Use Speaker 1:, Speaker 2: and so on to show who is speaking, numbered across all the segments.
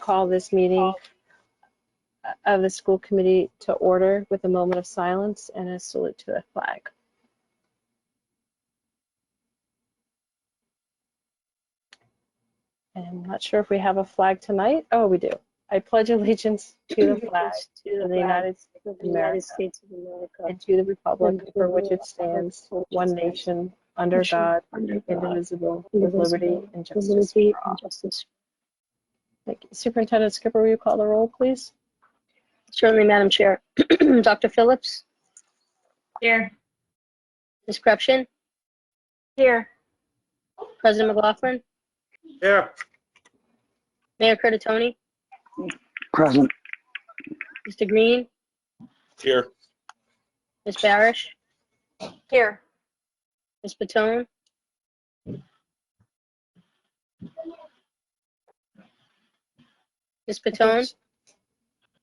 Speaker 1: call this meeting of the school committee to order with a moment of silence and a salute to the flag. And I'm not sure if we have a flag tonight. Oh, we do. I pledge allegiance to the flag of the United States of America and to the republic for which it stands, one nation, under God, indivisible, with liberty and justice for all. Thank you. Superintendent Skipper, will you call the roll, please?
Speaker 2: Certainly, Madam Chair. Dr. Phillips?
Speaker 3: Here.
Speaker 2: Ms. Krepshin?
Speaker 3: Here.
Speaker 2: President McLaughlin?
Speaker 4: Here.
Speaker 2: Mayor Curtatone?
Speaker 5: Present.
Speaker 2: Mr. Green?
Speaker 4: Here.
Speaker 2: Ms. Barish?
Speaker 3: Here.
Speaker 2: Ms. Patone? Ms. Patone?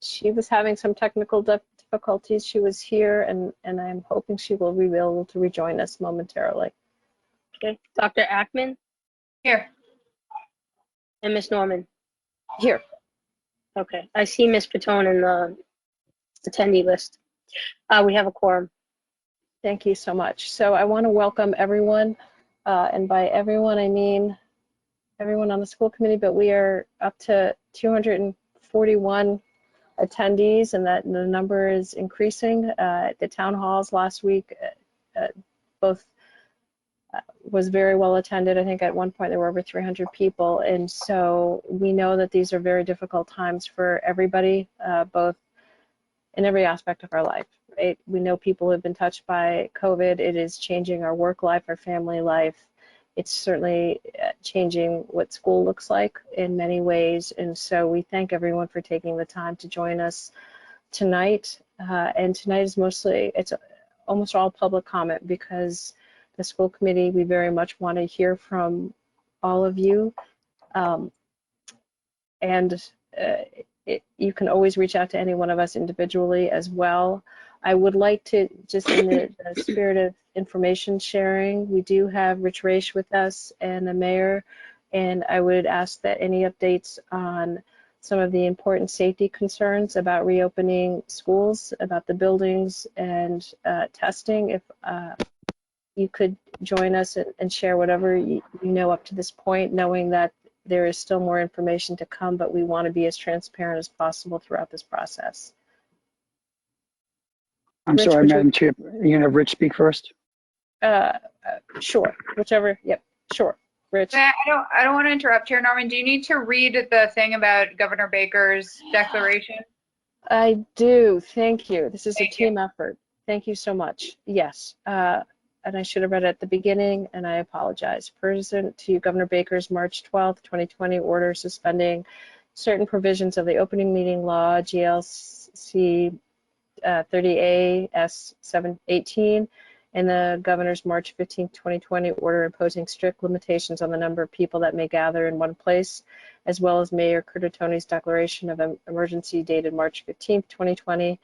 Speaker 1: She was having some technical difficulties. She was here, and I'm hoping she will be able to rejoin us momentarily.
Speaker 2: Okay. Dr. Ackman?
Speaker 3: Here.
Speaker 2: And Ms. Norman?
Speaker 1: Here.
Speaker 2: Okay. I see Ms. Patone in the attendee list. We have a quorum.
Speaker 1: Thank you so much. So I want to welcome everyone, and by everyone I mean everyone on the school committee, but we are up to 241 attendees, and that the number is increasing. At the town halls last week, both was very well attended. I think at one point there were over 300 people, and so we know that these are very difficult times for everybody, both in every aspect of our life. Right? We know people have been touched by COVID. It is changing our work life, our family life. It's certainly changing what school looks like in many ways. And so we thank everyone for taking the time to join us tonight. And tonight is it's almost all public comment, because the school committee, we very much want to hear from all of you. You can always reach out to any one of us individually as well. I would like to, just in the spirit of information sharing, we do have Rich Raish with us and the mayor, and I would ask that any updates on some of the important safety concerns about reopening schools, about the buildings and testing, if you could join us and share whatever you know up to this point, knowing that there is still more information to come, but we want to be as transparent as possible throughout this process.
Speaker 5: I'm
Speaker 1: Rich,
Speaker 5: sorry, Madam Chair. You're going to have Rich speak first?
Speaker 1: Sure, whichever, yep, sure. Rich.
Speaker 3: I don't want to interrupt here, Norman. Do you need to read the thing about Governor Baker's declaration?
Speaker 1: I do, thank you. This is a team effort. Thank you so much. Yes, and I should have read it at the beginning, and I apologize. Pursuant to Governor Baker's March 12th, 2020 order suspending certain provisions of the opening meeting law, GLC 30A S 718, and the governor's March 15, 2020 order imposing strict limitations on the number of people that may gather in one place, as well as Mayor Curtatone's declaration of an emergency dated March 15, 2020.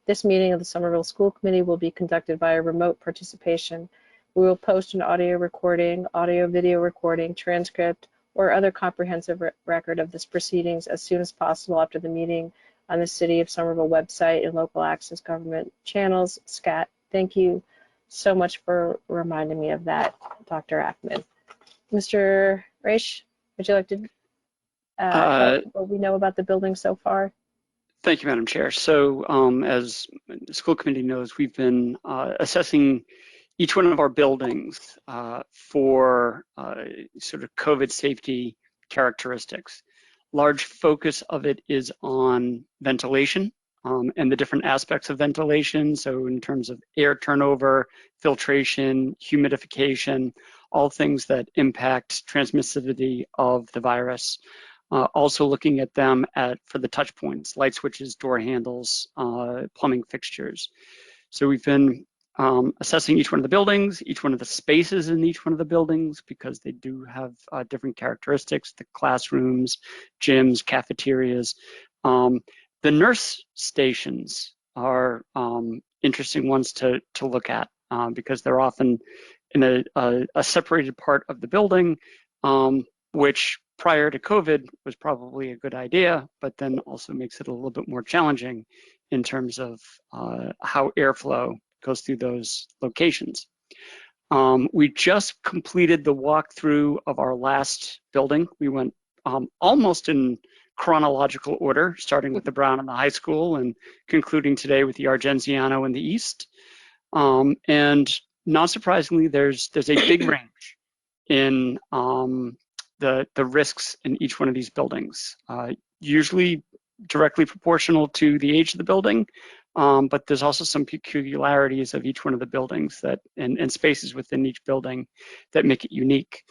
Speaker 1: This meeting of the Somerville School Committee will be conducted via remote participation. We will post an audio recording, audio-video recording, transcript, or other comprehensive record of this proceedings as soon as possible after the meeting on the City of Somerville website and local access government channels. SCAT, thank you so much for reminding me of that, Dr. Ackman. Mr. Raish, would you like to what we know about the building so far?
Speaker 6: Thank you, Madam Chair. So as the school committee knows, we've been assessing each one of our buildings for sort of COVID safety characteristics. Large focus of it is on ventilation and the different aspects of ventilation. So in terms of air turnover, filtration, humidification, all things that impact transmissivity of the virus. Also looking at them for the touch points, light switches, door handles, plumbing fixtures. So we've been assessing each one of the buildings, each one of the spaces in each one of the buildings, because they do have different characteristics, the classrooms, gyms, cafeterias. The nurse stations are interesting ones to look at because they're often in a separated part of the building, which prior to COVID was probably a good idea, but then also makes it a little bit more challenging in terms of how airflow goes through those locations. We just completed the walkthrough of our last building. We went almost in chronological order, starting with the Brown and the high school and concluding today with the Argenziano in the east. And not surprisingly, there's a big range in the risks in each one of these buildings, usually directly proportional to the age of the building, but there's also some peculiarities of each one of the buildings that and spaces within each building that make it unique.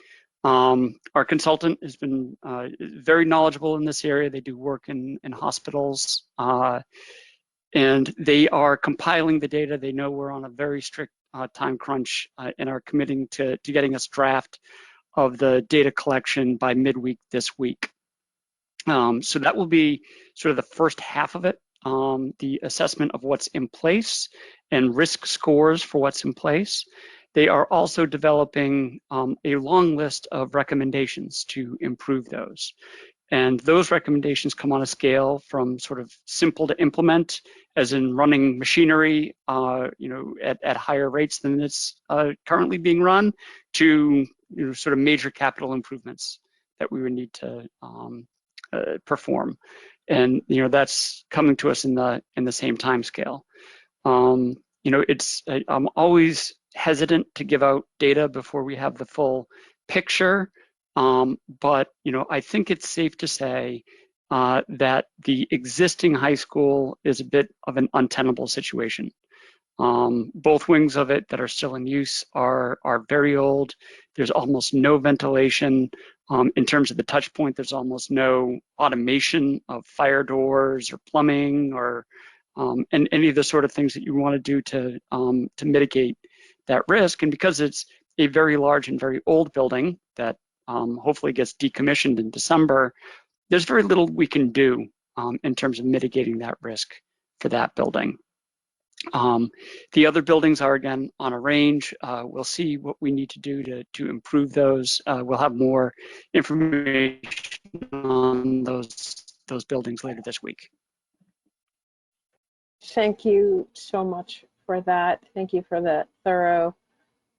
Speaker 6: Our consultant has been very knowledgeable in this area. They do work in hospitals, and they are compiling the data. They know we're on a very strict time crunch and are committing to getting us draft of the data collection by midweek this week. So that will be sort of the first half of it, the assessment of what's in place and risk scores for what's in place. They are also developing a long list of recommendations to improve those. And those recommendations come on a scale from sort of simple to implement, as in running machinery, at higher rates than it's currently being run, to sort of major capital improvements that we would need to perform. And that's coming to us in the same time scale. I'm always hesitant to give out data before we have the full picture. But I think it's safe to say that the existing high school is a bit of an untenable situation. Both wings of it that are still in use are very old. There's almost no ventilation. In terms of the touch point, there's almost no automation of fire doors or plumbing or and any of the sort of things that you want to do to mitigate that risk. And because it's a very large and very old building that hopefully gets decommissioned in December, there's very little we can do in terms of mitigating that risk for that building. The other buildings are, again, on a range. We'll see what we need to do to improve those. We'll have more information on those buildings later this week.
Speaker 1: Thank you so much for that. Thank you for the thorough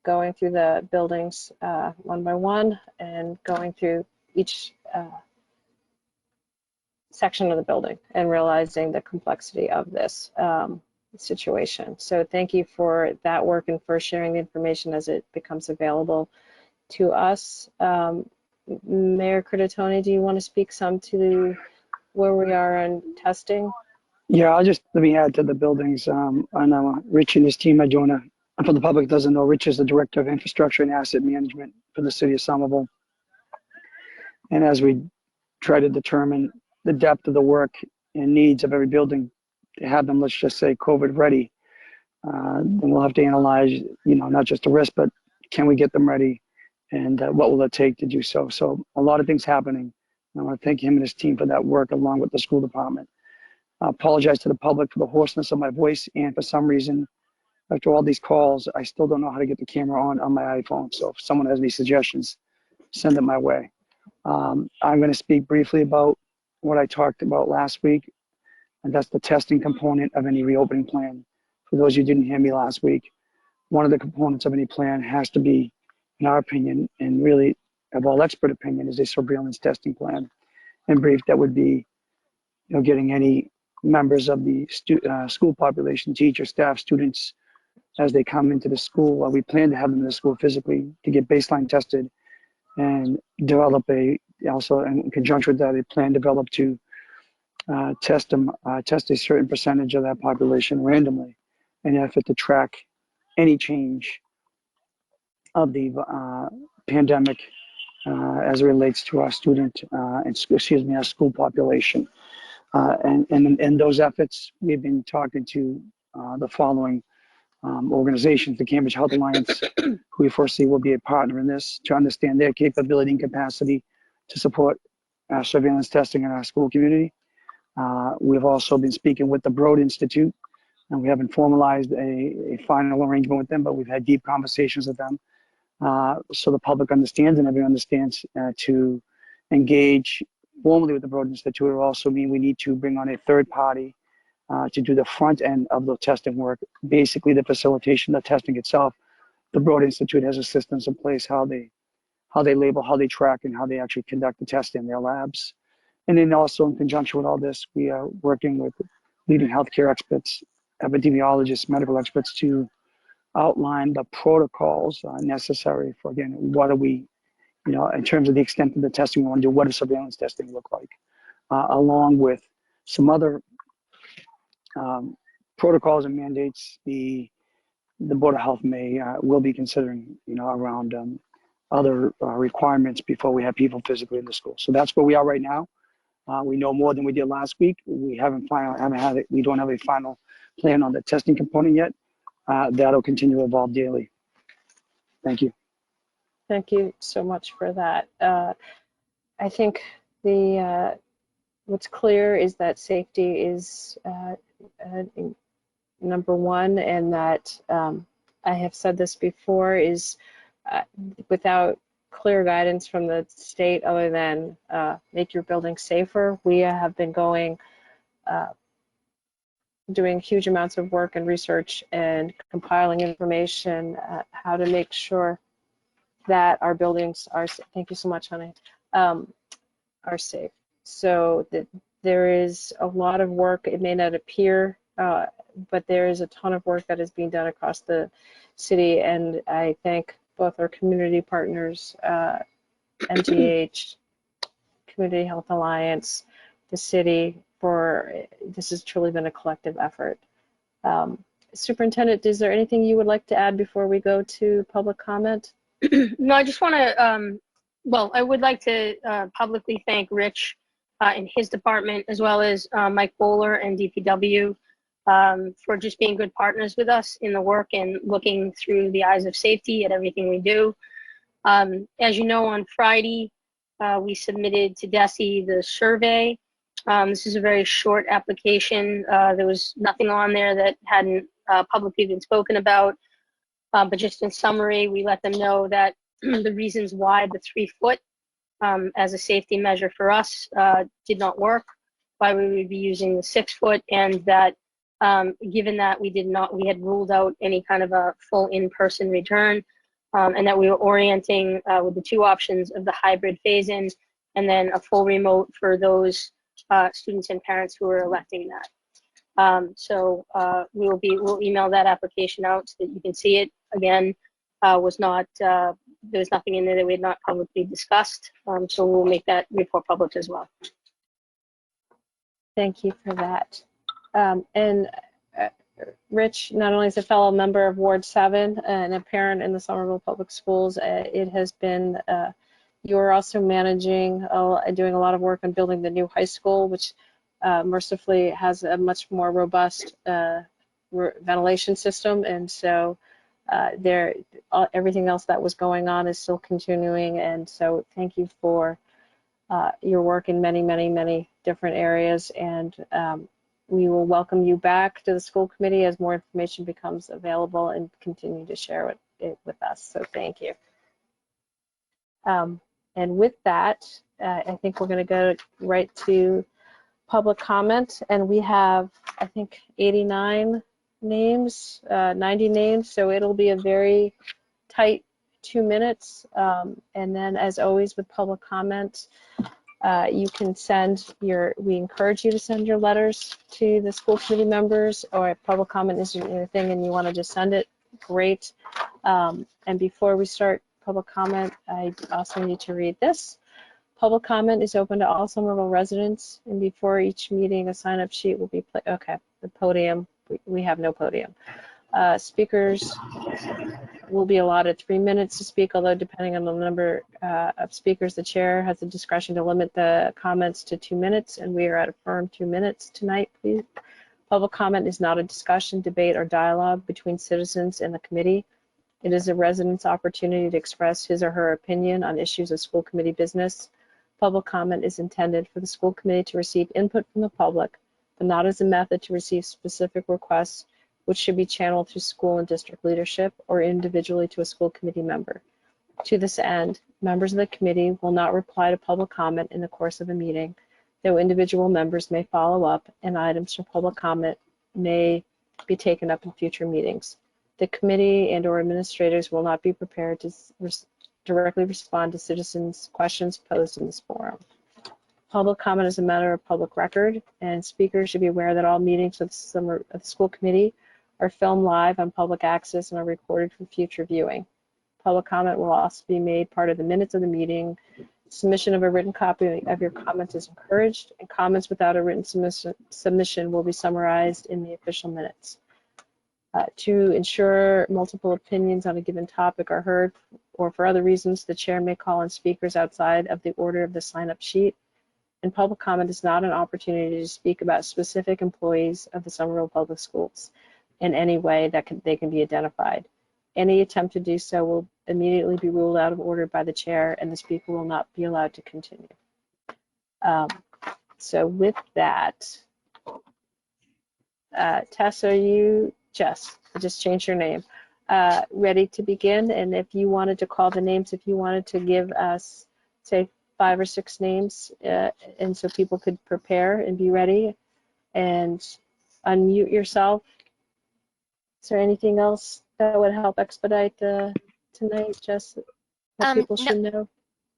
Speaker 1: going through the buildings one by one and going through each section of the building and realizing the complexity of this situation. So thank you for that work and for sharing the information as it becomes available to us. Mayor Creditone, do you want to speak some to where we are on testing?
Speaker 5: Yeah, let me add to the buildings. I know Rich and his team are doing for the public doesn't know, Rich is the Director of Infrastructure and Asset Management for the City of Somerville. And as we try to determine the depth of the work and needs of every building to have them, let's just say, COVID ready, then we'll have to analyze, not just the risk, but can we get them ready and what will it take to do so? So a lot of things happening. I want to thank him and his team for that work along with the school department. I apologize to the public for the hoarseness of my voice, and for some reason, after all these calls, I still don't know how to get the camera on my iPhone. So if someone has any suggestions, send them my way. I'm going to speak briefly about what I talked about last week, and that's the testing component of any reopening plan. For those who didn't hear me last week, one of the components of any plan has to be, in our opinion, and really of all expert opinion, is a surveillance testing plan. In brief, that would be getting any members of the school population, teachers, staff, students, as they come into the school. We plan to have them in the school physically to get baseline tested and develop also in conjunction with that, a plan developed to test a certain percentage of that population randomly in an effort to track any change of the pandemic as it relates to our our school population. And in those efforts, we've been talking to the following organizations: the Cambridge Health Alliance, who we foresee will be a partner in this, to understand their capability and capacity to support surveillance testing in our school community. We've also been speaking with the Broad Institute, and we haven't formalized a final arrangement with them, but we've had deep conversations with them. So the public understands and everyone understands to engage formally with the Broad Institute. It will also mean we need to bring on a third party to do the front end of the testing work, basically the facilitation, the testing itself. The Broad Institute has a systems in place, how they label, how they track, and how they actually conduct the test in their labs. And then also in conjunction with all this, we are working with leading healthcare experts, epidemiologists, medical experts to outline the protocols necessary for, again, what are we, in terms of the extent of the testing we want to do, what does surveillance testing look like, along with some other protocols and mandates the Board of Health will be considering, around other requirements before we have people physically in the school. So that's where we are right now. We know more than we did last week. We we don't have a final plan on the testing component yet. That'll continue to evolve daily. Thank you.
Speaker 1: Thank you so much for that. I think what's clear is that safety is number one, and that I have said this before, is without clear guidance from the state other than make your building safer, we have been doing huge amounts of work and research and compiling information how to make sure that our buildings are, thank you so much, honey, are safe. So that there is a lot of work. It may not appear, but there is a ton of work that is being done across the city, and I thank both our community partners, MTH, Community Health Alliance, the city, for this has truly been a collective effort. Superintendent, is there anything you would like to add before we go to public comment?
Speaker 2: No, I just want to, well, I would like to publicly thank Rich and his department, as well as Mike Bowler and DPW for just being good partners with us in the work and looking through the eyes of safety at everything we do. As you know, on Friday, we submitted to DESE the survey. This is a very short application. There was nothing on there that hadn't publicly been spoken about. But just in summary, we let them know that the reasons why the 3 foot as a safety measure for us did not work, why we would be using the 6 foot, and that given that we had ruled out any kind of a full in-person return, and that we were orienting with the 2 options of the hybrid phase-in and then a full remote for those students and parents who are electing that. So we'll email that application out so that you can see it. Again, there was nothing in there that we had not publicly discussed. So we'll make that report public as well.
Speaker 1: Thank you for that. And Rich, not only is a fellow member of Ward 7 and a parent in the Somerville Public Schools, it has been, you're also managing, doing a lot of work on building the new high school, which mercifully has a much more robust ventilation system. And so everything else that was going on is still continuing. And so thank you for your work in many, many, many different areas. And we will welcome you back to the school committee as more information becomes available and continue to share it with us. So thank you. And with that, I think we're going to go right to public comment. And we have, I think, 89 names, 90 names. So it'll be a very tight 2 minutes. And then as always with public comment, you can we encourage you to send your letters to the school committee members, or if public comment isn't your thing and you want to just send it, great. And before we start public comment, I also need to read this. Public comment is open to all Somerville residents, and before each meeting, a sign-up sheet will be okay, the podium, we have no podium. Speakers will be allotted 3 minutes to speak, although depending on the number of speakers, the chair has the discretion to limit the comments to 2 minutes, and we are at a firm 2 minutes tonight, please. Public comment is not a discussion, debate, or dialogue between citizens and the committee. It is a resident's opportunity to express his or her opinion on issues of school committee business. Public comment is intended for the school committee to receive input from the public, but not as a method to receive specific requests, which should be channeled through school and district leadership or individually to a school committee member. To this end, members of the committee will not reply to public comment in the course of a meeting, though individual members may follow up and items for public comment may be taken up in future meetings. The committee and/or administrators will not be prepared to directly respond to citizens' questions posed in this forum. Public comment is a matter of public record, and speakers should be aware that all meetings of the school committee are filmed live on public access and are recorded for future viewing. Public comment will also be made part of the minutes of the meeting. Submission of a written copy of your comments is encouraged, and comments without a written submission will be summarized in the official minutes. To ensure multiple opinions on a given topic are heard, or for other reasons, the chair may call on speakers outside of the order of the sign-up sheet. And public comment is not an opportunity to speak about specific employees of the Somerville Public Schools in any way that they can be identified. Any attempt to do so will immediately be ruled out of order by the chair, and the speaker will not be allowed to continue. So with that, Tess, Jess, I just changed your name, ready to begin? And if you wanted to call the names, if you wanted to give us, say, 5 or 6 names, and so people could prepare and be ready, and unmute yourself. Is there anything else that would help expedite tonight, Jess, that people should know?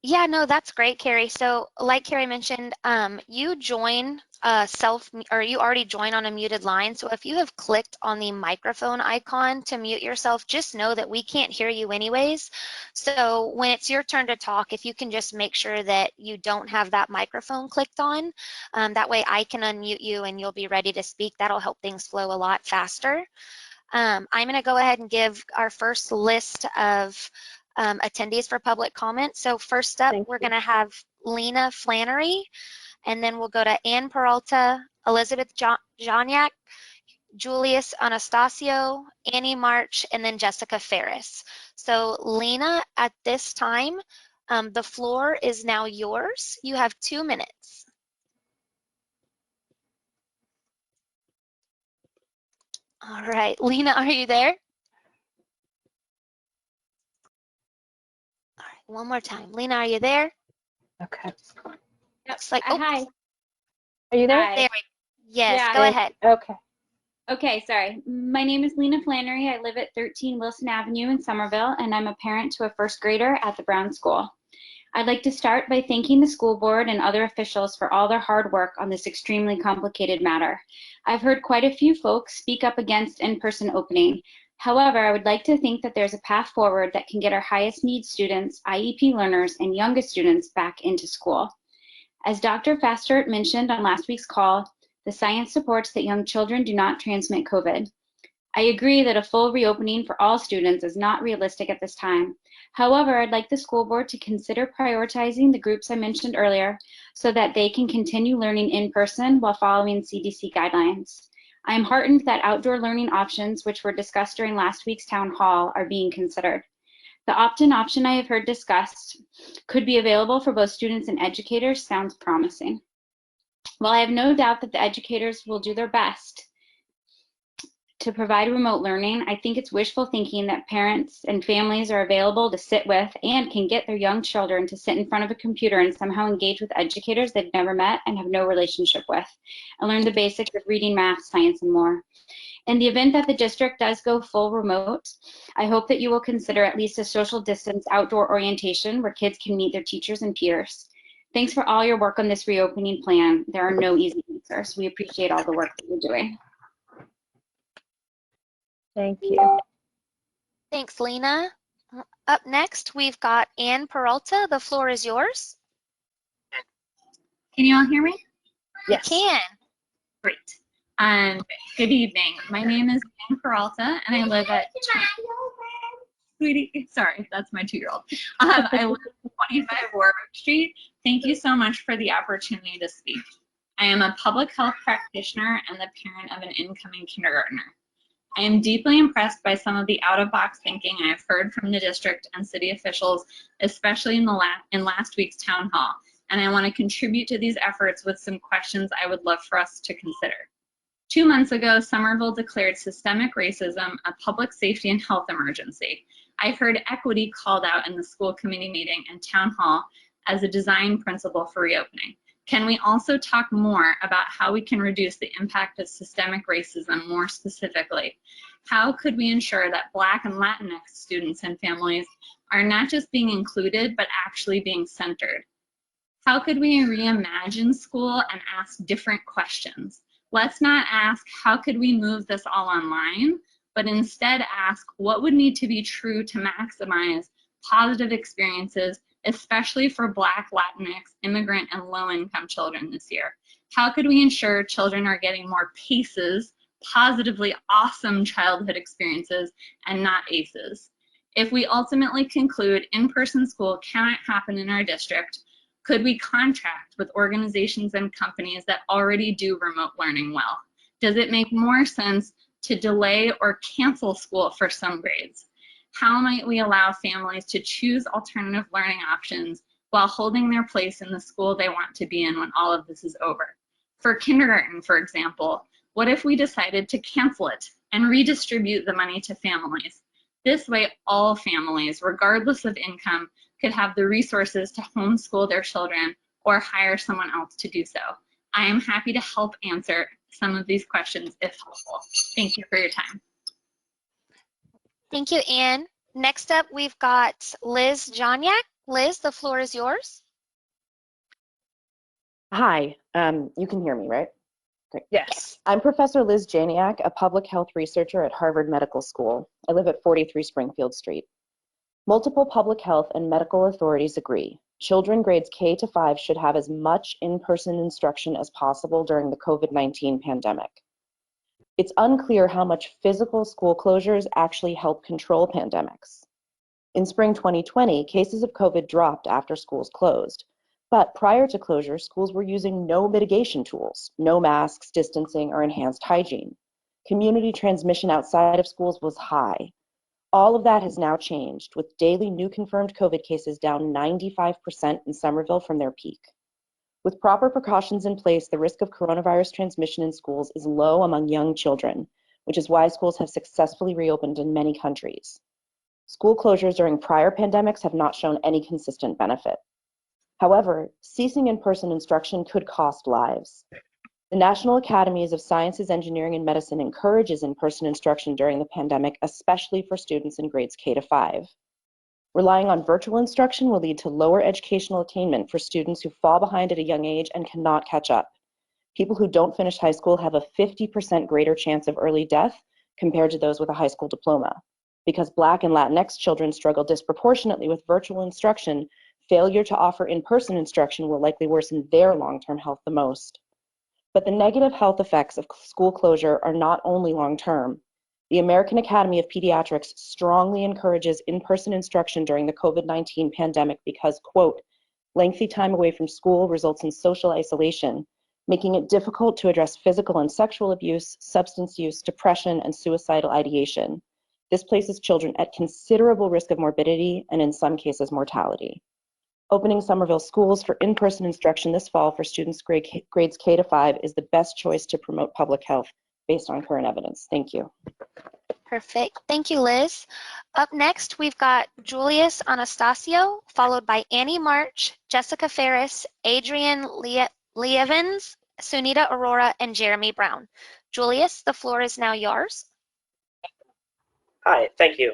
Speaker 7: Yeah, no, that's great, Carrie. So like Carrie mentioned, you join you already join on a muted line. So if you have clicked on the microphone icon to mute yourself, just know that we can't hear you anyways. So when it's your turn to talk, if you can just make sure that you don't have that microphone clicked on, that way I can unmute you and you'll be ready to speak. That'll help things flow a lot faster. I'm going to go ahead and give our first list of attendees for public comment. So first up, we're going to have Lena Flannery, and then we'll go to Ann Peralta, Elizabeth Joniak, Julius Anastasio, Annie March, and then Jessica Ferris. So Lena, at this time, the floor is now yours. You have 2 minutes. All right, Lena, are you there? All right, one more time. Lena, are you there?
Speaker 1: Okay.
Speaker 7: It's like, oh,
Speaker 8: Hi.
Speaker 1: Are you there?
Speaker 8: Hi.
Speaker 7: there. Yes,
Speaker 8: Yeah.
Speaker 7: go ahead.
Speaker 1: Okay.
Speaker 8: Okay, sorry. My name is Lena Flannery. I live at 13 Wilson Avenue in Somerville, and I'm a parent to a first grader at the Brown School. I'd like to start by thanking the school board and other officials for all their hard work on this extremely complicated matter. I've heard quite a few folks speak up against in-person opening. However, I would like to think that there's a path forward that can get our highest needs students, IEP learners, and youngest students back into school. As Dr. Fastert mentioned on last week's call, the science supports that young children do not transmit COVID. I agree that a full reopening for all students is not realistic at this time. However, I'd like the school board to consider prioritizing the groups I mentioned earlier so that they can continue learning in person while following CDC guidelines. I am heartened that outdoor learning options, which were discussed during last week's town hall, are being considered. The opt-in option I have heard discussed could be available for both students and educators sounds promising. While I have no doubt that the educators will do their best to provide remote learning, I think it's wishful thinking that parents and families are available to sit with and can get their young children to sit in front of a computer and somehow engage with educators they've never met and have no relationship with, and learn the basics of reading, math, science, and more. In the event that the district does go full remote, I hope that you will consider at least a social distance outdoor orientation where kids can meet their teachers and peers. Thanks for all your work on this reopening plan. There are no easy answers. We appreciate all the work that you're doing.
Speaker 1: Thank you.
Speaker 7: Thanks, Lena. Up next, we've got Ann Peralta. The floor is yours.
Speaker 9: Can you all hear me?
Speaker 1: Yes.
Speaker 7: You can.
Speaker 9: Great. Good evening. My name is Ann Peralta, and I live at Sweetie, sorry, that's my 2-year-old. I live at 25 Warwick Street. Thank you so much for the opportunity to speak. I am a public health practitioner and the parent of an incoming kindergartner. I am deeply impressed by some of the out-of-box thinking I have heard from the district and city officials, especially in last week's town hall, and I want to contribute to these efforts with some questions I would love for us to consider. 2 months ago, Somerville declared systemic racism a public safety and health emergency. I heard equity called out in the school committee meeting and town hall as a design principle for reopening. Can we also talk more about how we can reduce the impact of systemic racism more specifically? How could we ensure that Black and Latinx students and families are not just being included, but actually being centered? How could we reimagine school and ask different questions? Let's not ask, how could we move this all online, but instead ask, what would need to be true to maximize positive experiences, especially for Black, Latinx, immigrant, and low-income children this year? How could we ensure children are getting more PACEs, positively awesome childhood experiences, and not ACEs? If we ultimately conclude in-person school cannot happen in our district, could we contract with organizations and companies that already do remote learning well? Does it make more sense to delay or cancel school for some grades? How might we allow families to choose alternative learning options while holding their place in the school they want to be in when all of this is over? For kindergarten, for example, what if we decided to cancel it and redistribute the money to families? This way, all families, regardless of income, could have the resources to homeschool their children or hire someone else to do so. I am happy to help answer some of these questions if helpful. Thank you for your time.
Speaker 7: Thank you, Anne. Next up, we've got Liz Joniak. Liz, the floor is yours.
Speaker 10: Hi, you can hear me, right? Great.
Speaker 1: Yes.
Speaker 10: I'm Professor Liz Janiak, a public health researcher at Harvard Medical School. I live at 43 Springfield Street. Multiple public health and medical authorities agree. Children grades K to 5 should have as much in-person instruction as possible during the COVID-19 pandemic. It's unclear how much physical school closures actually help control pandemics. In spring 2020, cases of COVID dropped after schools closed. But prior to closure, schools were using no mitigation tools, no masks, distancing, or enhanced hygiene. Community transmission outside of schools was high. All of that has now changed, with daily new confirmed COVID cases down 95% in Somerville from their peak. With proper precautions in place, the risk of coronavirus transmission in schools is low among young children, which is why schools have successfully reopened in many countries. School closures during prior pandemics have not shown any consistent benefit. However, ceasing in-person instruction could cost lives. The National Academies of Sciences, Engineering, and Medicine encourages in-person instruction during the pandemic, especially for students in grades K to 5. Relying on virtual instruction will lead to lower educational attainment for students who fall behind at a young age and cannot catch up. People who don't finish high school have a 50% greater chance of early death compared to those with a high school diploma. Because Black and Latinx children struggle disproportionately with virtual instruction, failure to offer in-person instruction will likely worsen their long-term health the most. But the negative health effects of school closure are not only long-term. The American Academy of Pediatrics strongly encourages in-person instruction during the COVID-19 pandemic because, quote, lengthy time away from school results in social isolation, making it difficult to address physical and sexual abuse, substance use, depression, and suicidal ideation. This places children at considerable risk of morbidity and, in some cases, mortality. Opening Somerville schools for in-person instruction this fall for students grades K to 5 is the best choice to promote public health based on current evidence. Thank you.
Speaker 7: Perfect. Thank you, Liz. Up next, we've got Julius Anastasio, followed by Annie March, Jessica Ferris, Adrian Leavens, Sunita Aurora, and Jeremy Brown. Julius, the floor is now yours.
Speaker 11: Hi, thank you.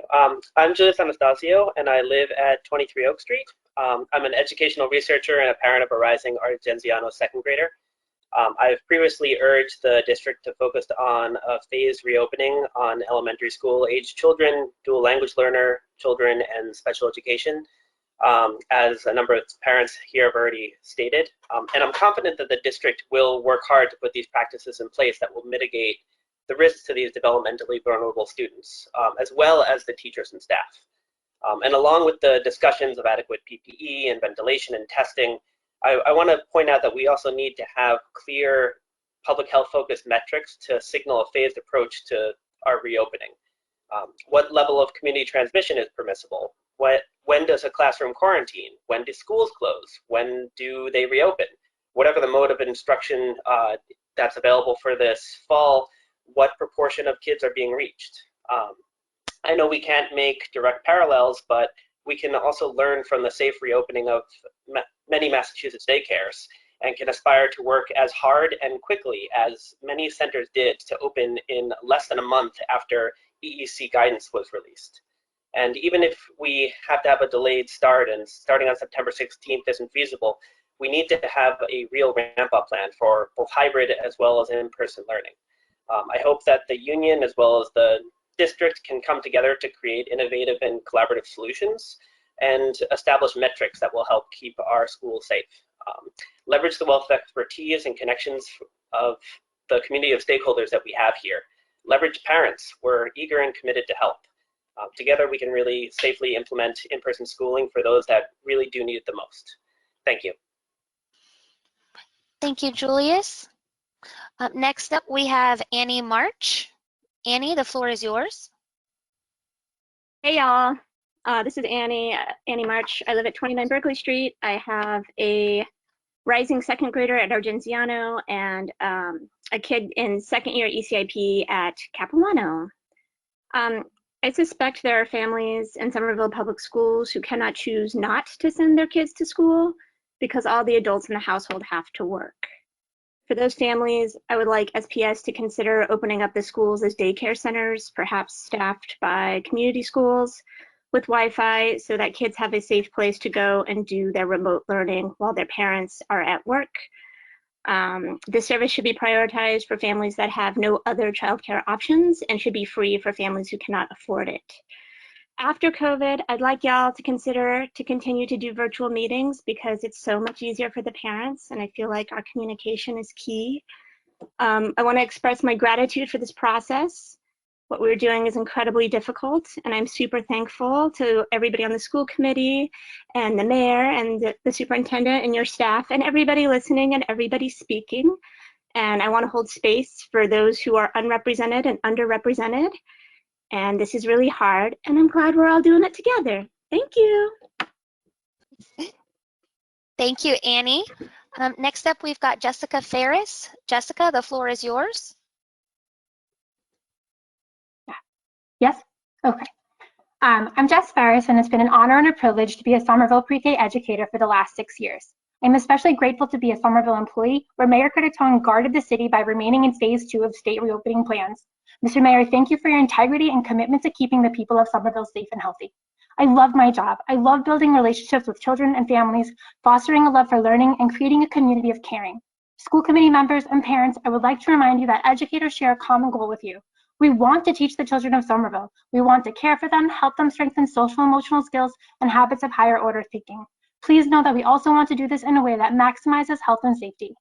Speaker 11: I'm Julius Anastasio, and I live at 23 Oak Street. I'm an educational researcher and a parent of a rising Argenziano second grader. I've previously urged the district to focus on a phased reopening on elementary school age children, dual language learner children, and special education, as a number of parents here have already stated. And I'm confident that the district will work hard to put these practices in place that will mitigate the risks to these developmentally vulnerable students, as well as the teachers and staff. And along with the discussions of adequate PPE and ventilation and testing, I want to point out that we also need to have clear public health focused metrics to signal a phased approach to our reopening. What level of community transmission is permissible? When does a classroom quarantine? When do schools close? When do they reopen? Whatever the mode of instruction that's available for this fall, what proportion of kids are being reached? I know we can't make direct parallels, but we can also learn from the safe reopening of many Massachusetts daycares and can aspire to work as hard and quickly as many centers did to open in less than a month after EEC guidance was released. And even if we have to have a delayed start and starting on September 16th isn't feasible, we need to have a real ramp-up plan for both hybrid as well as in-person learning. I hope that the union as well as the district can come together to create innovative and collaborative solutions and establish metrics that will help keep our schools safe. Leverage the wealth of expertise and connections of the community of stakeholders that we have here. Leverage parents. We're eager and committed to help. Together we can really safely implement in-person schooling for those that really do need it the most. Thank you.
Speaker 7: Thank you, Julius. Next up, we have Annie March. Annie, the floor is yours.
Speaker 12: Hey y'all, this is Annie March. I live at 29 Berkeley Street. I have a rising second grader at Argenziano and a kid in second year ECIP at Capilano. I suspect there are families in Somerville Public Schools who cannot choose not to send their kids to school because all the adults in the household have to work. For those families, I would like SPS to consider opening up the schools as daycare centers, perhaps staffed by community schools with Wi-Fi so that kids have a safe place to go and do their remote learning while their parents are at work. This service should be prioritized for families that have no other childcare options and should be free for families who cannot afford it. After COVID, I'd like y'all to consider to continue to do virtual meetings because it's so much easier for the parents and I feel like our communication is key. I want to express my gratitude for this process. What we're doing is incredibly difficult and I'm super thankful to everybody on the school committee and the mayor and the superintendent and your staff and everybody listening and everybody speaking. And I want to hold space for those who are unrepresented and underrepresented. And this is really hard, and I'm glad we're all doing it together. Thank you.
Speaker 7: Thank you, Annie. Next up, we've got Jessica Ferris. Jessica, the floor is yours.
Speaker 13: Yes? Okay. I'm Jess Ferris, and it's been an honor and a privilege to be a Somerville pre-K educator for the last 6 years. I'm especially grateful to be a Somerville employee where Mayor Curtatone guarded the city by remaining in phase 2 of state reopening plans. Mr. Mayor, thank you for your integrity and commitment to keeping the people of Somerville safe and healthy. I love my job. I love building relationships with children and families, fostering a love for learning, and creating a community of caring. School committee members and parents, I would like to remind you that educators share a common goal with you. We want to teach the children of Somerville. We want to care for them, help them strengthen social and emotional skills and habits of higher order thinking. Please know that we also want to do this in a way that maximizes health and safety.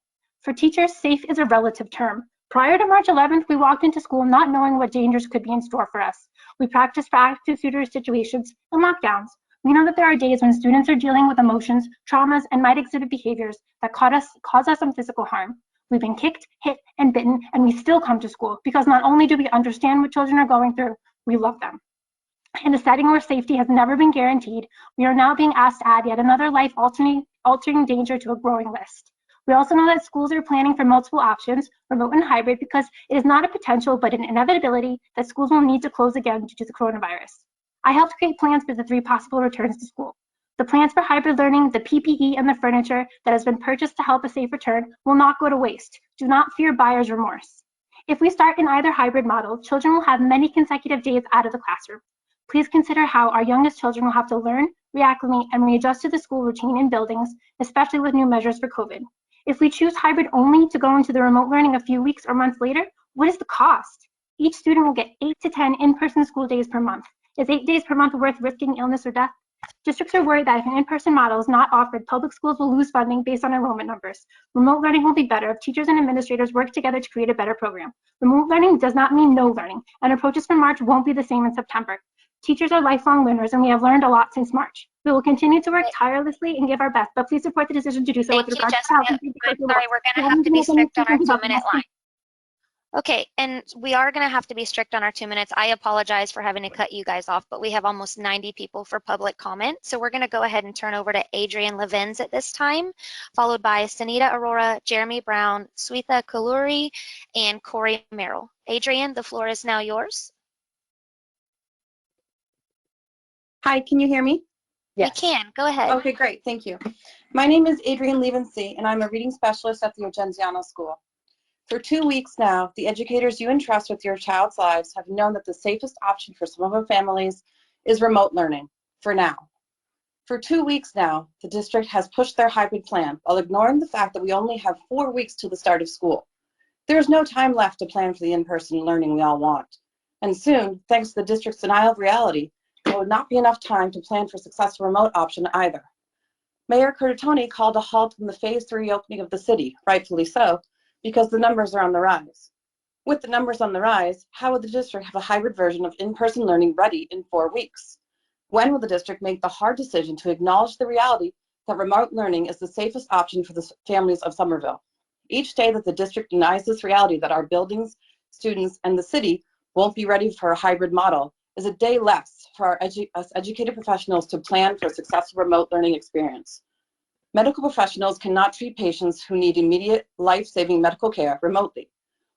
Speaker 13: For teachers, safe is a relative term. Prior to March 11th, we walked into school not knowing what dangers could be in store for us. We practiced active shooter situations and lockdowns. We know that there are days when students are dealing with emotions, traumas, and might exhibit behaviors that cause us some physical harm. We've been kicked, hit, and bitten, and we still come to school because not only do we understand what children are going through, we love them. In a setting where safety has never been guaranteed, we are now being asked to add yet another life-altering danger to a growing list. We also know that schools are planning for multiple options, remote and hybrid, because it is not a potential but an inevitability that schools will need to close again due to the coronavirus. I helped create plans for the 3 possible returns to school. The plans for hybrid learning, the PPE, and the furniture that has been purchased to help a safe return will not go to waste. Do not fear buyer's remorse. If we start in either hybrid model, children will have many consecutive days out of the classroom. Please consider how our youngest children will have to learn, reacclimate, and readjust to the school routine in buildings, especially with new measures for COVID. If we choose hybrid only to go into the remote learning a few weeks or months later, what is the cost? Each student will get 8 to 10 in-person school days per month. Is 8 days per month worth risking illness or death? Districts are worried that if an in-person model is not offered, public schools will lose funding based on enrollment numbers. Remote learning will be better if teachers and administrators work together to create a better program. Remote learning does not mean no learning, and approaches from March won't be the same in September. Teachers are lifelong learners, and we have learned a lot since March. We will continue to work tirelessly and give our best, but please support the decision to do so with regard to health and safety.
Speaker 7: I'm sorry, we're going to have to be strict on our 2-minute line. Okay, and we are going to have to be strict on our 2 minutes. I apologize for having to cut you guys off, but we have almost 90 people for public comment. So we're going to go ahead and turn over to Adrian Levens at this time, followed by Sanita Arora, Jeremy Brown, Swetha Kaluri, and Corey Merrill. Adrian, the floor is now yours.
Speaker 14: Hi, can you hear me?
Speaker 7: Yes. We can. Go ahead.
Speaker 14: Okay, great. Thank you. My name is Adrienne Levency, and I'm a reading specialist at the Urgenziano School. For 2 weeks now, the educators you entrust with your child's lives have known that the safest option for some of our families is remote learning, for now. For 2 weeks now, the district has pushed their hybrid plan while ignoring the fact that we only have 4 weeks to the start of school. There is no time left to plan for the in-person learning we all want. And soon, thanks to the district's denial of reality, there would not be enough time to plan for a successful remote option either. Mayor Curtatone called a halt in the phase 3 reopening of the city, rightfully so, because the numbers are on the rise. With the numbers on the rise, how would the district have a hybrid version of in-person learning ready in 4 weeks? When will the district make the hard decision to acknowledge the reality that remote learning is the safest option for the families of Somerville? Each day that the district denies this reality that our buildings, students, and the city won't be ready for a hybrid model is a day less for us educated professionals to plan for a successful remote learning experience. Medical professionals cannot treat patients who need immediate life-saving medical care remotely.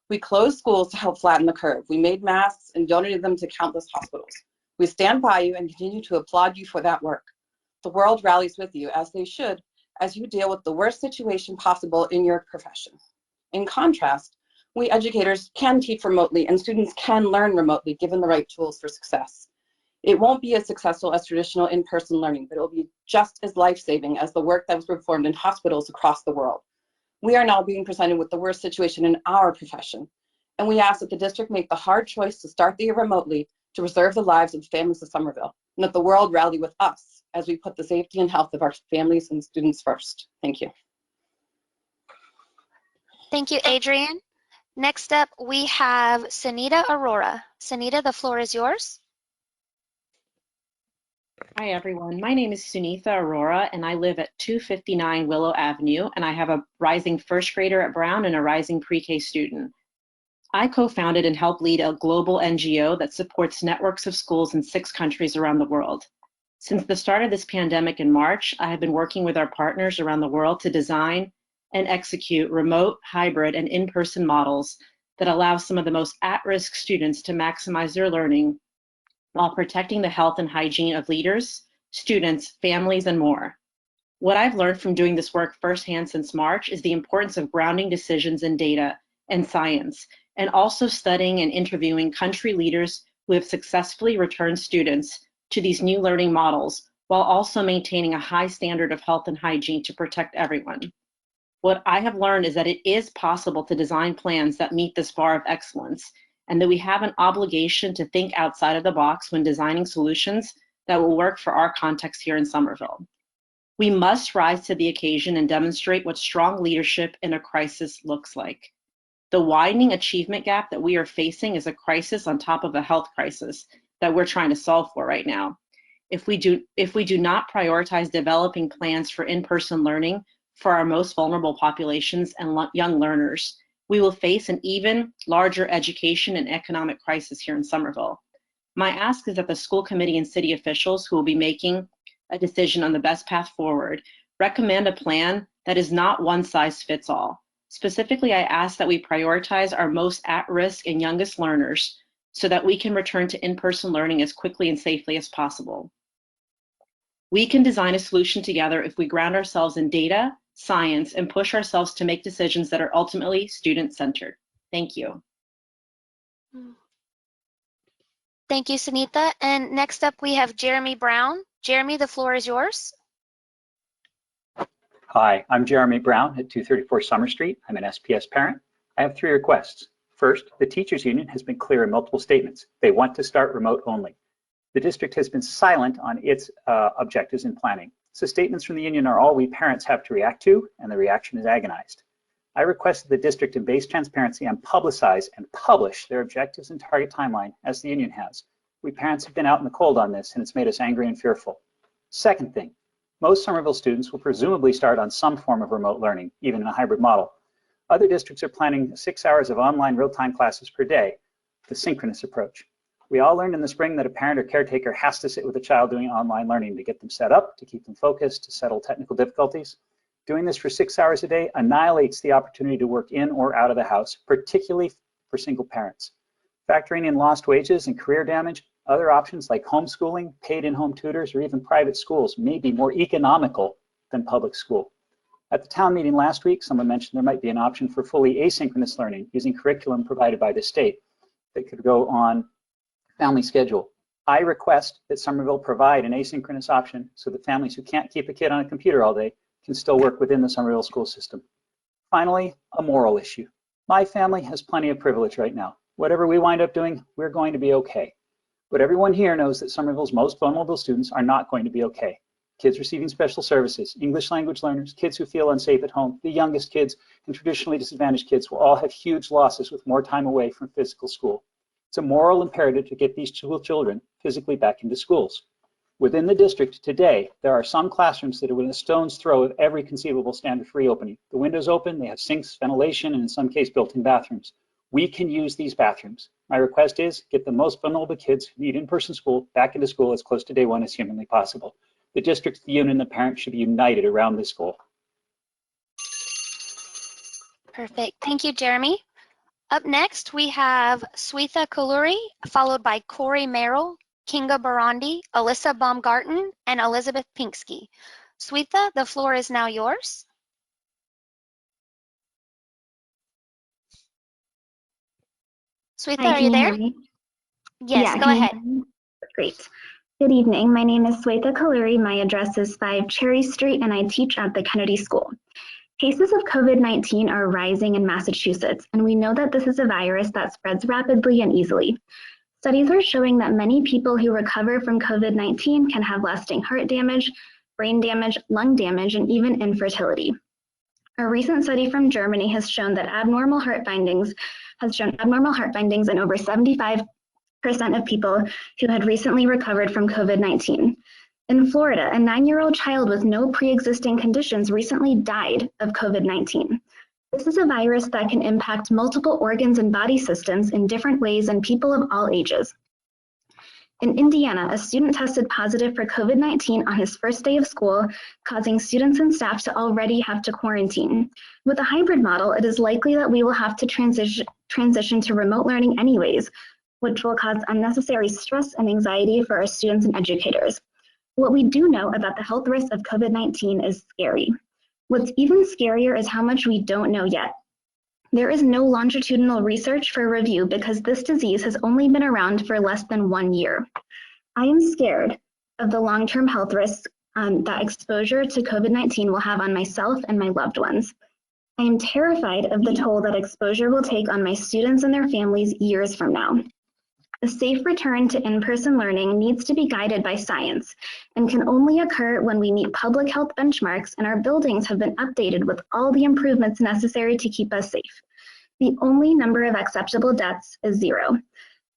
Speaker 14: We closed schools to help flatten the curve. We made masks and donated them to countless hospitals. We stand by you and continue to applaud you for that work. The world rallies with you, as they should, as you deal with the worst situation possible in your profession. In contrast, we educators can teach remotely and students can learn remotely given the right tools for success. It won't be as successful as traditional in-person learning, but it will be just as life-saving as the work that was performed in hospitals across the world. We are now being presented with the worst situation in our profession, and we ask that the district make the hard choice to start the year remotely to preserve the lives of the families of Somerville, and that the world rally with us as we put the safety and health of our families and students first. Thank you.
Speaker 7: Thank you, Adrienne. Next up, we have Sunita Arora. Sunita, the floor is yours.
Speaker 15: Hi, everyone. My name is Sunitha Arora, and I live at 259 Willow Avenue, and I have a rising first grader at Brown and a rising pre-K student. I co-founded and helped lead a global NGO that supports networks of schools in 6 countries around the world. Since the start of this pandemic in March, I have been working with our partners around the world to design and execute remote, hybrid, and in-person models that allow some of the most at-risk students to maximize their learning while protecting the health and hygiene of leaders, students, families, and more. What I've learned from doing this work firsthand since March is the importance of grounding decisions in data and science, and also studying and interviewing country leaders who have successfully returned students to these new learning models, while also maintaining a high standard of health and hygiene to protect everyone. What I have learned is that it is possible to design plans that meet this bar of excellence, and that we have an obligation to think outside of the box when designing solutions that will work for our context here in Somerville. We must rise to the occasion and demonstrate what strong leadership in a crisis looks like. The widening achievement gap that we are facing is a crisis on top of a health crisis that we're trying to solve for right now. If we do not prioritize developing plans for in-person learning for our most vulnerable populations and young learners, we will face an even larger education and economic crisis here in Somerville. My ask is that the school committee and city officials who will be making a decision on the best path forward recommend a plan that is not one size fits all. Specifically, I ask that we prioritize our most at-risk and youngest learners so that we can return to in-person learning as quickly and safely as possible. We can design a solution together if we ground ourselves in data, science, and push ourselves to make decisions that are ultimately student-centered. Thank you.
Speaker 7: Thank you, Sunita. And next up, we have Jeremy Brown. Jeremy, the floor is yours.
Speaker 16: Hi, I'm Jeremy Brown at 234 Summer Street. I'm an SPS parent. I have 3 requests. First, the teachers union has been clear in multiple statements. They want to start remote only. The district has been silent on its objectives in planning. So statements from the union are all we parents have to react to, and the reaction is agonized. I request that the district embrace transparency and publicize and publish their objectives and target timeline as the union has. We parents have been out in the cold on this, and it's made us angry and fearful. Second thing, most Somerville students will presumably start on some form of remote learning, even in a hybrid model. Other districts are planning 6 hours of online real-time classes per day, the synchronous approach. We all learned in the spring that a parent or caretaker has to sit with a child doing online learning to get them set up, to keep them focused, to settle technical difficulties. Doing this for 6 hours a day annihilates the opportunity to work in or out of the house, particularly for single parents. Factoring in lost wages and career damage, Other options like homeschooling, paid in-home tutors, or even private schools may be more economical than public school. At the town meeting last week, someone mentioned there might be an option for fully asynchronous learning using curriculum provided by the state that could go on family schedule. I request that Somerville provide an asynchronous option so that families who can't keep a kid on a computer all day can still work within the Somerville school system. Finally, a moral issue. My family has plenty of privilege right now. Whatever we wind up doing, we're going to be okay. But everyone here knows that Somerville's most vulnerable students are not going to be okay. Kids receiving special services, English language learners, kids who feel unsafe at home, the youngest kids, and traditionally disadvantaged kids will all have huge losses with more time away from physical school. It's a moral imperative to get these children physically back into schools. Within the district today, there are some classrooms that are within a stone's throw of every conceivable standard for reopening. The windows open, they have sinks, ventilation, and in some cases built-in bathrooms. We can use these bathrooms. My request is get the most vulnerable kids who need in-person school back into school as close to day one as humanly possible. The district, the union, and the parents should be united around this goal.
Speaker 7: Perfect. Thank you, Jeremy. Up next, we have Swetha Kaluri, followed by Corey Merrill, Kinga Barandi, Alyssa Baumgarten, and Elizabeth Pinksky. Swetha, the floor is now yours. Swetha,
Speaker 17: Hi,
Speaker 7: are you
Speaker 17: can
Speaker 7: there?
Speaker 17: hear me?
Speaker 7: Yes,
Speaker 17: Yeah,
Speaker 7: go ahead.
Speaker 17: Great. Good evening. My name is Swetha Kaluri. My address is 5 Cherry Street, and I teach at the Kennedy School. Cases of COVID-19 are rising in Massachusetts, and we know that this is a virus that spreads rapidly and easily. Studies are showing that many people who recover from COVID-19 can have lasting heart damage, brain damage, lung damage, and even infertility. A recent study from Germany has shown that abnormal heart findings in over 75% of people who had recently recovered from COVID-19. In Florida, a 9-year-old child with no pre-existing conditions recently died of COVID-19. This is a virus that can impact multiple organs and body systems in different ways in people of all ages. In Indiana, a student tested positive for COVID-19 on his first day of school, causing students and staff to already have to quarantine. With a hybrid model, it is likely that we will have to transition to remote learning anyways, which will cause unnecessary stress and anxiety for our students and educators. What we do know about the health risks of COVID-19 is scary. What's even scarier is how much we don't know yet. There is no longitudinal research for review because this disease has only been around for less than 1 year. I am scared of the long-term health risks that exposure to COVID-19 will have on myself and my loved ones. I am terrified of the toll that exposure will take on my students and their families years from now. A safe return to in-person learning needs to be guided by science and can only occur when we meet public health benchmarks and our buildings have been updated with all the improvements necessary to keep us safe. The only number of acceptable deaths is 0.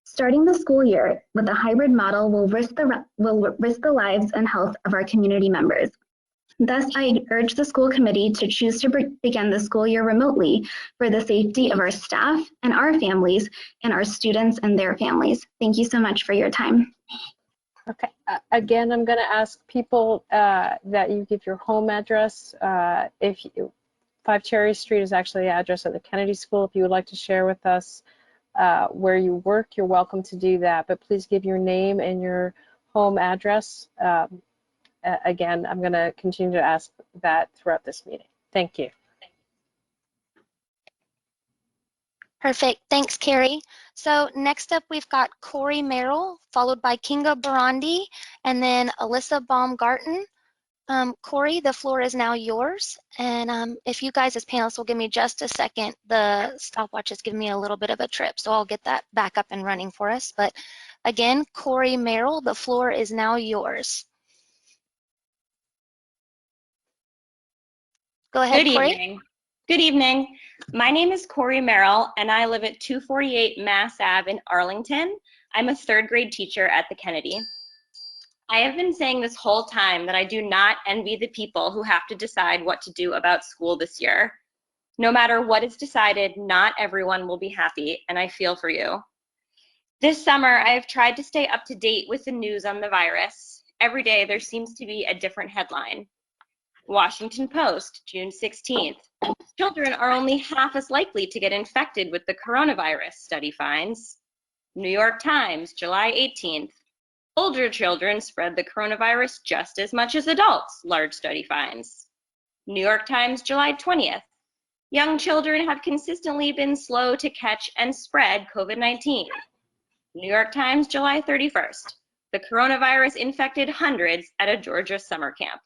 Speaker 17: Starting the school year with a hybrid model will risk the lives and health of our community members. Thus, I urge the school committee to choose to begin the school year remotely for the safety of our staff and our families and our students and their families. Thank you so much for your time.
Speaker 1: Okay, again, I'm going to ask people that you give your home address. 5 Cherry Street is actually the address of the Kennedy School. If you would like to share with us where you work, you're welcome to do that, but please give your name and your home address. Again, I'm going to continue to ask that throughout this meeting. Thank you.
Speaker 7: Perfect. Thanks, Carrie. So next up, we've got Corey Merrill, followed by Kinga Barandi, and then Alyssa Baumgarten. Corey, the floor is now yours. And if you guys as panelists will give me just a second, the stopwatch is giving me a little bit of a trip, so I'll get that back up and running for us. But again, Corey Merrill, the floor is now yours. Go ahead,
Speaker 18: Good
Speaker 7: Corey.
Speaker 18: evening. Good evening. My name is Corey Merrill, and I live at 248 Mass Ave in Arlington. I'm a 3rd grade teacher at the Kennedy. I have been saying this whole time that I do not envy the people who have to decide what to do about school this year. No matter what is decided, not everyone will be happy, and I feel for you. This summer, I have tried to stay up to date with the news on the virus. Every day, there seems to be a different headline. Washington Post, June 16th. Children are only half as likely to get infected with the coronavirus, study finds. New York Times, July 18th. Older children spread the coronavirus just as much as adults, large study finds. New York Times, July 20th. Young children have consistently been slow to catch and spread COVID-19. New York Times, July 31st. The coronavirus infected hundreds at a Georgia summer camp.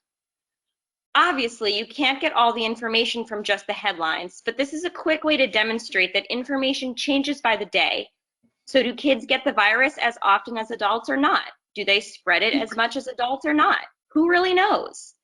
Speaker 18: Obviously, you can't get all the information from just the headlines, but this is a quick way to demonstrate that information changes by the day. So do kids get the virus as often as adults or not? Do they spread it as much as adults or not? Who really knows?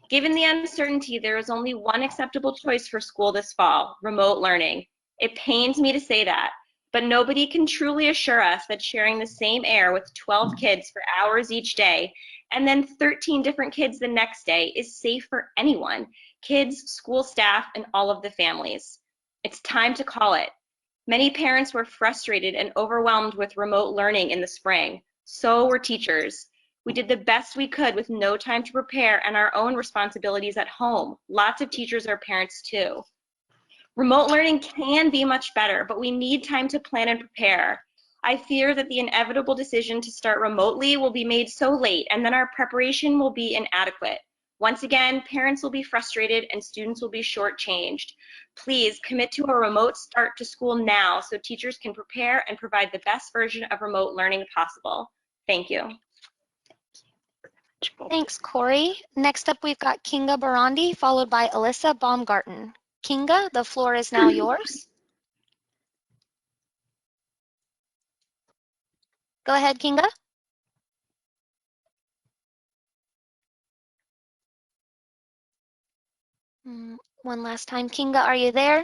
Speaker 18: Given the uncertainty, there is only one acceptable choice for school this fall: remote learning. It pains me to say that, but nobody can truly assure us that sharing the same air with 12 kids for hours each day and then 13 different kids the next day is safe for anyone: kids, school staff, and all of the families. It's time to call it. Many parents were frustrated and overwhelmed with remote learning in the spring. So were teachers. We did the best we could with no time to prepare and our own responsibilities at home. Lots of teachers are parents too. Remote learning can be much better, but we need time to plan and prepare. I fear that the inevitable decision to start remotely will be made so late, and then our preparation will be inadequate. Once again, parents will be frustrated and students will be shortchanged. Please commit to a remote start to school now so teachers can prepare and provide the best version of remote learning possible. Thank you.
Speaker 7: Thanks, Corey. Next up, we've got Kinga Barandi, followed by Alyssa Baumgarten. Kinga, the floor is now yours. Go ahead, Kinga. One last time, Kinga, are you there?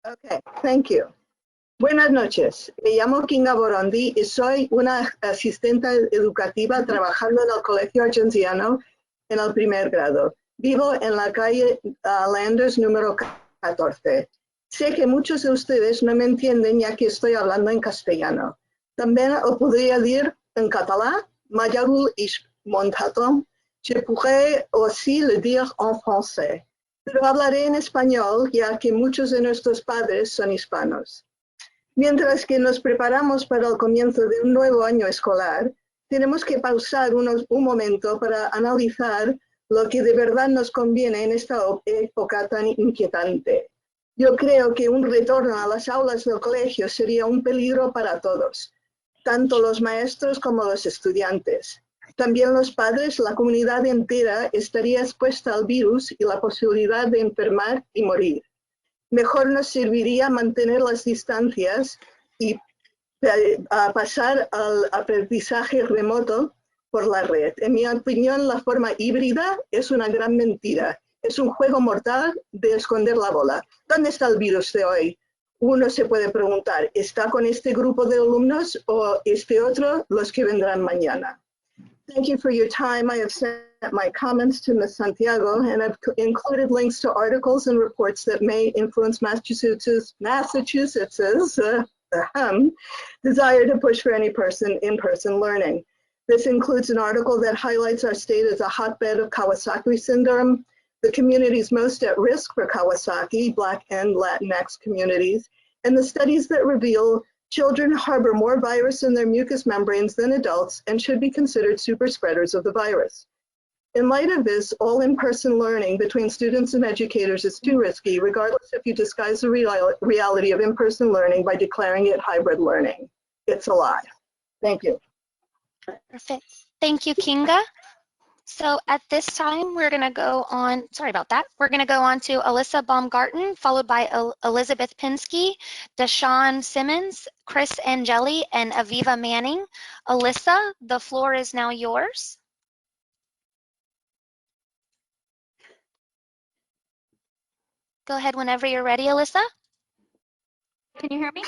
Speaker 19: Okay, thank you. Buenas noches. Me llamo Kinga Borondi y soy una asistente educativa trabajando en el Colegio Argenziano en el primer grado. Vivo en la calle Landers número 14. Sé que muchos de ustedes no me entienden ya que estoy hablando en castellano. También os podría decir en catalán, Mayarul ish montatom, je pourrais aussi le dire en français. Pero hablaré en español ya que muchos de nuestros padres son hispanos. Mientras que nos preparamos para el comienzo de un nuevo año escolar, tenemos que pausar un momento para analizar lo que de verdad nos conviene en esta época tan inquietante. Yo creo que un retorno a las aulas del colegio sería un peligro para todos, tanto los maestros como los estudiantes. También los padres, la comunidad entera estaría expuesta al virus y la posibilidad de enfermar y morir. Mejor nos serviría mantener las distancias y pasar al aprendizaje remoto por la red. En mi opinión, la forma híbrida es una gran mentira. Es un juego mortal de esconder la bola. ¿Dónde está el virus de hoy? Uno se puede preguntar, ¿está con este grupo de alumnos o este otro, los que vendrán mañana? Thank you for your time. I have sent my comments to Ms. Santiago, and I've included links to articles and reports that may influence Massachusetts' desire to push for any in-person learning. This includes an article that highlights our state as a hotbed of Kawasaki syndrome, the communities most at risk for Kawasaki, Black and Latinx communities, and the studies that reveal children harbor more virus in their mucous membranes than adults and should be considered super spreaders of the virus. In light of this, all in-person learning between students and educators is too risky, regardless if you disguise the reality of in-person learning by declaring it hybrid learning. It's a lie. Thank you.
Speaker 7: Perfect. Thank you, Kinga. So at this time, we're going to go on, sorry about that. We're going to go on to Alyssa Baumgarten, followed by Elizabeth Pinsky, Deshawn Simmons, Chris Angeli, and Aviva Manning. Alyssa, the floor is now yours. Go ahead whenever you're ready, Alyssa.
Speaker 12: Can you hear me?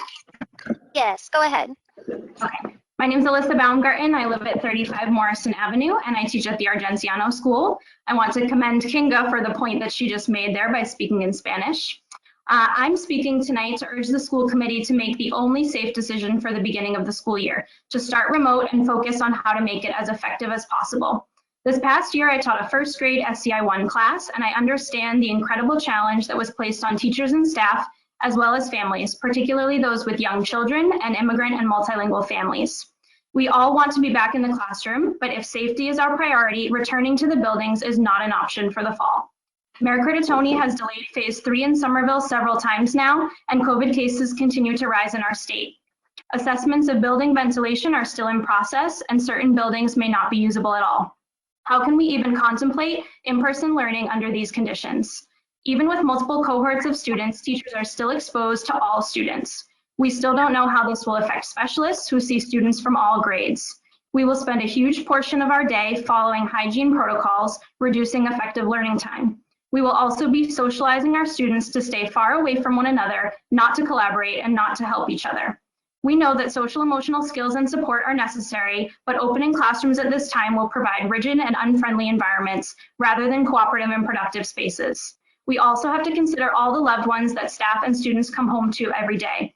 Speaker 7: Yes, go ahead.
Speaker 12: Okay. My name is Alyssa Baumgarten. I live at 35 Morrison Avenue, and I teach at the Argenziano School. I want to commend Kinga for the point that she just made there by speaking in Spanish. I'm speaking tonight to urge the school committee to make the only safe decision for the beginning of the school year, to start remote and focus on how to make it as effective as possible.
Speaker 13: This past year, I taught a first grade SCI 1 class, and I understand the incredible challenge that was placed on teachers and staff, as well as families, particularly those with young children and immigrant and multilingual families. We all want to be back in the classroom, but if safety is our priority, returning to the buildings is not an option for the fall. Mayor Curtatone has delayed phase 3 in Somerville several times now, and COVID cases continue to rise in our state. Assessments of building ventilation are still in process, and certain buildings may not be usable at all. How can we even contemplate in-person learning under these conditions? Even with multiple cohorts of students, teachers are still exposed to all students. We still don't know how this will affect specialists who see students from all grades. We will spend a huge portion of our day following hygiene protocols, reducing effective learning time. We will also be socializing our students to stay far away from one another, not to collaborate, and not to help each other. We know that social emotional skills and support are necessary, but opening classrooms at this time will provide rigid and unfriendly environments rather than cooperative and productive spaces. We also have to consider all the loved ones that staff and students come home to every day.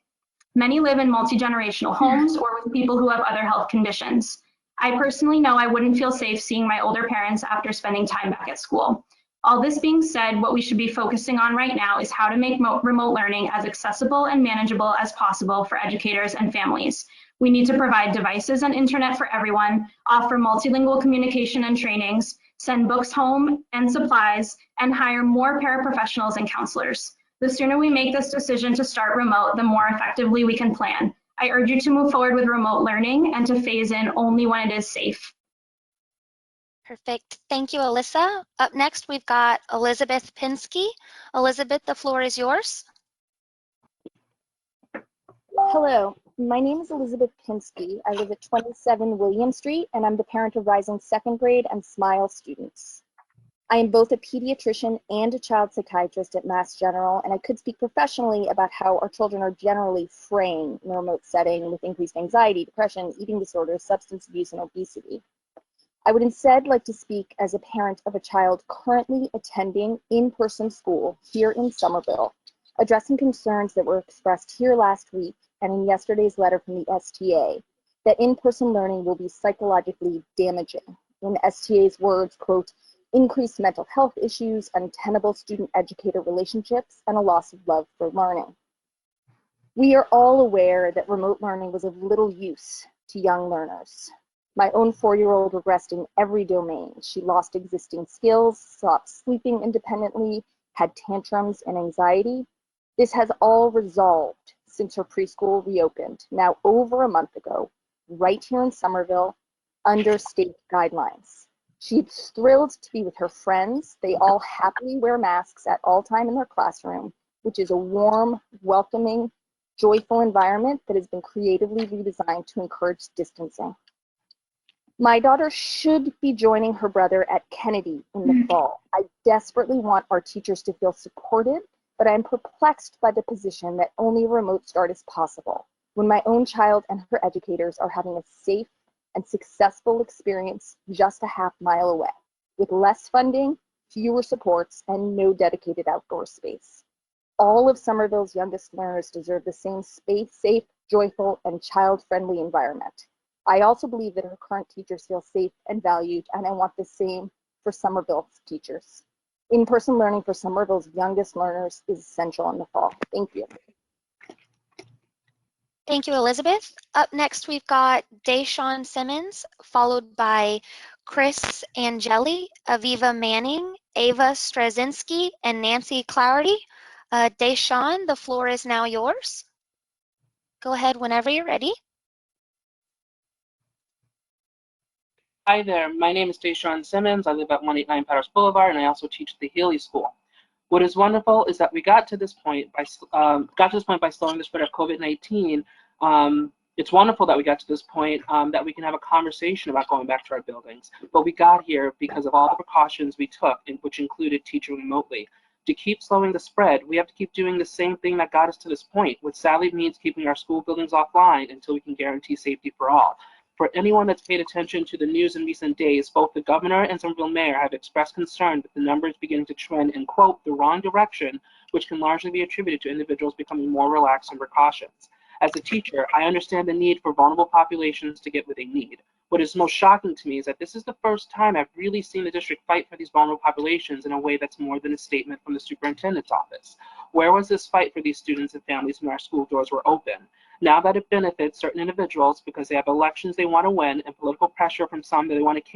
Speaker 13: Many live in multi-generational homes or with people who have other health conditions. I personally know I wouldn't feel safe seeing my older parents after spending time back at school. All this being said, what we should be focusing on right now is how to make remote learning as accessible and manageable as possible for educators and families. We need to provide devices and internet for everyone, offer multilingual communication and trainings, send books home and supplies, and hire more paraprofessionals and counselors. The sooner we make this decision to start remote, the more effectively we can plan. I urge you to move forward with remote learning and to phase in only when it is safe.
Speaker 7: Perfect. Thank you, Alyssa. Up next, we've got Elizabeth Pinsky. Elizabeth, the floor is yours.
Speaker 20: Hello, my name is Elizabeth Pinsky. I live at 27 William Street, and I'm the parent of rising second grade and SMILE students. I am both a pediatrician and a child psychiatrist at Mass General, and I could speak professionally about how our children are generally fraying in a remote setting with increased anxiety, depression, eating disorders, substance abuse, and obesity. I would instead like to speak as a parent of a child currently attending in-person school here in Somerville, addressing concerns that were expressed here last week and in yesterday's letter from the STA, that in-person learning will be psychologically damaging. In STA's words, quote, increased mental health issues, untenable student-educator relationships, and a loss of love for learning. We are all aware that remote learning was of little use to young learners. My own 4-year-old regressed in every domain. She lost existing skills, stopped sleeping independently, had tantrums and anxiety. This has all resolved since her preschool reopened, now over a month ago, right here in Somerville, under state guidelines. She's thrilled to be with her friends. They all happily wear masks at all time in their classroom, which is a warm, welcoming, joyful environment that has been creatively redesigned to encourage distancing. My daughter should be joining her brother at Kennedy in the fall. I desperately want our teachers to feel supported, but I'm perplexed by the position that only a remote start is possible when my own child and her educators are having a safe and successful experience just a half-mile away, with less funding, fewer supports, and no dedicated outdoor space. All of Somerville's youngest learners deserve the same safe, joyful, and child-friendly environment. I also believe that her current teachers feel safe and valued, and I want the same for Somerville's teachers. In-person learning for Somerville's youngest learners is essential in the fall. Thank you.
Speaker 7: Thank you, Elizabeth. Up next, we've got Deshawn Simmons, followed by Chris Angeli, Aviva Manning, Ava Straczynski, and Nancy Clougherty. Deshawn, the floor is now yours. Go ahead whenever you're ready.
Speaker 21: Hi there, my name is Deshawn Simmons. I live at 189 Powers Boulevard, and I also teach at the Healy School. What is wonderful is that we got to this point by slowing the spread of COVID-19. It's wonderful that we got to this point that we can have a conversation about going back to our buildings. But we got here because of all the precautions we took, which included teaching remotely. To keep slowing the spread, we have to keep doing the same thing that got us to this point, which sadly means keeping our school buildings offline until we can guarantee safety for all. For anyone that's paid attention to the news in recent days, both the governor and Somerville mayor have expressed concern that the numbers beginning to trend in, quote, the wrong direction, which can largely be attributed to individuals becoming more relaxed in precautions. As a teacher, I understand the need for vulnerable populations to get what they need. What is most shocking to me is that this is the first time I've really seen the district fight for these vulnerable populations in a way that's more than a statement from the superintendent's office. Where was this fight for these students and families when our school doors were open? Now that it benefits certain individuals because they have elections they want to win and political pressure from some that they want to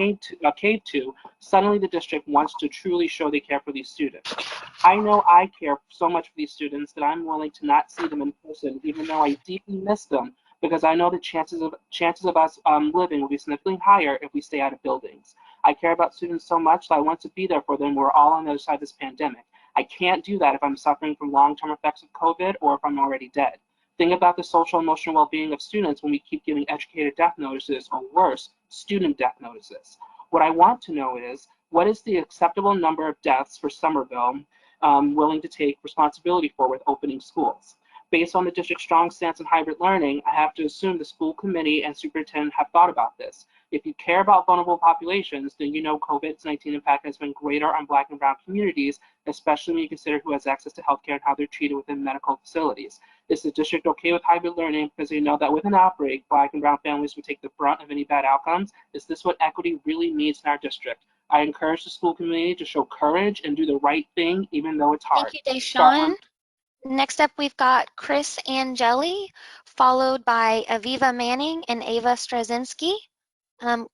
Speaker 21: cave to, suddenly the district wants to truly show they care for these students. I know I care so much for these students that I'm willing to not see them in person, even though I deeply miss them, because I know the chances of us living will be significantly higher if we stay out of buildings. I care about students so much that I want to be there for them when we're all on the other side of this pandemic. I can't do that if I'm suffering from long-term effects of COVID or if I'm already dead. Think about the social and emotional well-being of students when we keep giving educator death notices, or worse, student death notices. What I want to know is, what is the acceptable number of deaths for Somerville willing to take responsibility for with opening schools? Based on the district's strong stance on hybrid learning, I have to assume the school committee and superintendent have thought about this. If you care about vulnerable populations, then you know COVID-19 impact has been greater on Black and Brown communities, especially when you consider who has access to healthcare and how they're treated within medical facilities. Is the district okay with hybrid learning because they know that with an outbreak, Black and Brown families would take the brunt of any bad outcomes? Is this what equity really needs in our district? I encourage the school committee to show courage and do the right thing, even though it's hard.
Speaker 7: Thank you, Deshawn. Next up, we've got Chris Angeli, followed by Aviva Manning and Ava Straczynski.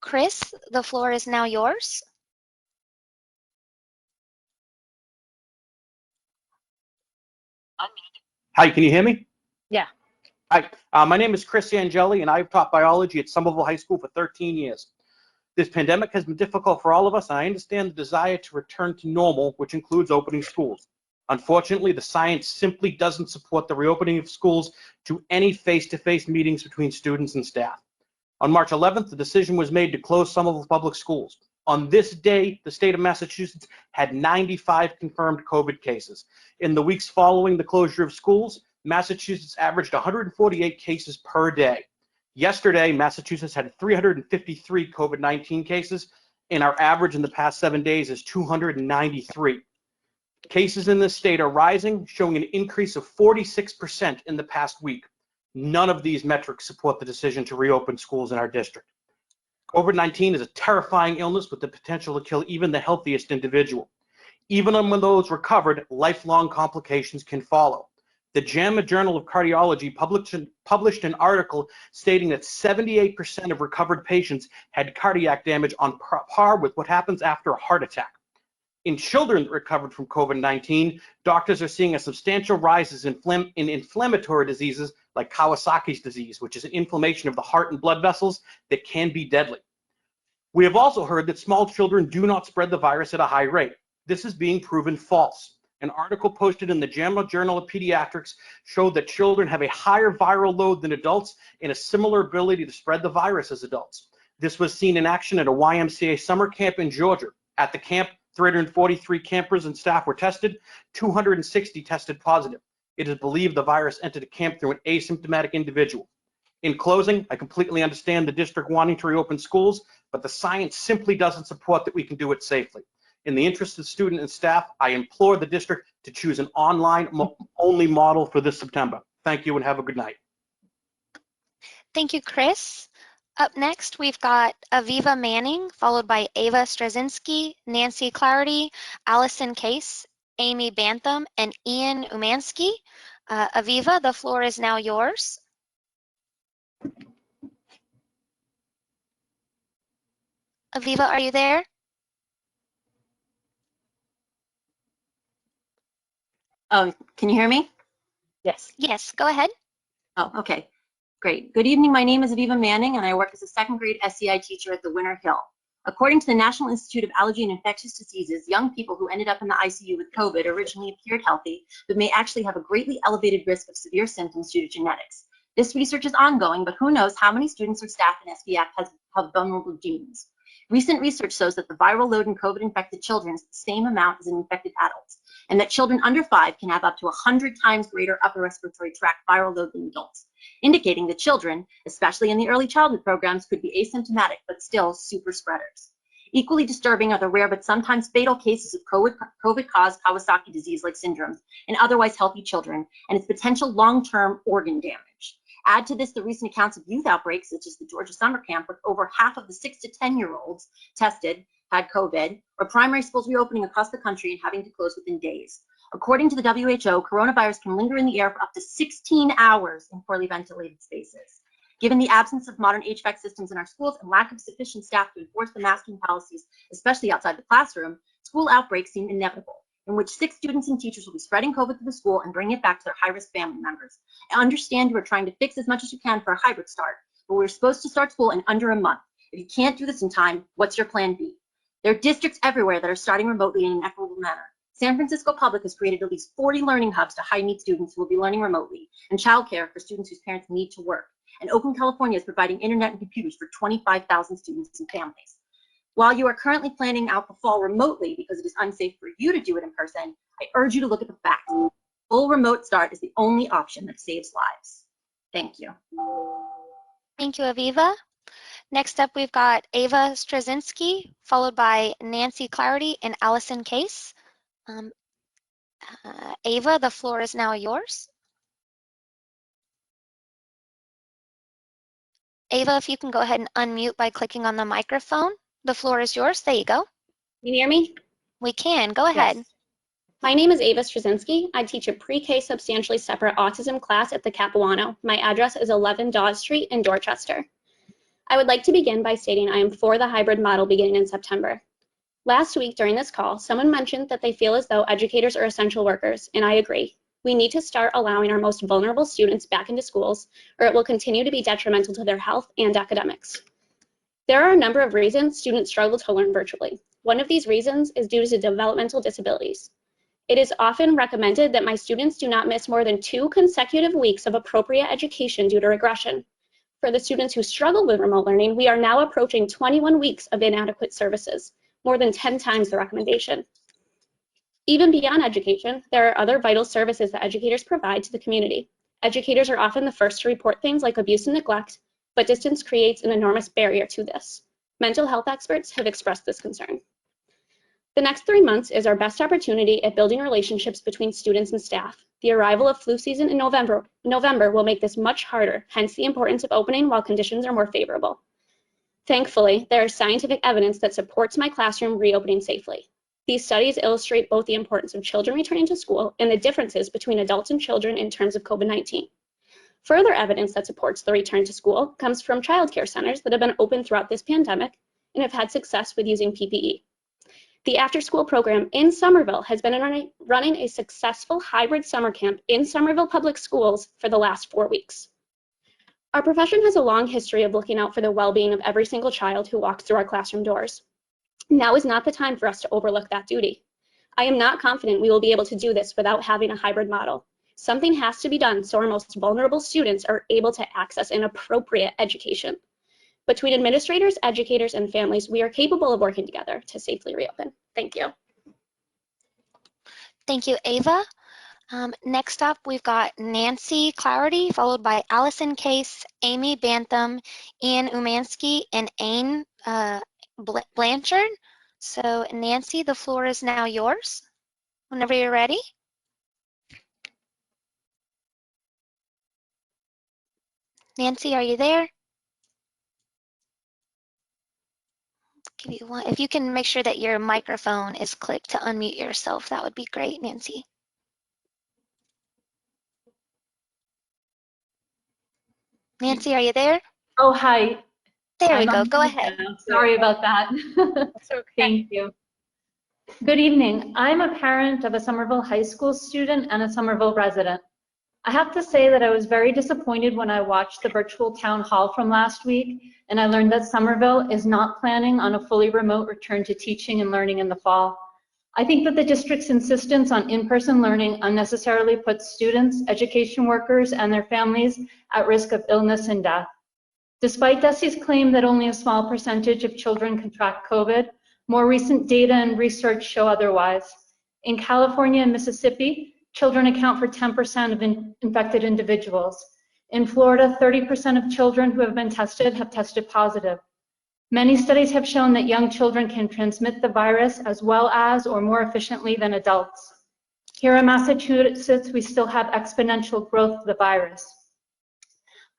Speaker 7: Chris, the floor is now yours.
Speaker 4: Hi, can you hear me?
Speaker 1: Yeah.
Speaker 4: Hi, my name is Chris Angeli, and I've taught biology at Somerville High School for 13 years. This pandemic has been difficult for all of us, and I understand the desire to return to normal, which includes opening schools. Unfortunately, the science simply doesn't support the reopening of schools to any face-to-face meetings between students and staff. On March 11th, the decision was made to close Somerville public schools. On this day, the state of Massachusetts had 95 confirmed COVID cases. In the weeks following the closure of schools, Massachusetts averaged 148 cases per day. Yesterday, Massachusetts had 353 COVID-19 cases, and our average in the past 7 days is 293. Cases in this state are rising, showing an increase of 46% in the past week. None of these metrics support the decision to reopen schools in our district. COVID-19 is a terrifying illness with the potential to kill even the healthiest individual. Even when those recovered, lifelong complications can follow. The JAMA Journal of Cardiology published an article stating that 78% of recovered patients had cardiac damage on par with what happens after a heart attack. In children that recovered from COVID-19, doctors are seeing a substantial rise in inflammatory diseases like Kawasaki's disease, which is an inflammation of the heart and blood vessels that can be deadly. We have also heard that small children do not spread the virus at a high rate. This is being proven false. An article posted in the JAMA Journal of Pediatrics showed that children have a higher viral load than adults and a similar ability to spread the virus as adults. This was seen in action at a YMCA summer camp in Georgia. At the camp, 343 campers and staff were tested, 260 tested positive. It is believed the virus entered the camp through an asymptomatic individual. In closing, I completely understand the district wanting to reopen schools, but the science simply doesn't support that we can do it safely. In the interest of students and staff, I implore the district to choose an online-only model for this September. Thank you and have a good night.
Speaker 7: Thank you, Chris. Up next, we've got Aviva Manning, followed by Ava Straczynski, Nancy Clarity, Allison Case, Amy Bantham, and Ian Umansky. Aviva, the floor is now yours. Aviva, are you there?
Speaker 22: Can you hear me?
Speaker 1: Yes.
Speaker 7: Yes, go ahead.
Speaker 22: Oh, okay. Great. Good evening. My name is Aviva Manning, and I work as a second grade SEI teacher at the Winter Hill. According to the National Institute of Allergy and Infectious Diseases, young people who ended up in the ICU with COVID originally appeared healthy, but may actually have a greatly elevated risk of severe symptoms due to genetics. This research is ongoing, but who knows how many students or staff in SVF have vulnerable genes. Recent research shows that the viral load in COVID-infected children is the same amount as in infected adults, and that children under 5 can have up to 100 times greater upper respiratory tract viral load than adults, indicating that children, especially in the early childhood programs, could be asymptomatic but still super spreaders. Equally disturbing are the rare but sometimes fatal cases of COVID-caused Kawasaki disease-like syndromes in otherwise healthy children and its potential long-term organ damage. Add to this the recent accounts of youth outbreaks, such as the Georgia summer camp, with over half of the 6 to 10-year-olds tested had COVID, or primary schools reopening across the country and having to close within days. According to the WHO, coronavirus can linger in the air for up to 16 hours in poorly ventilated spaces. Given the absence of modern HVAC systems in our schools and lack of sufficient staff to enforce the masking policies, especially outside the classroom, school outbreaks seem inevitable, in which 6 students and teachers will be spreading COVID to the school and bringing it back to their high-risk family members. I understand you are trying to fix as much as you can for a hybrid start, but we're supposed to start school in under a month. If you can't do this in time, what's your plan B? There are districts everywhere that are starting remotely in an equitable manner. San Francisco Public has created at least 40 learning hubs to high-need students who will be learning remotely, and childcare for students whose parents need to work. And Oakland, California is providing internet and computers for 25,000 students and families. While you are currently planning out the fall remotely because it is unsafe for you to do it in person, I urge you to look at the facts. Full remote start is the only option that saves lives. Thank you.
Speaker 7: Thank you, Aviva. Next up, we've got Ava Straczynski, followed by Nancy Clarity and Allison Case. Ava, the floor is now yours. Ava, if you can go ahead and unmute by clicking on the microphone. The floor is yours. There you go.
Speaker 3: Can you hear me?
Speaker 7: We can. Go ahead.
Speaker 3: Yes. My name is Ava Straczynski. I teach a pre-K substantially separate autism class at the Capuano. My address is 11 Dawes Street in Dorchester. I would like to begin by stating I am for the hybrid model beginning in September. Last week during this call, someone mentioned that they feel as though educators are essential workers, and I agree. We need to start allowing our most vulnerable students back into schools, or it will continue to be detrimental to their health and academics. There are a number of reasons students struggle to learn virtually. One of these reasons is due to developmental disabilities. It is often recommended that my students do not miss more than 2 consecutive weeks of appropriate education due to regression. For the students who struggle with remote learning, we are now approaching 21 weeks of inadequate services, more than 10 times the recommendation. Even beyond education, there are other vital services that educators provide to the community. Educators are often the first to report things like abuse and neglect, but distance creates an enormous barrier to this. Mental health experts have expressed this concern. The next 3 months is our best opportunity at building relationships between students and staff. The arrival of flu season in November will make this much harder, hence the importance of opening while conditions are more favorable. Thankfully, there is scientific evidence that supports my classroom reopening safely. These studies illustrate both the importance of children returning to school and the differences between adults and children in terms of COVID-19. Further evidence that supports the return to school comes from childcare centers that have been open throughout this pandemic and have had success with using PPE. The after-school program in Somerville has been running a successful hybrid summer camp in Somerville Public Schools for the last 4 weeks. Our profession has a long history of looking out for the well-being of every single child who walks through our classroom doors. Now is not the time for us to overlook that duty. I am not confident we will be able to do this without having a hybrid model. Something has to be done so our most vulnerable students are able to access an appropriate education. Between administrators, educators, and families, we are capable of working together to safely reopen. Thank you.
Speaker 7: Thank you, Ava. Next up, we've got Nancy Clarity, followed by Allison Case, Amy Bantham, Ian Umansky, and Aine Blanchard. So Nancy, the floor is now yours. Whenever you're ready. Nancy, are you there? Give you one. If you can make sure that your microphone is clicked to unmute yourself, that would be great, Nancy. Nancy, are you there?
Speaker 6: Oh, hi.
Speaker 7: There we go. Go ahead.
Speaker 6: Sorry about that.
Speaker 7: That's okay.
Speaker 6: Thank you. Good evening. I'm a parent of a Somerville High School student and a Somerville resident. I have to say that I was very disappointed when I watched the virtual town hall from last week, and I learned that Somerville is not planning on a fully remote return to teaching and learning in the fall. I think that the district's insistence on in-person learning unnecessarily puts students, education workers, and their families at risk of illness and death. Despite DESE's claim that only a small percentage of children contract COVID, more recent data and research show otherwise. In California and Mississippi, children account for 10% of infected individuals. In Florida, 30% of children who have been tested have tested positive. Many studies have shown that young children can transmit the virus as well as or more efficiently than adults. Here in Massachusetts, we still have exponential growth of the virus.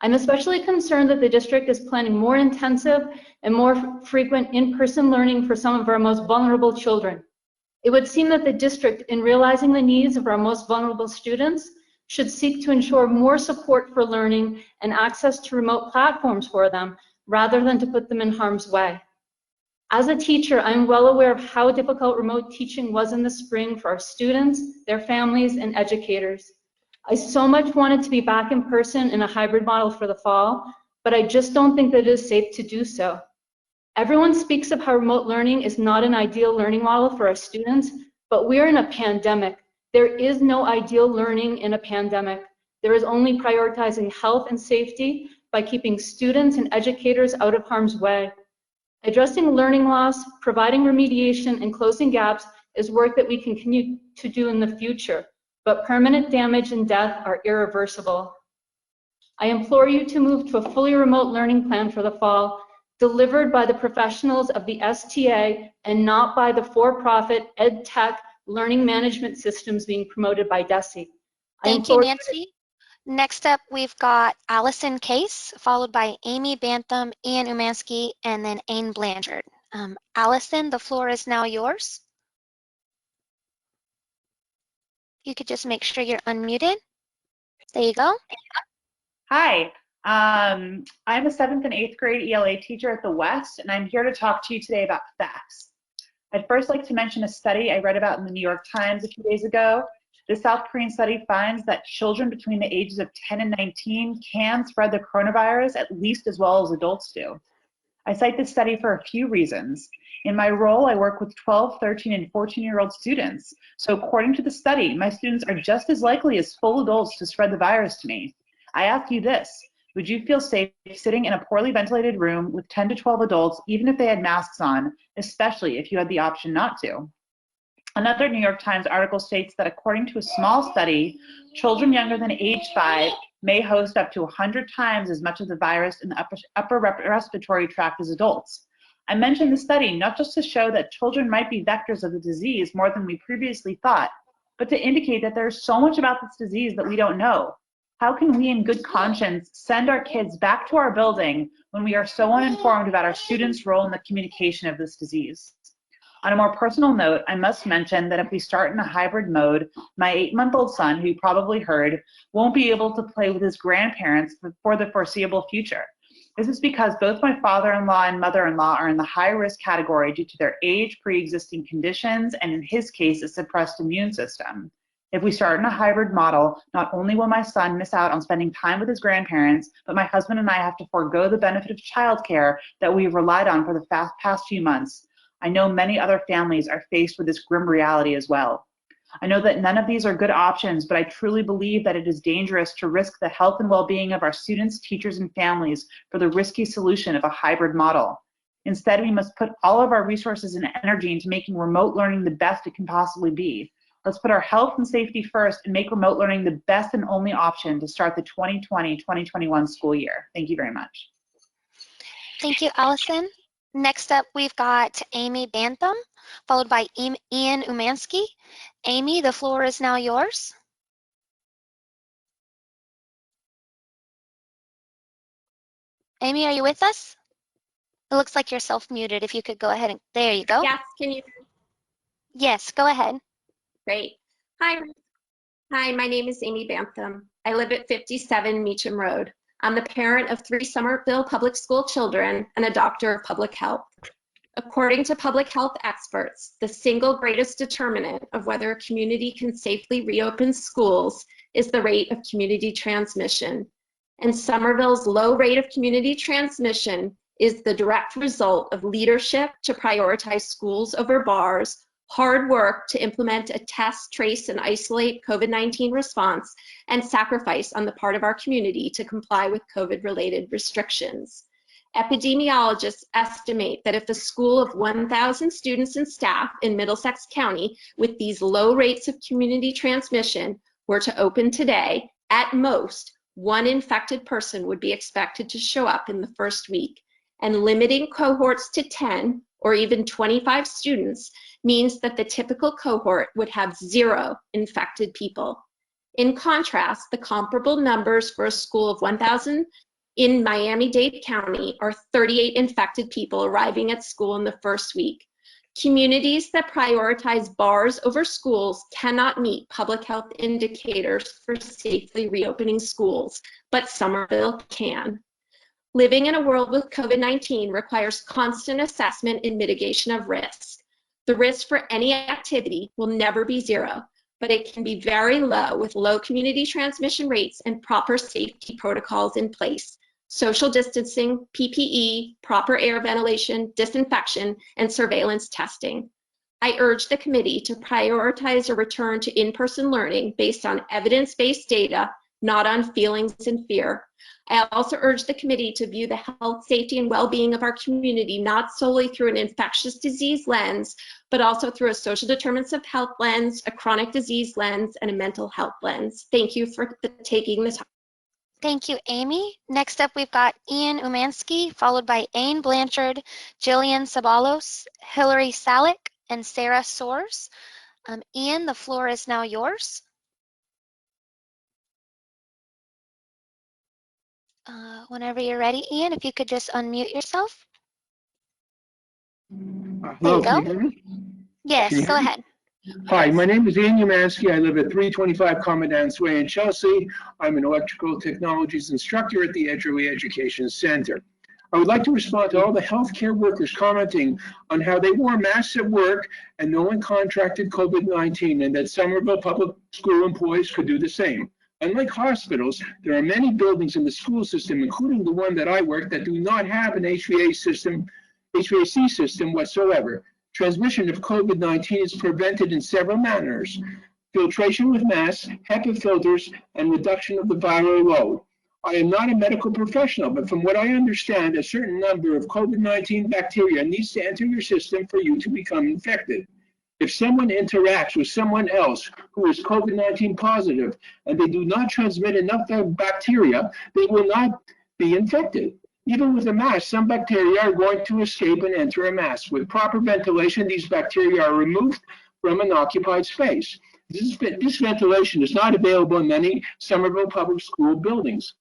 Speaker 6: I'm especially concerned that the district is planning more intensive and more frequent in-person learning for some of our most vulnerable children. It would seem that the district, in realizing the needs of our most vulnerable students, should seek to ensure more support for learning and access to remote platforms for them, rather than to put them in harm's way. As a teacher, I'm well aware of how difficult remote teaching was in the spring for our students, their families, and educators. I so much wanted to be back in person in a hybrid model for the fall, but I just don't think that it is safe to do so. Everyone speaks of how remote learning is not an ideal learning model for our students, but we are in a pandemic. There is no ideal learning in a pandemic. There is only prioritizing health and safety by keeping students and educators out of harm's way. Addressing learning loss, providing remediation, and closing gaps is work that we can continue to do in the future, but permanent damage and death are irreversible. I implore you to move to a fully remote learning plan for the fall, delivered by the professionals of the STA and not by the for-profit ed tech learning management systems being promoted by DESE.
Speaker 7: Thank you, Nancy. Next up, we've got Allison Case, followed by Amy Bantham, Ian Umansky, and then Ain Blanchard. Allison, the floor is now yours. You could just make sure you're unmuted. There you go.
Speaker 2: Hi, I'm a 7th and 8th grade ELA teacher at the West, and I'm here to talk to you today about facts. I'd first like to mention a study I read about in the New York Times a few days ago. The South Korean study finds that children between the ages of 10 and 19 can spread the coronavirus at least as well as adults do. I cite this study for a few reasons. In my role, I work with 12, 13, and 14-year-old students. So according to the study, my students are just as likely as full adults to spread the virus to me. I ask you this: would you feel safe sitting in a poorly ventilated room with 10 to 12 adults, even if they had masks on, especially if you had the option not to? Another New York Times article states that according to a small study, children younger than age 5 may host up to 100 times as much of the virus in the upper respiratory tract as adults. I mentioned the study not just to show that children might be vectors of the disease more than we previously thought, but to indicate that there's so much about this disease that we don't know. How can we in good conscience send our kids back to our building when we are so uninformed about our students' role in the communication of this disease? On a more personal note, I must mention that if we start in a hybrid mode, my 8-month-old son, who you probably heard, won't be able to play with his grandparents for the foreseeable future. This is because both my father-in-law and mother-in-law are in the high-risk category due to their age, pre-existing conditions, and in his case, a suppressed immune system. If we start in a hybrid model, not only will my son miss out on spending time with his grandparents, but my husband and I have to forego the benefit of childcare that we've relied on for the past few months. I know many other families are faced with this grim reality as well. I know that none of these are good options, but I truly believe that it is dangerous to risk the health and well-being of our students, teachers, and families for the risky solution of a hybrid model. Instead, we must put all of our resources and energy into making remote learning the best it can possibly be. Let's put our health and safety first and make remote learning the best and only option to start the 2020-2021 school year. Thank you very much.
Speaker 7: Thank you, Allison. Next up, we've got Amy Bantham, followed by Ian Umansky. Amy, the floor is now yours. Amy, are you with us? It looks like you're self-muted. If you could go ahead and, there you go.
Speaker 12: Yes, can you?
Speaker 7: Yes, go ahead.
Speaker 12: Great. Hi, my name is Amy Bantham. I live at 57 Meacham Road. I'm the parent of 3 Somerville public school children and a doctor of public health. According to public health experts, the single greatest determinant of whether a community can safely reopen schools is the rate of community transmission. And Somerville's low rate of community transmission is the direct result of leadership to prioritize schools over bars, hard work to implement a test, trace, and isolate COVID-19 response, and sacrifice on the part of our community to comply with COVID-related restrictions. Epidemiologists estimate that if a school of 1,000 students and staff in Middlesex County with these low rates of community transmission were to open today, at most, 1 infected person would be expected to show up in the first week. And limiting cohorts to 10 or even 25 students means that the typical cohort would have 0 infected people. In contrast, the comparable numbers for a school of 1,000
Speaker 5: In Miami-Dade County are 38 infected people arriving at school in the first week. Communities that prioritize bars over schools cannot meet public health indicators for safely reopening schools, but Somerville can. Living in a world with COVID-19 requires constant assessment and mitigation of risk. The risk for any activity will never be zero, but it can be very low with low community transmission rates and proper safety protocols in place. Social distancing, PPE, proper air ventilation, disinfection, and surveillance testing. I urge the committee to prioritize a return to in-person learning based on evidence-based data, not on feelings and fear. I also urge the committee to view the health, safety, and well-being of our community not solely through an infectious disease lens, but also through a social determinants of health lens, a chronic disease lens, and a mental health lens. Thank you for taking the time.
Speaker 7: Thank you, Amy. Next up, we've got Ian Umansky, followed by Ain Blanchard, Jillian Sabalos, Hillary Salick, and Sarah Soares. Ian, the floor is now yours. Whenever you're ready, Ian, if you could just unmute yourself. There you go. Yes, go ahead.
Speaker 8: Hi, my name is Ian Umansky. I live at 325 Commandant's Way in Chelsea. I'm an electrical technologies instructor at the Edgerly Education Center. I would like to respond to all the healthcare workers commenting on how they wore masks at work and no one contracted COVID-19 and that Somerville public school employees could do the same. Unlike hospitals, there are many buildings in the school system, including the one that I work, that do not have an HVAC system whatsoever. Transmission of COVID-19 is prevented in several manners: filtration with masks, HEPA filters, and reduction of the viral load. I am not a medical professional, but from what I understand, a certain number of COVID-19 bacteria needs to enter your system for you to become infected. If someone interacts with someone else who is COVID-19 positive and they do not transmit enough bacteria, they will not be infected. Even with a mask, some bacteria are going to escape and enter a mask. With proper ventilation, these bacteria are removed from an occupied space. This ventilation is not available in many Somerville public school buildings.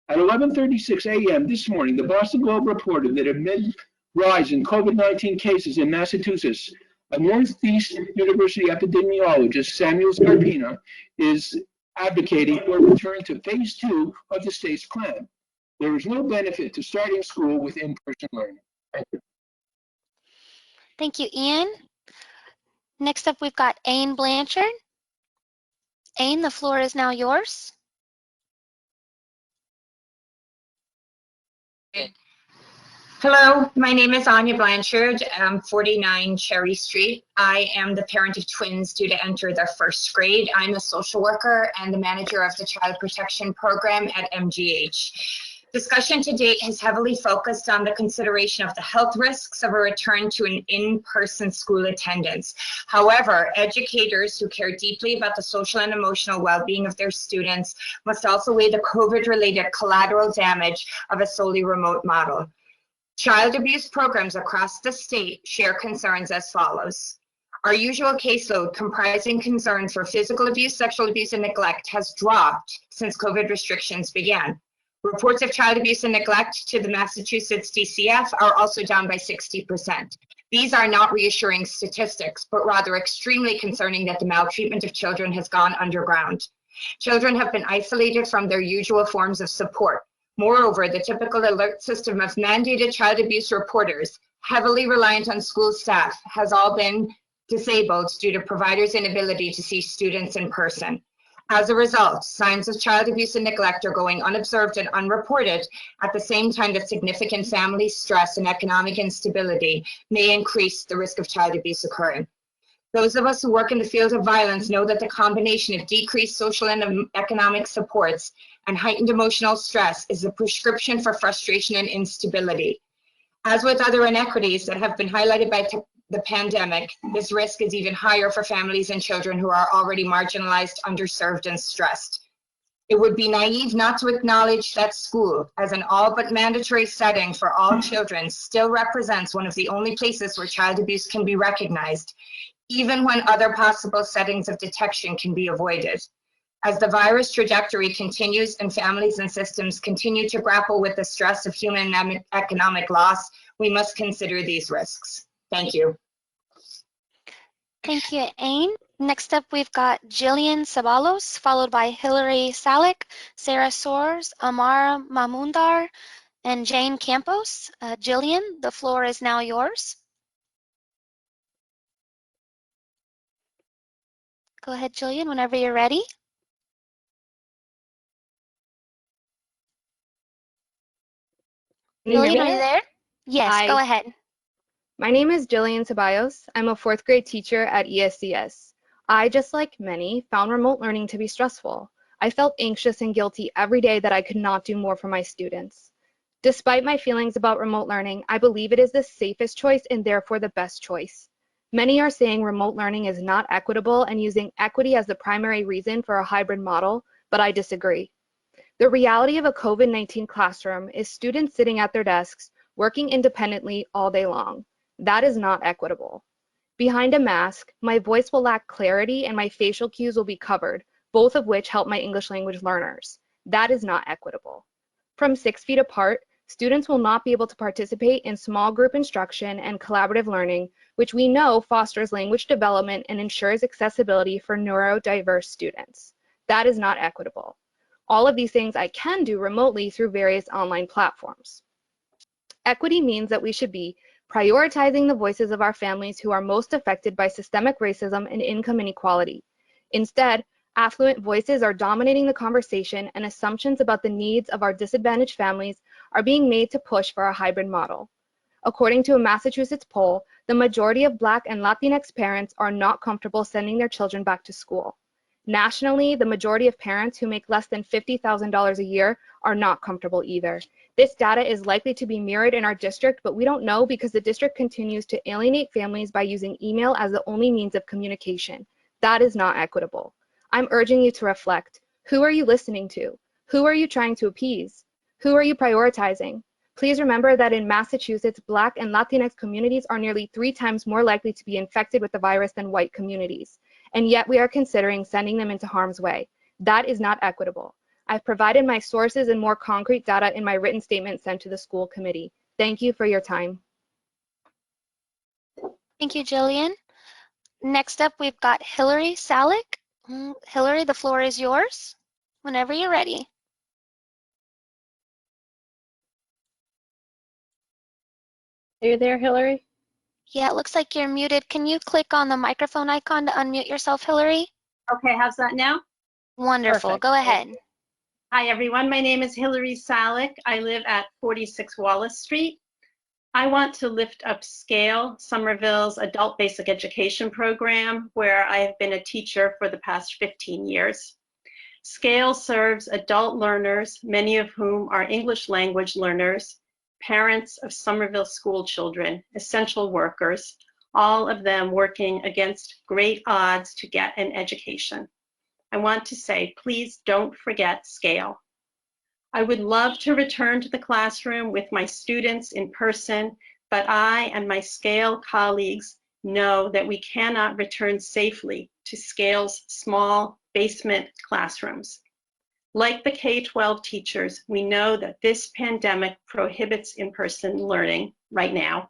Speaker 8: At 11:36 a.m. this morning, the Boston Globe reported that amid rise in COVID-19 cases in Massachusetts, a Northeast University epidemiologist, Samuel Scarpina, is advocating for a return to phase 2 of the state's plan. There is no benefit to starting school with in-person learning. Thank you.
Speaker 7: Thank you, Ian. Next up, we've got Ain Blanchard. Ain, the floor is now yours.
Speaker 23: Hello, my name is Anya Blanchard. I'm 49 Cherry Street. I am the parent of twins due to enter their first grade. I'm a social worker and the manager of the Child Protection Program at MGH. Discussion to date has heavily focused on the consideration of the health risks of a return to an in-person school attendance. However, educators who care deeply about the social and emotional well-being of their students must also weigh the COVID-related collateral damage of a solely remote model. Child abuse programs across the state share concerns as follows. Our usual caseload comprising concerns for physical abuse, sexual abuse, and neglect has dropped since COVID restrictions began. Reports of child abuse and neglect to the Massachusetts DCF are also down by 60%. These are not reassuring statistics, but rather extremely concerning that the maltreatment of children has gone underground. Children have been isolated from their usual forms of support. Moreover, the typical alert system of mandated child abuse reporters, heavily reliant on school staff, has all been disabled due to providers' inability to see students in person. As a result, signs of child abuse and neglect are going unobserved and unreported at the same time that significant family stress and economic instability may increase the risk of child abuse occurring. Those of us who work in the field of violence know that the combination of decreased social and economic supports and heightened emotional stress is a prescription for frustration and instability. As with other inequities that have been highlighted by the pandemic, this risk is even higher for families and children who are already marginalized, underserved, and stressed. It would be naive not to acknowledge that school, as an all but mandatory setting for all children, still represents one of the only places where child abuse can be recognized, even when other possible settings of detection can be avoided. As the virus trajectory continues and families and systems continue to grapple with the stress of human and economic loss, we must consider these risks. Thank you.
Speaker 7: Thank you, Ain. Next up, we've got Jillian Sabalos, followed by Hilary Salick, Sarah Soares, Amara Mamundar, and Jane Campos. Jillian, the floor is now yours. Go ahead, Jillian, whenever you're ready. Jillian, are you there? Yes, go ahead.
Speaker 9: My name is Jillian Ceballos. I'm a fourth grade teacher at ESCS. I, just like many, found remote learning to be stressful. I felt anxious and guilty every day that I could not do more for my students. Despite my feelings about remote learning, I believe it is the safest choice and therefore the best choice. Many are saying remote learning is not equitable and using equity as the primary reason for a hybrid model, but I disagree. The reality of a COVID-19 classroom is students sitting at their desks, working independently all day long. That is not equitable. Behind a mask, my voice will lack clarity and my facial cues will be covered, both of which help my English language learners. That is not equitable. From 6 feet apart, students will not be able to participate in small group instruction and collaborative learning, which we know fosters language development and ensures accessibility for neurodiverse students. That is not equitable. All of these things I can do remotely through various online platforms. Equity means that we should be prioritizing the voices of our families who are most affected by systemic racism and income inequality. Instead, affluent voices are dominating the conversation and assumptions about the needs of our disadvantaged families are being made to push for a hybrid model. According to a Massachusetts poll, the majority of Black and Latinx parents are not comfortable sending their children back to school. Nationally, the majority of parents who make less than $50,000 a year are not comfortable either. This data is likely to be mirrored in our district, but we don't know because the district continues to alienate families by using email as the only means of communication. That is not equitable. I'm urging you to reflect. Who are you listening to? Who are you trying to appease? Who are you prioritizing? Please remember that in Massachusetts, Black and Latinx communities are nearly 3 times more likely to be infected with the virus than white communities. And yet we are considering sending them into harm's way. That is not equitable. I've provided my sources and more concrete data in my written statement sent to the school committee. Thank you for your time.
Speaker 7: Thank you, Jillian. Next up, we've got Hilary Salick. Hilary, the floor is yours whenever you're ready.
Speaker 1: Are you there, Hilary?
Speaker 7: Yeah, it looks like you're muted. Can you click on the microphone icon to unmute yourself, Hilary?
Speaker 10: Okay, how's that now?
Speaker 7: Wonderful.
Speaker 10: Perfect.
Speaker 7: Go ahead.
Speaker 10: Hi, everyone. My name is Hilary Salick. I live at 46 Wallace Street. I want to lift up SCALE, Somerville's adult basic education program, where I have been a teacher for the past 15 years. SCALE serves adult learners, many of whom are English language learners, parents of Somerville school children, essential workers, all of them working against great odds to get an education. I want to say, please don't forget SCALE. I would love to return to the classroom with my students in person, but I and my SCALE colleagues know that we cannot return safely to SCALE's small basement classrooms. Like the K-12 teachers, we know that this pandemic prohibits in-person learning right now.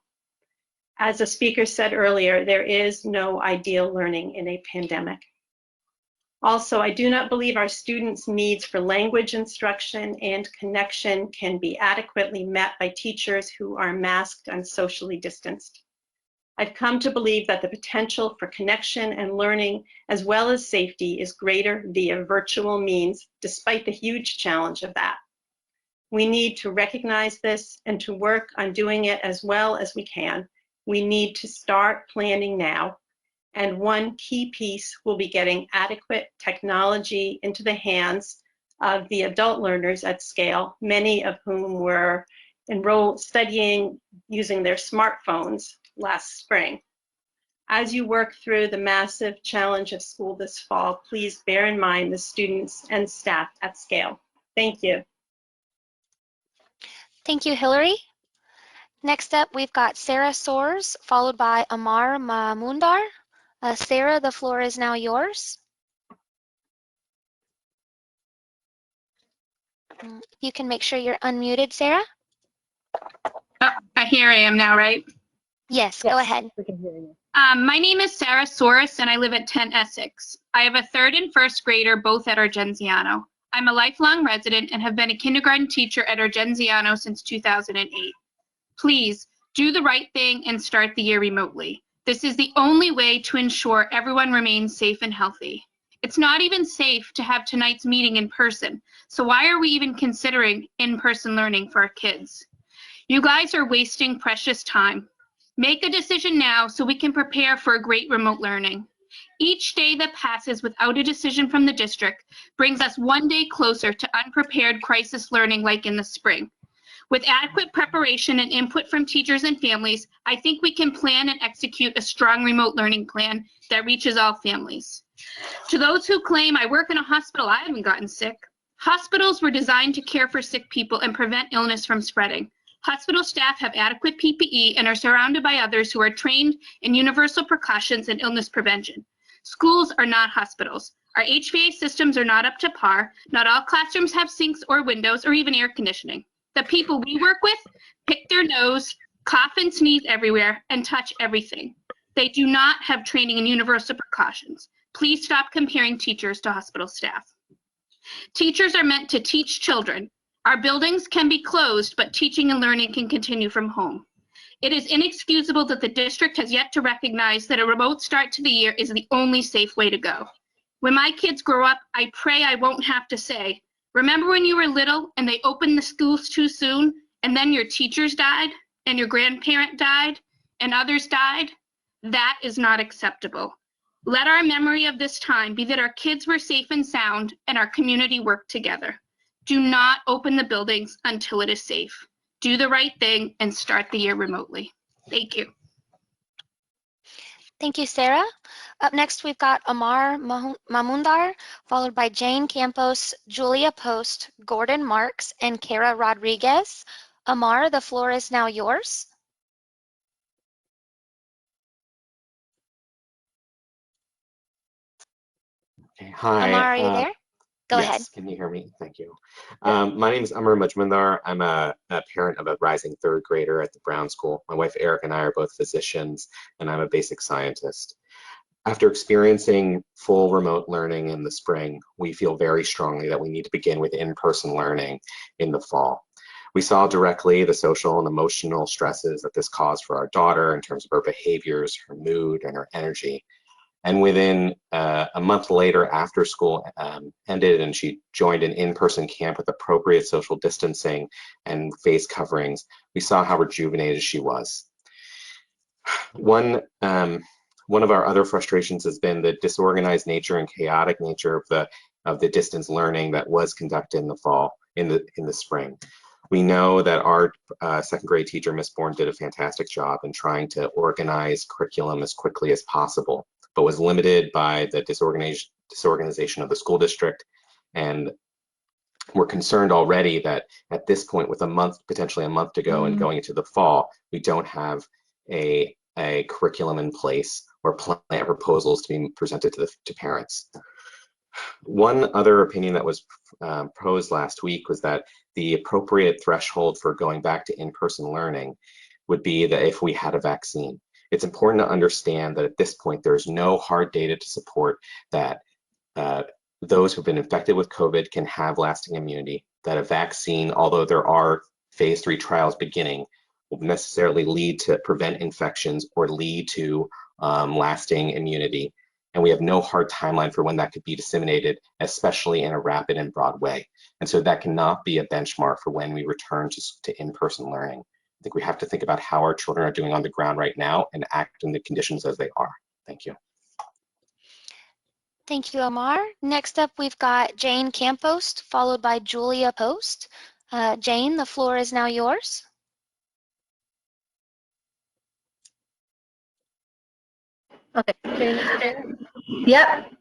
Speaker 10: As a speaker said earlier, there is no ideal learning in a pandemic. Also, I do not believe our students' needs for language instruction and connection can be adequately met by teachers who are masked and socially distanced. I've come to believe that the potential for connection and learning, as well as safety, is greater via virtual means, despite the huge challenge of that. We need to recognize this and to work on doing it as well as we can. We need to start planning now. And one key piece will be getting adequate technology into the hands of the adult learners at SCALE, many of whom were studying using their smartphones last spring. As you work through the massive challenge of school this fall, please bear in mind the students and staff at SCALE. Thank you.
Speaker 7: Thank you, Hilary. Next up, we've got Sarah Soares, followed by Amar Mamundar. Sarah, the floor is now yours. You can make sure you're unmuted, Sarah.
Speaker 11: Oh, here I am now, right?
Speaker 7: Yes, go ahead.
Speaker 1: We can hear you.
Speaker 11: My name is Sarah Soros, and I live at 10 Essex. I have a third and first grader, both at Argenziano. I'm a lifelong resident and have been a kindergarten teacher at Argenziano since 2008. Please do the right thing and start the year remotely. This is the only way to ensure everyone remains safe and healthy. It's not even safe to have tonight's meeting in person, so why are we even considering in-person learning for our kids? You guys are wasting precious time. Make a decision now so we can prepare for a great remote learning. Each day that passes without a decision from the district brings us one day closer to unprepared crisis learning like in the spring. With adequate preparation and input from teachers and families, I think we can plan and execute a strong remote learning plan that reaches all families. To those who claim I work in a hospital, I haven't gotten sick. Hospitals were designed to care for sick people and prevent illness from spreading. Hospital staff have adequate PPE and are surrounded by others who are trained in universal precautions and illness prevention. Schools are not hospitals. Our HVAC systems are not up to par. Not all classrooms have sinks or windows or even air conditioning. The people we work with pick their nose, cough and sneeze everywhere, and touch everything. They do not have training in universal precautions. Please stop comparing teachers to hospital staff. Teachers are meant to teach children. Our buildings can be closed, but teaching and learning can continue from home. It is inexcusable that the district has yet to recognize that a remote start to the year is the only safe way to go. When my kids grow up, I pray I won't have to say, remember when you were little and they opened the schools too soon and then your teachers died and your grandparent died and others died? That is not acceptable. Let our memory of this time be that our kids were safe and sound and our community worked together. Do not open the buildings until it is safe. Do the right thing and start the year remotely. Thank you.
Speaker 7: Thank you, Sarah. Up next, we've got Amar Mamundar, followed by Jane Campos, Julia Post, Gordon Marks, and Kara Rodriguez. Amar, the floor is now yours.
Speaker 14: Okay, hi.
Speaker 7: Amar, are you there? Go
Speaker 14: yes,
Speaker 7: ahead.
Speaker 14: Can you hear me? Thank you. My name is Amar Majmundar. I'm a parent of a rising third grader at the Brown School. My wife Eric and I are both physicians, and I'm a basic scientist. After experiencing full remote learning in the spring, we feel very strongly that we need to begin with in-person learning in the fall. We saw directly the social and emotional stresses that this caused for our daughter in terms of her behaviors, her mood, and her energy. And within a month later, after school ended and she joined an in-person camp with appropriate social distancing and face coverings, we saw how rejuvenated she was. One of our other frustrations has been the disorganized nature and chaotic nature of the distance learning that was conducted in the fall, in the spring. We know that our second grade teacher, Miss Bourne, did a fantastic job in trying to organize curriculum as quickly as possible, but was limited by the disorganization of the school district. And we're concerned already that at this point, with potentially a month to go and going into the fall, we don't have a curriculum in place or plan proposals to be presented to parents. One other opinion that was posed last week was that the appropriate threshold for going back to in-person learning would be that if we had a vaccine. It's important to understand that at this point, there's no hard data to support that those who've been infected with COVID can have lasting immunity, that a vaccine, although there are phase 3 trials beginning, will necessarily lead to prevent infections or lead to lasting immunity. And we have no hard timeline for when that could be disseminated, especially in a rapid and broad way. And so that cannot be a benchmark for when we return to in-person learning. I think we have to think about how our children are doing on the ground right now and act in the conditions as they are. Thank you.
Speaker 7: Thank you, Amar. Next up, we've got Jane Campos, followed by Julia Post. Jane, the floor is now yours.
Speaker 15: Okay. Yep.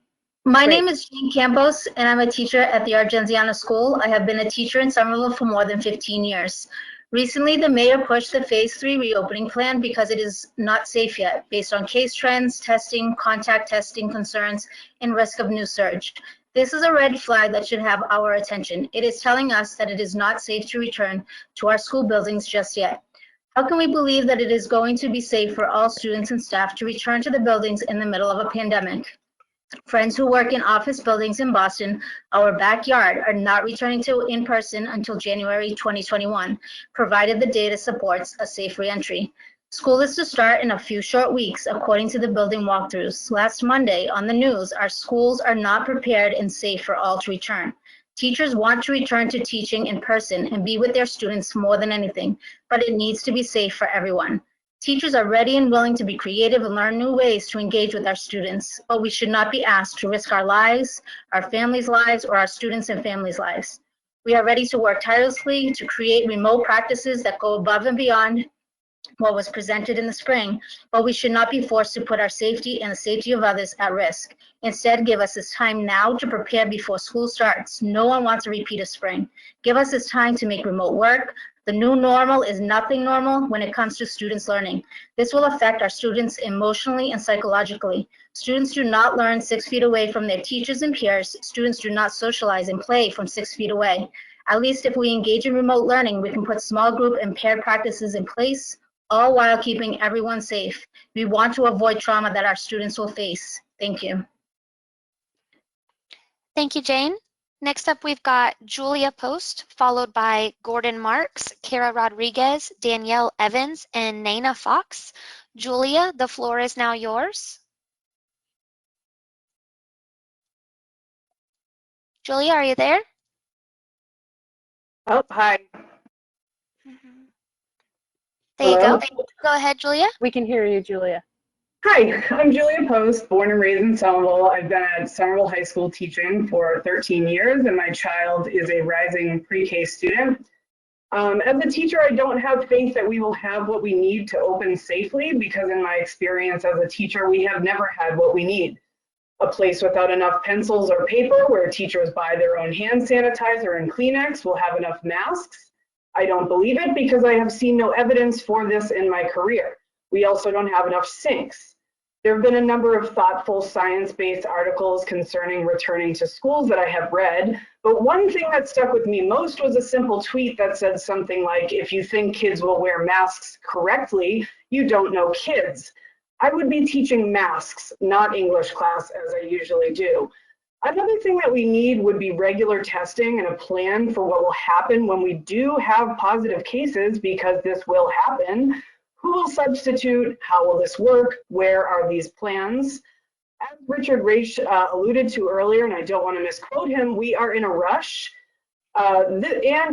Speaker 15: My name is Jane Campos, and I'm a teacher at the Argenziano School. I have been a teacher in Somerville for more than 15 years. Recently, the mayor pushed the phase 3 reopening plan because it is not safe yet, based on case trends, testing, contact testing concerns, and risk of new surge. This is a red flag that should have our attention. It is telling us that it is not safe to return to our school buildings just yet. How can we believe that it is going to be safe for all students and staff to return to the buildings in the middle of a pandemic? Friends who work in office buildings in Boston, our backyard, are not returning to in-person until January 2021, provided the data supports a safe reentry. School is to start in a few short weeks, according to the building walkthroughs. Last Monday on the news, our schools are not prepared and safe for all to return. Teachers want to return to teaching in person and be with their students more than anything, but it needs to be safe for everyone. Teachers are ready and willing to be creative and learn new ways to engage with our students, but we should not be asked to risk our lives, our families' lives, or our students' and families' lives. We are ready to work tirelessly to create remote practices that go above and beyond what was presented in the spring, but we should not be forced to put our safety and the safety of others at risk. Instead, give us this time now to prepare before school starts. No one wants a repeat of spring. Give us this time to make remote work. The new normal is nothing normal when it comes to students learning. This will affect our students emotionally and psychologically. Students do not learn 6 feet away from their teachers and peers. Students do not socialize and play from 6 feet away. At least if we engage in remote learning, we can put small group and paired practices in place, all while keeping everyone safe. We want to avoid trauma that our students will face. Thank you.
Speaker 7: Thank you, Jane. Next up, we've got Julia Post, followed by Gordon Marks, Kara Rodriguez, Danielle Evans, and Naina Fox. Julia, the floor is now yours. Julia, are you there?
Speaker 16: Oh, hi.
Speaker 7: There you
Speaker 16: Hello?
Speaker 7: go. Go ahead, Julia.
Speaker 1: We can hear you, Julia.
Speaker 16: Hi, I'm Julia Post, born and raised in Somerville. I've been at Somerville High School teaching for 13 years, and my child is a rising pre-K student. As a teacher, I don't have faith that we will have what we need to open safely, because in my experience as a teacher, we have never had what we need. A place without enough pencils or paper, where teachers buy their own hand sanitizer and Kleenex, will have enough masks. I don't believe it because I have seen no evidence for this in my career. We also don't have enough sinks. There have been a number of thoughtful science-based articles concerning returning to schools that I have read, but one thing that stuck with me most was a simple tweet that said something like, if you think kids will wear masks correctly, you don't know kids. I would be teaching masks, not English class, as I usually do. Another thing that we need would be regular testing and a plan for what will happen when we do have positive cases, because this will happen. Who will substitute? How will this work? Where are these plans? As Richard Reich alluded to earlier, and I don't want to misquote him, we are in a rush. And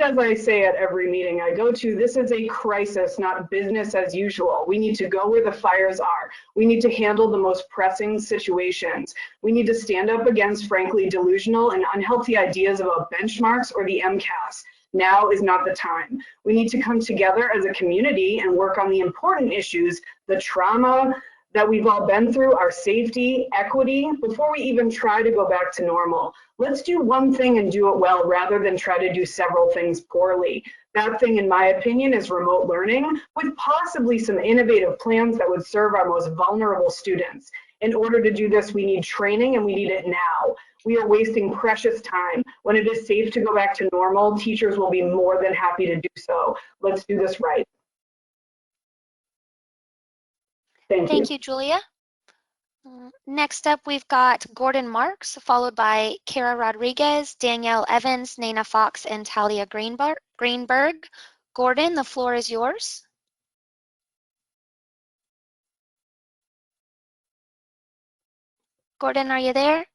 Speaker 16: as I say at every meeting I go to, this is a crisis, not business as usual. We need to go where the fires are. We need to handle the most pressing situations. We need to stand up against, frankly, delusional and unhealthy ideas about benchmarks or the MCAS. Now is not the time. We need to come together as a community and work on the important issues, the trauma that we've all been through, our safety, equity, before we even try to go back to normal. Let's do one thing and do it well rather than try to do several things poorly. That thing, in my opinion, is remote learning with possibly some innovative plans that would serve our most vulnerable students. In order to do this, we need training and we need it now. We are wasting precious time. When it is safe to go back to normal, teachers will be more than happy to do so. Let's do this right.
Speaker 7: Thank you, Julia. Next up, we've got Gordon Marks, followed by Kara Rodriguez, Danielle Evans, Naina Fox, and Talia Greenberg. Gordon, the floor is yours. Gordon, are you there?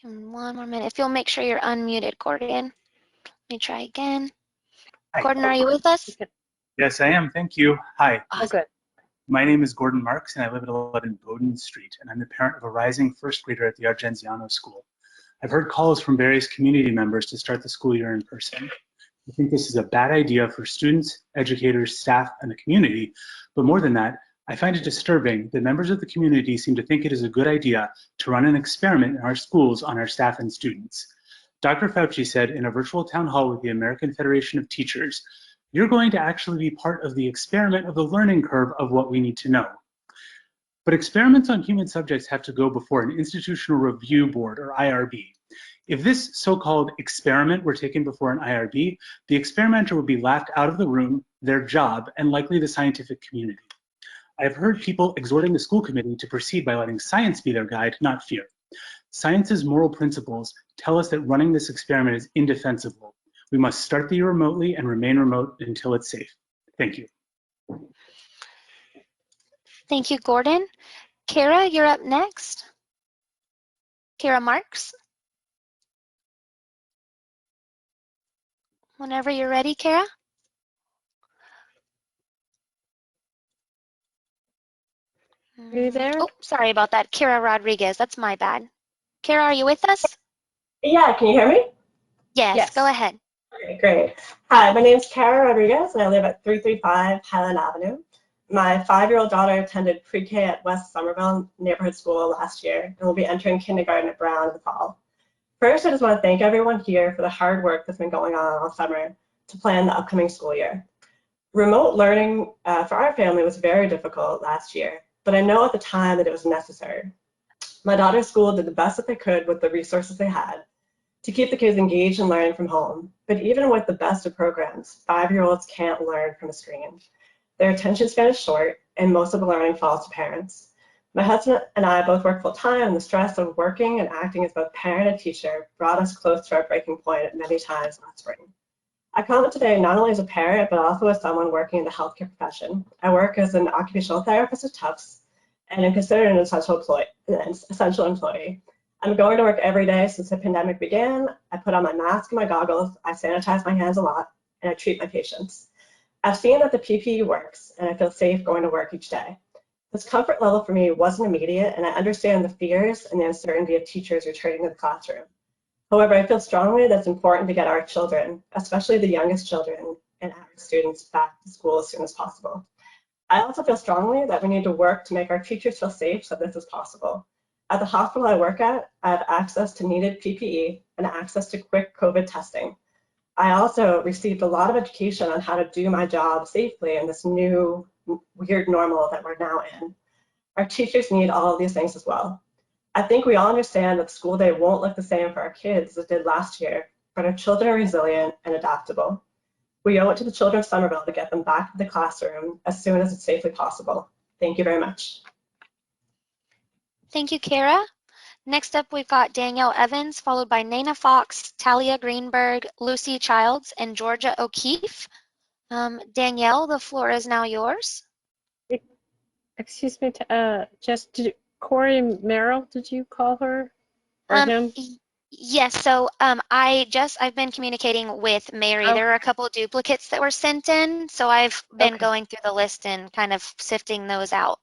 Speaker 7: And one more minute. If you'll make sure you're unmuted, Gordon. Let me try again.
Speaker 17: Hi.
Speaker 7: Gordon, are you with us?
Speaker 17: Yes, I am. Thank you. Hi.
Speaker 1: Oh, good.
Speaker 17: My name is Gordon Marks, and I live at 11 Bowden Street, and I'm the parent of a rising first grader at the Argenziano School. I've heard calls from various community members to start the school year in person. I think this is a bad idea for students, educators, staff, and the community, but more than that, I find it disturbing that members of the community seem to think it is a good idea to run an experiment in our schools on our staff and students. Dr. Fauci said in a virtual town hall with the American Federation of Teachers, "You're going to actually be part of the experiment of the learning curve of what we need to know." But experiments on human subjects have to go before an institutional review board, or IRB. If this so-called experiment were taken before an IRB, the experimenter would be laughed out of the room, their job, and likely the scientific community. I have heard people exhorting the school committee to proceed by letting science be their guide, not fear. Science's moral principles tell us that running this experiment is indefensible. We must start the year remotely and remain remote until it's safe. Thank you.
Speaker 7: Thank you, Gordon. Kara, you're up next. Kara Marks. Whenever you're ready, Kara.
Speaker 1: Are you there?
Speaker 7: Oh, sorry about that. Kara Rodriguez, that's my bad. Kara, are you with us?
Speaker 13: Yeah, can you hear me?
Speaker 7: Yes, go ahead.
Speaker 13: Okay, great. Hi, my name is Kara Rodriguez, and I live at 335 Highland Avenue. My 5-year-old daughter attended pre-K at West Somerville Neighborhood School last year and will be entering kindergarten at Brown in the fall. First, I just want to thank everyone here for the hard work that's been going on all summer to plan the upcoming school year. Remote learning for our family was very difficult last year, but I know at the time that it was necessary. My daughter's school did the best that they could with the resources they had to keep the kids engaged and learning from home. But even with the best of programs, 5-year-olds can't learn from a screen. Their attention span is short, and most of the learning falls to parents. My husband and I both work full-time, and the stress of working and acting as both parent and teacher brought us close to our breaking point at many times last spring. I comment today not only as a parent, but also as someone working in the healthcare profession. I work as an occupational therapist at Tufts, and am considered an essential employee. I'm going to work every day since the pandemic began. I put on my mask and my goggles, I sanitize my hands a lot, and I treat my patients. I've seen that the PPE works, and I feel safe going to work each day. This comfort level for me wasn't immediate, and I understand the fears and the uncertainty of teachers returning to the classroom. However, I feel strongly that it's important to get our children, especially the youngest children and our students, back to school as soon as possible. I also feel strongly that we need to work to make our teachers feel safe so this is possible. At the hospital I work at, I have access to needed PPE and access to quick COVID testing. I also received a lot of education on how to do my job safely in this new weird normal that we're now in. Our teachers need all of these things as well. I think we all understand that the school day won't look the same for our kids as it did last year, but our children are resilient and adaptable. We owe it to the children of Somerville to get them back to the classroom as soon as it's safely possible. Thank you very much.
Speaker 7: Thank you, Kara. Next up, we've got Danielle Evans, followed by Nana Fox, Talia Greenberg, Lucy Childs, and Georgia O'Keefe. Danielle, the floor is now yours.
Speaker 1: Excuse me, Corey Merrill, did you call her or him?
Speaker 7: Yes, so I've been communicating with Mary. There are a couple of duplicates that were sent in, so I've been going through the list and kind of sifting those out.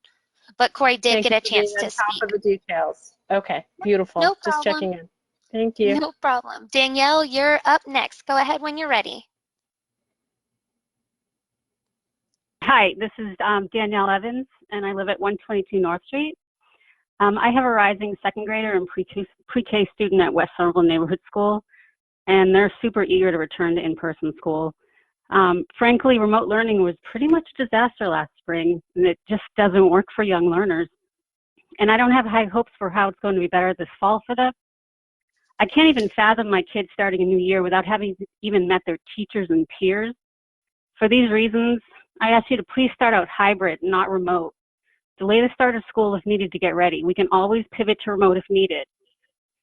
Speaker 7: But Corey did get a chance to speak.
Speaker 1: Top of the details. Okay, beautiful.
Speaker 7: No
Speaker 1: Just
Speaker 7: problem.
Speaker 1: checking in. Thank you.
Speaker 7: No problem. Danielle, you're up next. Go ahead when you're ready.
Speaker 18: Hi, this is Danielle Evans, and I live at 122 North Street. I have a rising second grader and pre-K student at West Somerville Neighborhood School, and they're super eager to return to in-person school. Frankly, remote learning was pretty much a disaster last spring, and it just doesn't work for young learners. And I don't have high hopes for how it's going to be better this fall for them. I can't even fathom my kids starting a new year without having even met their teachers and peers. For these reasons, I ask you to please start out hybrid, not remote. Delay the start of school if needed to get ready. We can always pivot to remote if needed.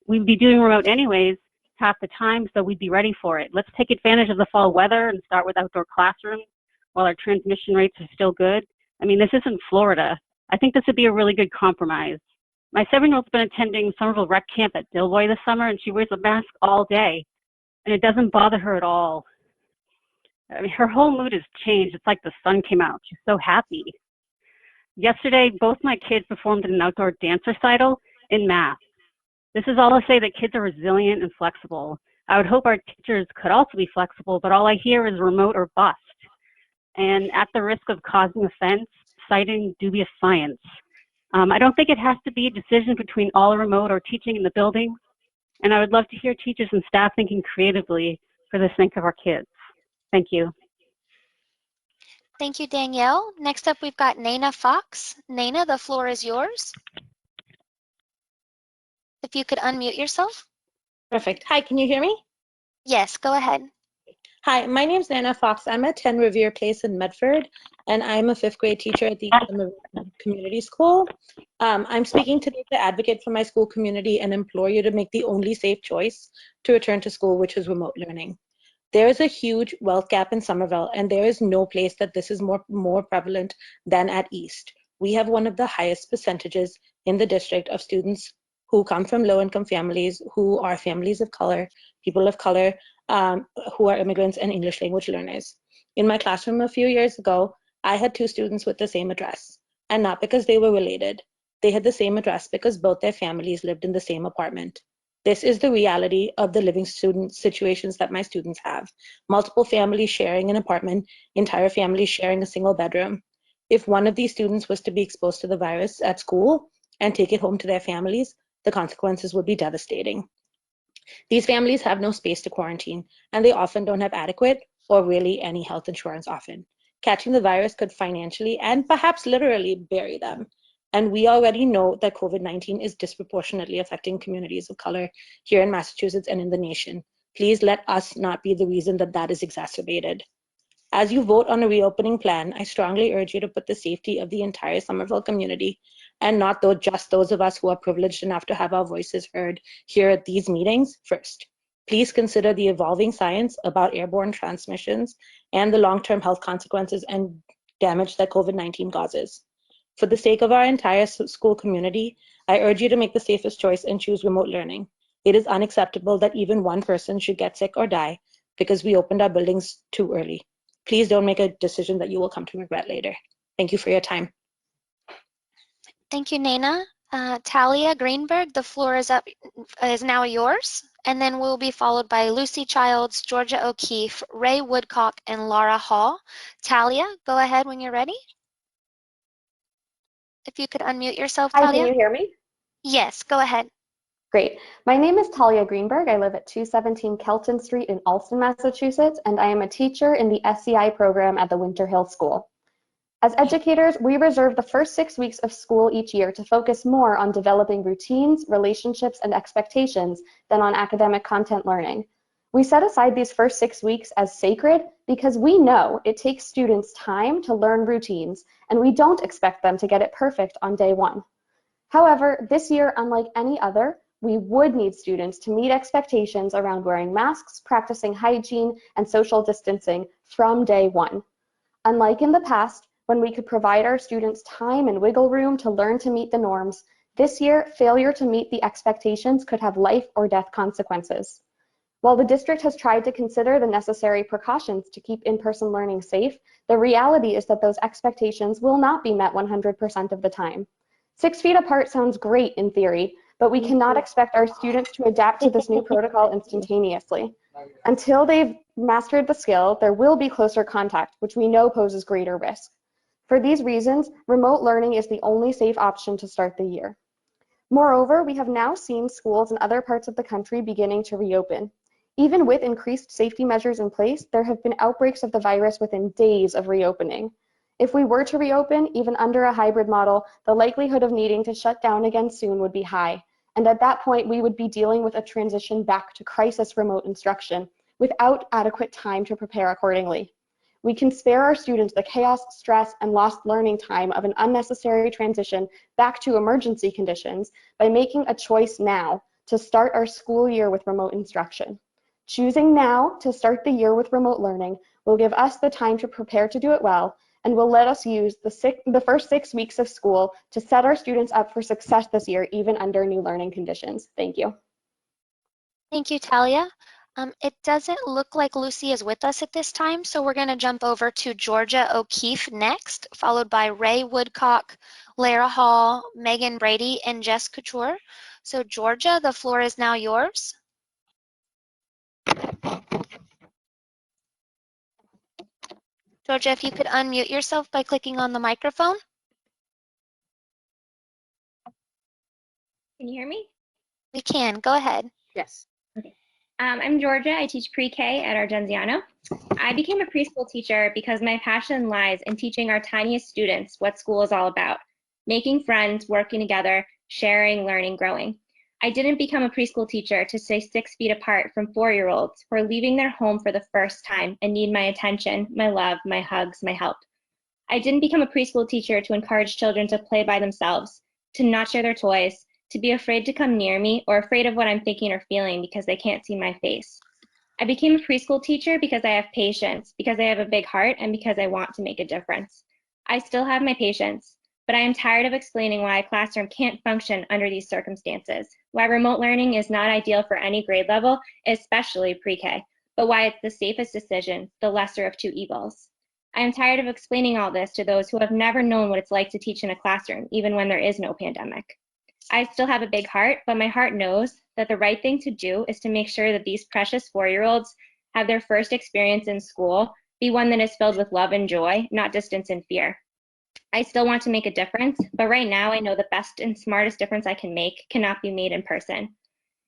Speaker 18: We'd be doing remote anyways half the time, so we'd be ready for it. Let's take advantage of the fall weather and start with outdoor classrooms while our transmission rates are still good. I mean, this isn't Florida. I think this would be a really good compromise. My 7-year-old's been attending Somerville Rec Camp at Dilboy this summer, and she wears a mask all day, and it doesn't bother her at all. I mean, her whole mood has changed. It's like the sun came out. She's so happy. Yesterday, both my kids performed in an outdoor dance recital in masks. This is all to say that kids are resilient and flexible. I would hope our teachers could also be flexible, but all I hear is remote or bust. And at the risk of causing offense, citing dubious science. I don't think it has to be a decision between all remote or teaching in the building. And I would love to hear teachers and staff thinking creatively for the sake of our kids. Thank you.
Speaker 7: Thank you, Danielle. Next up, we've got Naina Fox. Naina, the floor is yours. If you could unmute yourself.
Speaker 19: Perfect. Hi, can you hear me?
Speaker 7: Yes, go ahead.
Speaker 19: Hi, my name's Nana Fox. I'm at 10 Revere Place in Medford, and I'm a 5th grade teacher at the Somerville Community School. I'm speaking today to advocate for my school community and implore you to make the only safe choice to return to school, which is remote learning. There is a huge wealth gap in Somerville, and there is no place that this is more prevalent than at East. We have one of the highest percentages in the district of students who come from low-income families, who are families of color, people of color, who are immigrants and English language learners. In my classroom a few years ago, I had 2 students with the same address, and not because they were related. They had the same address because both their families lived in the same apartment. This is the reality of the living student situations that my students have. Multiple families sharing an apartment, entire families sharing a single bedroom. If one of these students was to be exposed to the virus at school and take it home to their families, the consequences would be devastating. These families have no space to quarantine, and they often don't have adequate or really any health insurance often. Catching the virus could financially and perhaps literally bury them. And we already know that COVID-19 is disproportionately affecting communities of color here in Massachusetts and in the nation. Please let us not be the reason that that is exacerbated. As you vote on a reopening plan, I strongly urge you to put the safety of the entire Somerville community, and not just those of us who are privileged enough to have our voices heard here at these meetings, first. Please consider the evolving science about airborne transmissions and the long-term health consequences and damage that COVID-19 causes. For the sake of our entire school community, I urge you to make the safest choice and choose remote learning. It is unacceptable that even one person should get sick or die because we opened our buildings too early. Please don't make a decision that you will come to regret later. Thank you for your time.
Speaker 7: Thank you, Naina. Talia Greenberg, the floor is now yours, and then we'll be followed by Lucy Childs, Georgia O'Keeffe, Ray Woodcock, and Laura Hall. Talia, go ahead when you're ready. If you could unmute yourself,
Speaker 20: Hi,
Speaker 7: Talia.
Speaker 20: can you hear me?
Speaker 7: Yes, go ahead.
Speaker 20: Great. My name is Talia Greenberg. I live at 217 Kelton Street in Allston, Massachusetts, and I am a teacher in the SCI program at the Winter Hill School. As educators, we reserve the first 6 weeks of school each year to focus more on developing routines, relationships, and expectations than on academic content learning. We set aside these first 6 weeks as sacred because we know it takes students time to learn routines, and we don't expect them to get it perfect on day 1. However, this year, unlike any other, we would need students to meet expectations around wearing masks, practicing hygiene, and social distancing from day 1. Unlike in the past, when we could provide our students time and wiggle room to learn to meet the norms, this year, failure to meet the expectations could have life or death consequences. While the district has tried to consider the necessary precautions to keep in-person learning safe, the reality is that those expectations will not be met 100% of the time. 6 feet apart sounds great in theory, but we cannot expect our students to adapt to this new protocol instantaneously. Until they've mastered the skill, there will be closer contact, which we know poses greater risk. For these reasons, remote learning is the only safe option to start the year. Moreover, we have now seen schools in other parts of the country beginning to reopen. Even with increased safety measures in place, there have been outbreaks of the virus within days of reopening. If we were to reopen, even under a hybrid model, the likelihood of needing to shut down again soon would be high. And at that point, we would be dealing with a transition back to crisis remote instruction without adequate time to prepare accordingly. We can spare our students the chaos, stress, and lost learning time of an unnecessary transition back to emergency conditions by making a choice now to start our school year with remote instruction. Choosing now to start the year with remote learning will give us the time to prepare to do it well, and will let us use the first 6 weeks of school to set our students up for success this year, even under new learning conditions. Thank you.
Speaker 7: Thank you, Talia. It doesn't look like Lucy is with us at this time, so we're going to jump over to Georgia O'Keeffe next, followed by Ray Woodcock, Lara Hall, Megan Brady, and Jess Couture. So Georgia, the floor is now yours. Georgia, if you could unmute yourself by clicking on the microphone.
Speaker 20: Can you hear me?
Speaker 7: We can. Go ahead.
Speaker 20: Yes. Okay.
Speaker 4: I'm Georgia. I teach pre-K at Argenziano. I became a preschool teacher because my passion lies in teaching our tiniest students what school is all about, making friends, working together, sharing, learning, growing. I didn't become a preschool teacher to stay 6 feet apart from 4-year-olds who are leaving their home for the first time and need my attention, my love, my hugs, my help. I didn't become a preschool teacher to encourage children to play by themselves, to not share their toys, to be afraid to come near me or afraid of what I'm thinking or feeling because they can't see my face. I became a preschool teacher because I have patience, because I have a big heart, and because I want to make a difference. I still have my patience, but I am tired of explaining why a classroom can't function under these circumstances, why remote learning is not ideal for any grade level, especially pre-K, but why it's the safest decision, the lesser of two evils. I am tired of explaining all this to those who have never known what it's like to teach in a classroom, even when there is no pandemic. I still have a big heart, but my heart knows that the right thing to do is to make sure that these precious 4-year-olds have their first experience in school be one that is filled with love and joy, not distance and fear. I still want to make a difference, but right now I know the best and smartest difference I can make cannot be made in person.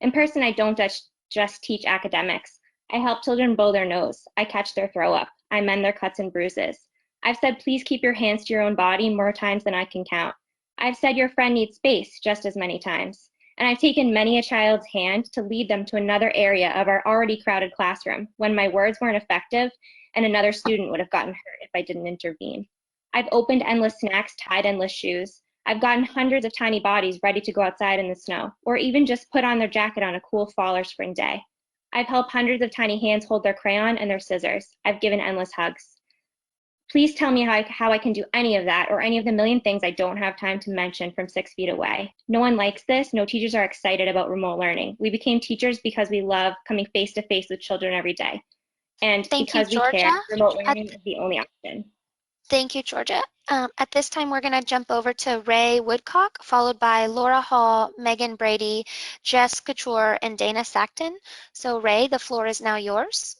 Speaker 4: In person, I don't just teach academics. I help children blow their nose. I catch their throw up. I mend their cuts and bruises. I've said, please keep your hands to your own body more times than I can count. I've said your friend needs space just as many times. And I've taken many a child's hand to lead them to another area of our already crowded classroom when my words weren't effective and another student would have gotten hurt if I didn't intervene. I've opened endless snacks, tied endless shoes. I've gotten hundreds of tiny bodies ready to go outside in the snow, or even just put on their jacket on a cool fall or spring day. I've helped hundreds of tiny hands hold their crayon and their scissors. I've given endless hugs. Please tell me how I can do any of that or any of the million things I don't have time to mention from 6 feet away. No one likes this. No teachers are excited about remote learning. We became teachers because we love coming face to face with children every day. And because we care, remote learning is the only option.
Speaker 7: Thank you, Georgia. At this time, we're going to jump over to Ray Woodcock, followed by Laura Hall, Megan Brady, Jess Couture, and Dana Sackton. So Ray, the floor is now yours.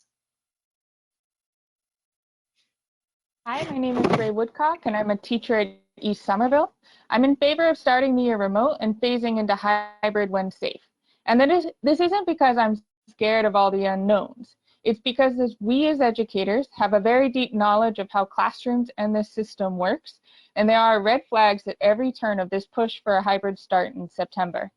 Speaker 21: Hi, my name is Ray Woodcock, and I'm a teacher at East Somerville. I'm in favor of starting the year remote and phasing into hybrid when safe. And this isn't because I'm scared of all the unknowns. It's because we as educators have a very deep knowledge of how classrooms and this system works, and there are red flags at every turn of this push for a hybrid start in September.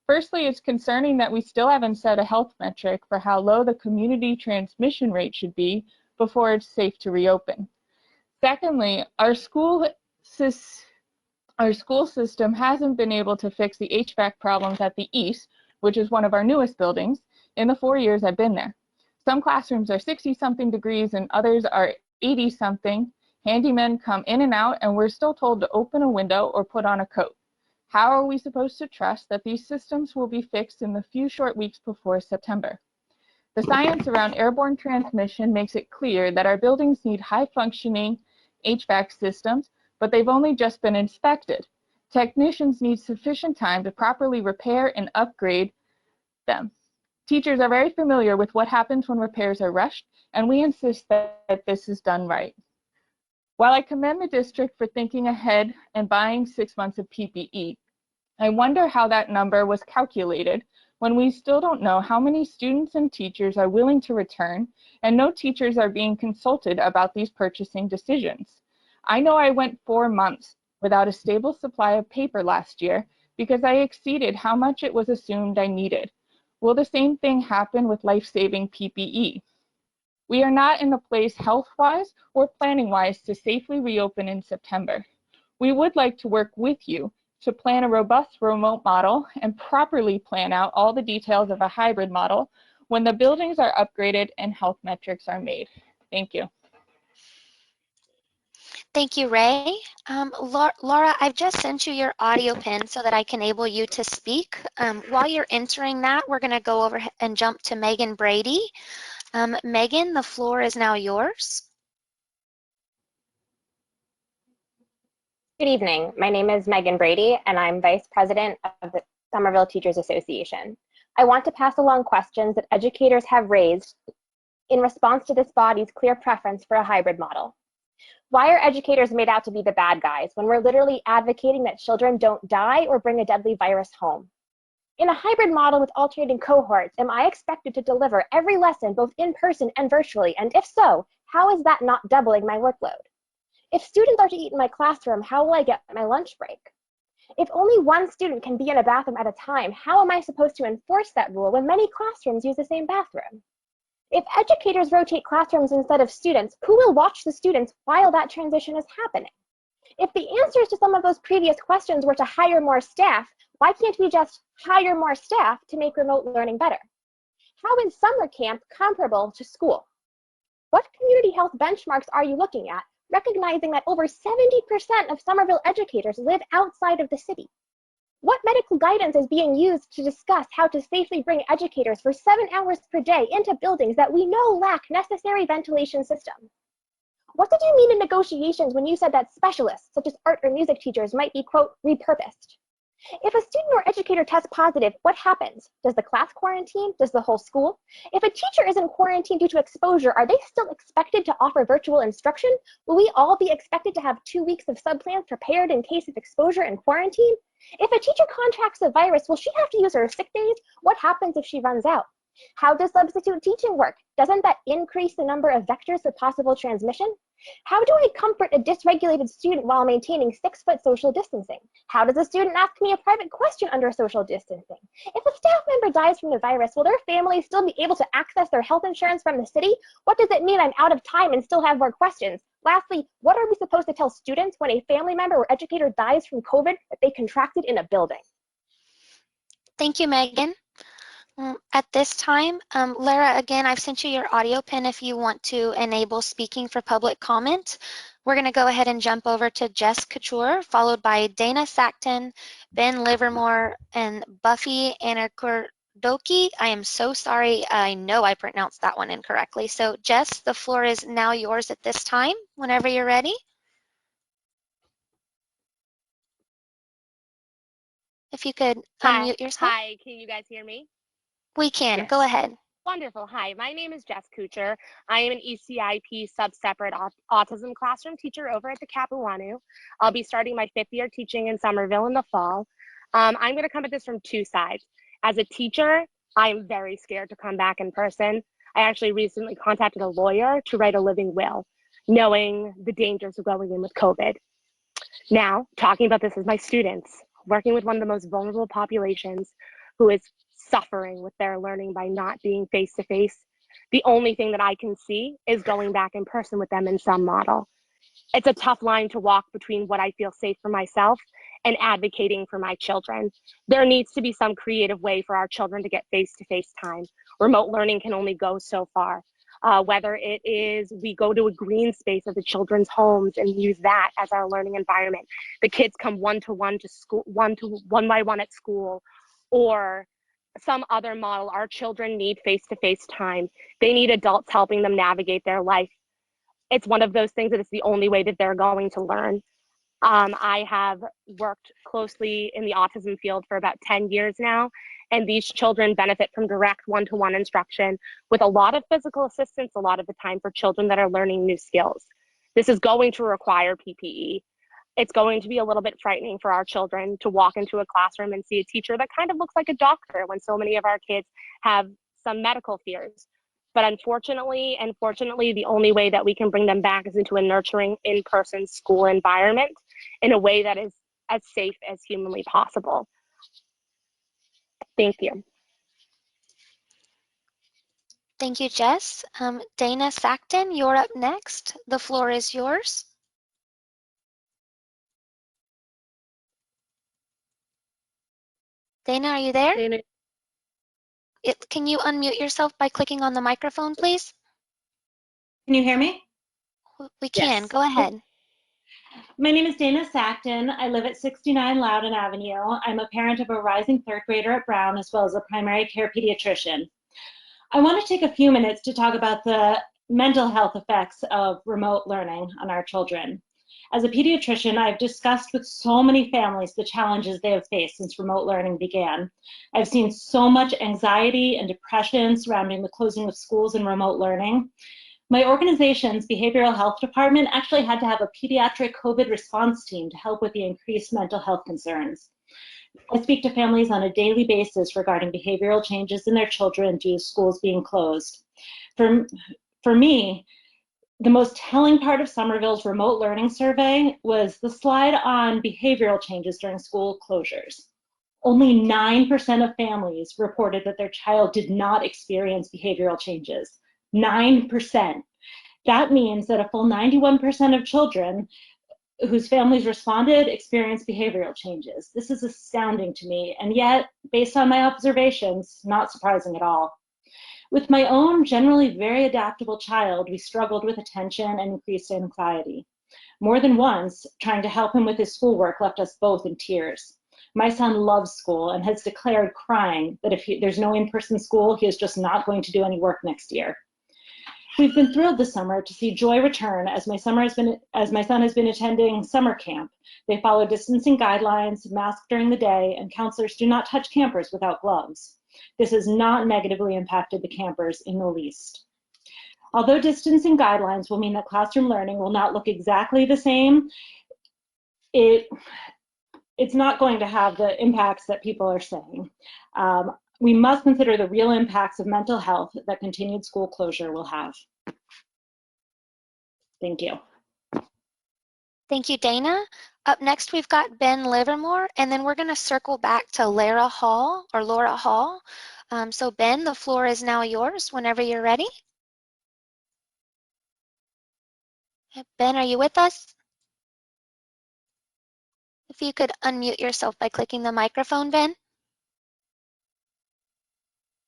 Speaker 21: Firstly, it's concerning that we still haven't set a health metric for how low the community transmission rate should be before it's safe to reopen. Secondly, our school system hasn't been able to fix the HVAC problems at the East, which is one of our newest buildings, in the 4 years I've been there. Some classrooms are 60-something degrees and others are 80-something. Handymen come in and out, and we're still told to open a window or put on a coat. How are we supposed to trust that these systems will be fixed in the few short weeks before September? The science around airborne transmission makes it clear that our buildings need high-functioning HVAC systems, but they've only just been inspected. Technicians need sufficient time to properly repair and upgrade them. Teachers are very familiar with what happens when repairs are rushed, and we insist that this is done right. While I commend the district for thinking ahead and buying 6 months of PPE, I wonder how that number was calculated when we still don't know how many students and teachers are willing to return, and no teachers are being consulted about these purchasing decisions. I know I went 4 months without a stable supply of paper last year because I exceeded how much it was assumed I needed. Will the same thing happen with life-saving PPE? We are not in a place health-wise or planning-wise to safely reopen in September. We would like to work with you to plan a robust remote model and properly plan out all the details of a hybrid model when the buildings are upgraded and health metrics are made. Thank you.
Speaker 7: Thank you, Ray. Laura, I've just sent you your audio pin so that I can enable you to speak. While you're entering that, we're going to go over and jump to Megan Brady. Megan, the floor is now yours.
Speaker 20: Good evening. My name is Megan Brady, and I'm Vice President of the Somerville Teachers Association. I want to pass along questions that educators have raised in response to this body's clear preference for a hybrid model. Why are educators made out to be the bad guys when we're literally advocating that children don't die or bring a deadly virus home?
Speaker 3: In a hybrid model with alternating cohorts, am I expected to deliver every lesson both in person and virtually? And if so, how is that not doubling my workload? If students are to eat in my classroom, how will I get my lunch break? If only one student can be in a bathroom at a time, how am I supposed to enforce that rule when many classrooms use the same bathroom? If educators rotate classrooms instead of students, who will watch the students while that transition is happening? If the answers to some of those previous questions were to hire more staff, why can't we just hire more staff to make remote learning better? How is summer camp comparable to school? What community health benchmarks are you looking at, recognizing that over 70% of Somerville educators live outside of the city? What medical guidance is being used to discuss how to safely bring educators for 7 hours per day into buildings that we know lack necessary ventilation systems? What did you mean in negotiations when you said that specialists, such as art or music teachers, might be, quote, repurposed? If a student or educator tests positive, what happens? Does the class quarantine? Does the whole school? If a teacher is in quarantine due to exposure, are they still expected to offer virtual instruction? Will we all be expected to have 2 weeks of subplans prepared in case of exposure and quarantine? If a teacher contracts the virus, will she have to use her sick days? What happens if she runs out? How does substitute teaching work? Doesn't that increase the number of vectors for possible transmission? How do I comfort a dysregulated student while maintaining 6-foot social distancing? How does a student ask me a private question under social distancing? If a staff member dies from the virus, will their family still be able to access their health insurance from the city? What does it mean I'm out of time and still have more questions? Lastly, what are we supposed to tell students when a family member or educator dies from COVID that they contracted in a building?
Speaker 7: Thank you, Megan. At this time, Lara, again, I've sent you your audio pin if you want to enable speaking for public comment. We're going to go ahead and jump over to Jess Couture, followed by Dana Sackton, Ben Livermore, and Buffy Anakordoki. I am so sorry. I know I pronounced that one incorrectly. So, Jess, the floor is now yours at this time, whenever you're ready. If you could unmute yourself.
Speaker 3: Hi, can you guys hear me?
Speaker 7: We can.
Speaker 3: Yes.
Speaker 7: Go ahead.
Speaker 3: Wonderful. Hi, my name is Jess Couture. I am an ECIP sub-separate autism classroom teacher over at the Capuano. I'll be starting my 5th year teaching in Somerville in the fall. I'm going to come at this from 2 sides. As a teacher, I'm very scared to come back in person. I actually recently contacted a lawyer to write a living will, knowing the dangers of going in with COVID. Now, talking about this as my students, working with one of the most vulnerable populations who is suffering with their learning by not being face-to-face, the only thing that I can see is going back in person with them in some model. It's a tough line to walk between what I feel safe for myself and advocating for my children. There needs to be some creative way for our children to get face-to-face time. Remote learning can only go so far. Whether it is we go to a green space of the children's homes and use that as our learning environment. The kids come one-to-one to school, one by one at school, or some other model. Our children need face-to-face time. They need adults helping them navigate their life. It's one of those things that it's the only way that they're going to learn. I have worked closely in the autism field for about 10 years now, and these children benefit from direct one-to-one instruction with a lot of physical assistance a lot of the time for children that are learning new skills. This is going to require PPE. It's going to be a little bit frightening for our children to walk into a classroom and see a teacher that kind of looks like a doctor when so many of our kids have some medical fears. But unfortunately, and fortunately, the only way that we can bring them back is into a nurturing in-person school environment in a way that is as safe as humanly possible. Thank you.
Speaker 7: Thank you, Jess. Dana Sackton, you're up next. The floor is yours. Dana, are you there?
Speaker 1: Dana.
Speaker 7: Can you unmute yourself by clicking on the microphone, please?
Speaker 6: Can you hear me?
Speaker 7: We can.
Speaker 6: Yes.
Speaker 7: Go ahead.
Speaker 6: My name is Dana Sackton. I live at 69 Loudon Avenue. I'm a parent of a rising 3rd grader at Brown, as well as a primary care pediatrician. I want to take a few minutes to talk about the mental health effects of remote learning on our children. As a pediatrician, I've discussed with so many families the challenges they have faced since remote learning began. I've seen so much anxiety and depression surrounding the closing of schools and remote learning. My organization's behavioral health department actually had to have a pediatric COVID response team to help with the increased mental health concerns. I speak to families on a daily basis regarding behavioral changes in their children due to schools being closed. For me, the most telling part of Somerville's remote learning survey was the slide on behavioral changes during school closures. Only 9% of families reported that their child did not experience behavioral changes. 9%. That means that a full 91% of children whose families responded experienced behavioral changes. This is astounding to me, and yet, based on my observations, not surprising at all. With my own generally very adaptable child, we struggled with attention and increased anxiety. More than once, trying to help him with his schoolwork left us both in tears. My son loves school and has declared crying that if there's no in-person school, he is just not going to do any work next year. We've been thrilled this summer to see joy return as my son has been attending summer camp. They follow distancing guidelines, mask during the day, and counselors do not touch campers without gloves. This has not negatively impacted the campers in the least. Although distancing guidelines will mean that classroom learning will not look exactly the same, it's not going to have the impacts that people are saying. We must consider the real impacts of mental health that continued school closure will have. Thank you.
Speaker 7: Thank you, Dana. Up next, we've got Ben Livermore, and then we're going to circle back to Laura Hall. So Ben, the floor is now yours whenever you're ready. Ben, are you with us? If you could unmute yourself by clicking the microphone, Ben.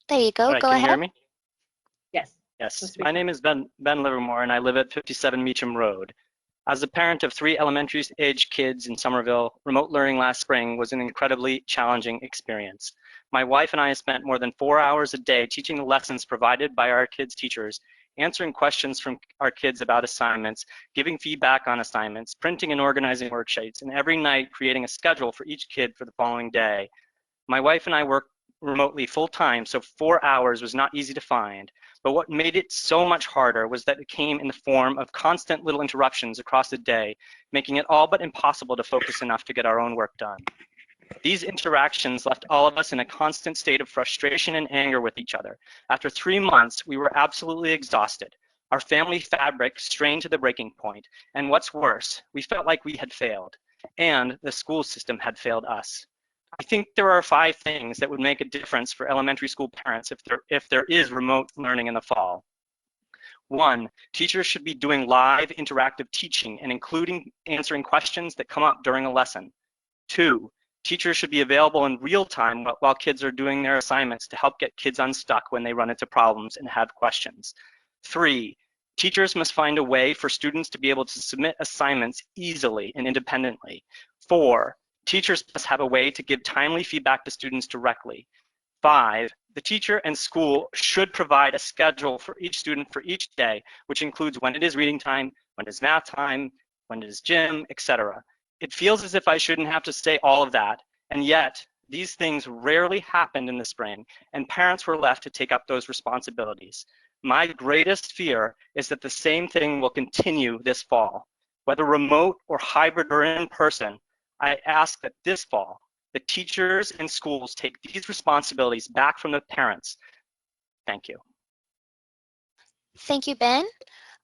Speaker 7: There you go.
Speaker 2: All right,
Speaker 7: Go
Speaker 2: can
Speaker 7: ahead.
Speaker 2: you hear me?
Speaker 1: Yes.
Speaker 2: Yes. My name is Ben Livermore, and I live at 57 Meacham Road. As a parent of 3 elementary-age kids in Somerville, remote learning last spring was an incredibly challenging experience. My wife and I spent more than 4 hours a day teaching the lessons provided by our kids' teachers, answering questions from our kids about assignments, giving feedback on assignments, printing and organizing worksheets, and every night creating a schedule for each kid for the following day. My wife and I work remotely full-time, so 4 hours was not easy to find. But what made it so much harder was that it came in the form of constant little interruptions across the day, making it all but impossible to focus enough to get our own work done. These interactions left all of us in a constant state of frustration and anger with each other. After 3 months, we were absolutely exhausted. Our family fabric strained to the breaking point, and what's worse, we felt like we had failed, and the school system had failed us. I think there are 5 things that would make a difference for elementary school parents if there is remote learning in the fall. 1, teachers should be doing live interactive teaching and including answering questions that come up during a lesson. 2, teachers should be available in real time while kids are doing their assignments to help get kids unstuck when they run into problems and have questions. 3, teachers must find a way for students to be able to submit assignments easily and independently. 4, teachers must have a way to give timely feedback to students directly. 5, the teacher and school should provide a schedule for each student for each day, which includes when it is reading time, when it is math time, when it is gym, etc. It feels as if I shouldn't have to say all of that, and yet these things rarely happened in the spring, and parents were left to take up those responsibilities. My greatest fear is that the same thing will continue this fall. Whether remote or hybrid or in person, I ask that this fall, the teachers and schools take these responsibilities back from the parents. Thank you.
Speaker 7: Thank you, Ben.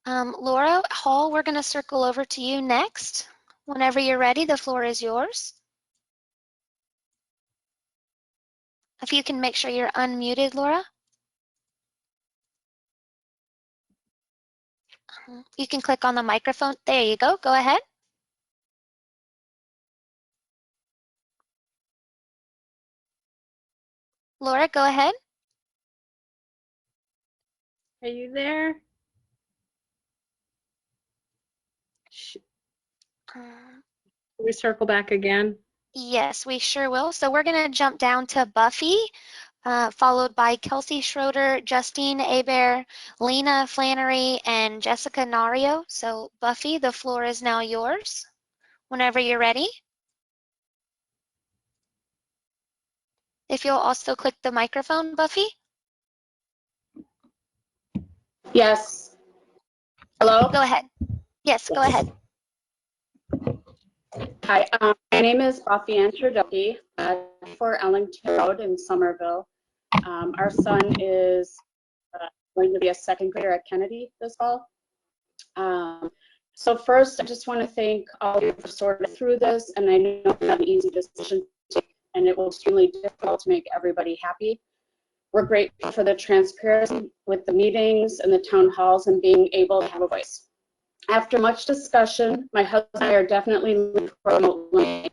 Speaker 7: Laura Hall, we're going to circle over to you next. Whenever you're ready, the floor is yours. If you can make sure you're unmuted, Laura. You can click on the microphone. There you go. Go ahead. Laura, go ahead.
Speaker 1: Are you there? Can we circle back again?
Speaker 7: Yes, we sure will. So we're going to jump down to Buffy, followed by Kelsey Schroeder, Justine Hebert, Lena Flannery, and Jessica Nario. So Buffy, the floor is now yours whenever you're ready. If you'll also click the microphone, Buffy.
Speaker 12: Yes. Hello?
Speaker 7: Go ahead. Yes, go ahead.
Speaker 5: Hi, my name is Buffy Antrodoki, for Ellington Road in Somerville. Our son is going to be a second grader at Kennedy this fall. So first, I just want to thank all of you for sorting through this, and I know it's not an easy decision to take, and it was extremely difficult to make everybody happy. We're grateful for the transparency with the meetings and the town halls and being able to have a voice. After much discussion, my husband and I are definitely looking for remote learning.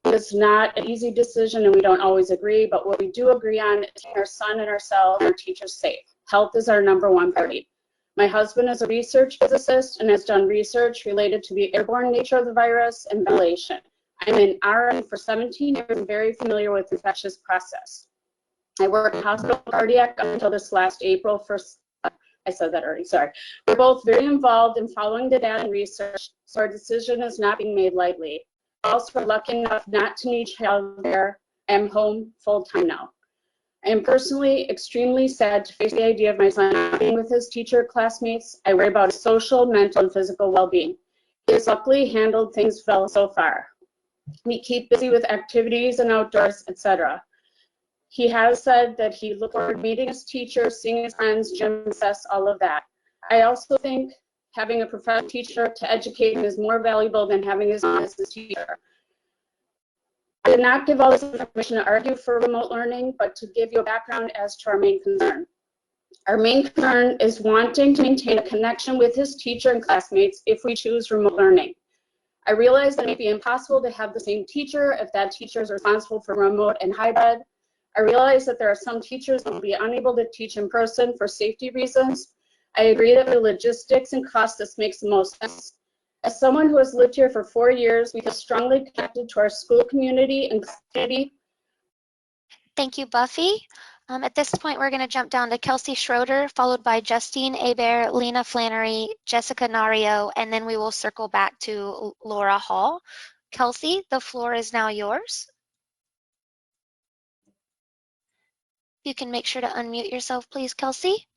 Speaker 5: It's not an easy decision and we don't always agree, but what we do agree on is keeping our son and ourselves and our teachers safe. Health is our #1 priority. My husband is a research physicist and has done research related to the airborne nature of the virus and ventilation. I'm an RN for 17 years and very familiar with infectious process. I worked in hospital cardiac until this last April. I said that already, sorry. We're both very involved in following the data and research, so our decision is not being made lightly. Also, we're lucky enough not to need childcare. I'm home full-time now. I am personally extremely sad to face the idea of my son not being with his teacher classmates. I worry about his social, mental, and physical well-being. He has luckily handled things well so far. We keep busy with activities and outdoors, etc. He has said that he looked forward to meeting his teacher, seeing his friends, gym, recess, all of that. I also think having a professional teacher to educate him is more valuable than having his son as his teacher. I did not give all this information to argue for remote learning, but to give you a background as to our main concern. Our main concern is wanting to maintain a connection with his teacher and classmates if we choose remote learning. I realize that it may be impossible to have the same teacher if that teacher is responsible for remote and hybrid. I realize that there are some teachers who will be unable to teach in person for safety reasons. I agree that for logistics and cost, this makes the most sense. As someone who has lived here for 4 years, we feel strongly connected to our school community and community.
Speaker 7: Thank you, Buffy. At this point, we're going to jump down to Kelsey Schroeder, followed by Justine Hebert, Lena Flannery, Jessica Nario, and then we will circle back to Laura Hall. Kelsey, the floor is now yours. You can make sure to unmute yourself, please, Kelsey.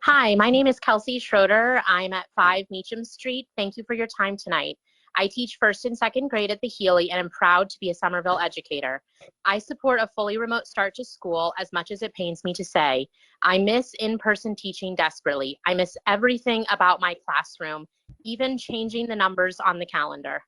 Speaker 12: Hi, my name is Kelsey Schroeder. I'm at 5 Meacham Street. Thank you for your time tonight. I teach 1st and 2nd grade at the Healy and am proud to be a Somerville educator. I support a fully remote start to school as much as it pains me to say. I miss in-person teaching desperately. I miss everything about my classroom, even changing the numbers on the calendar.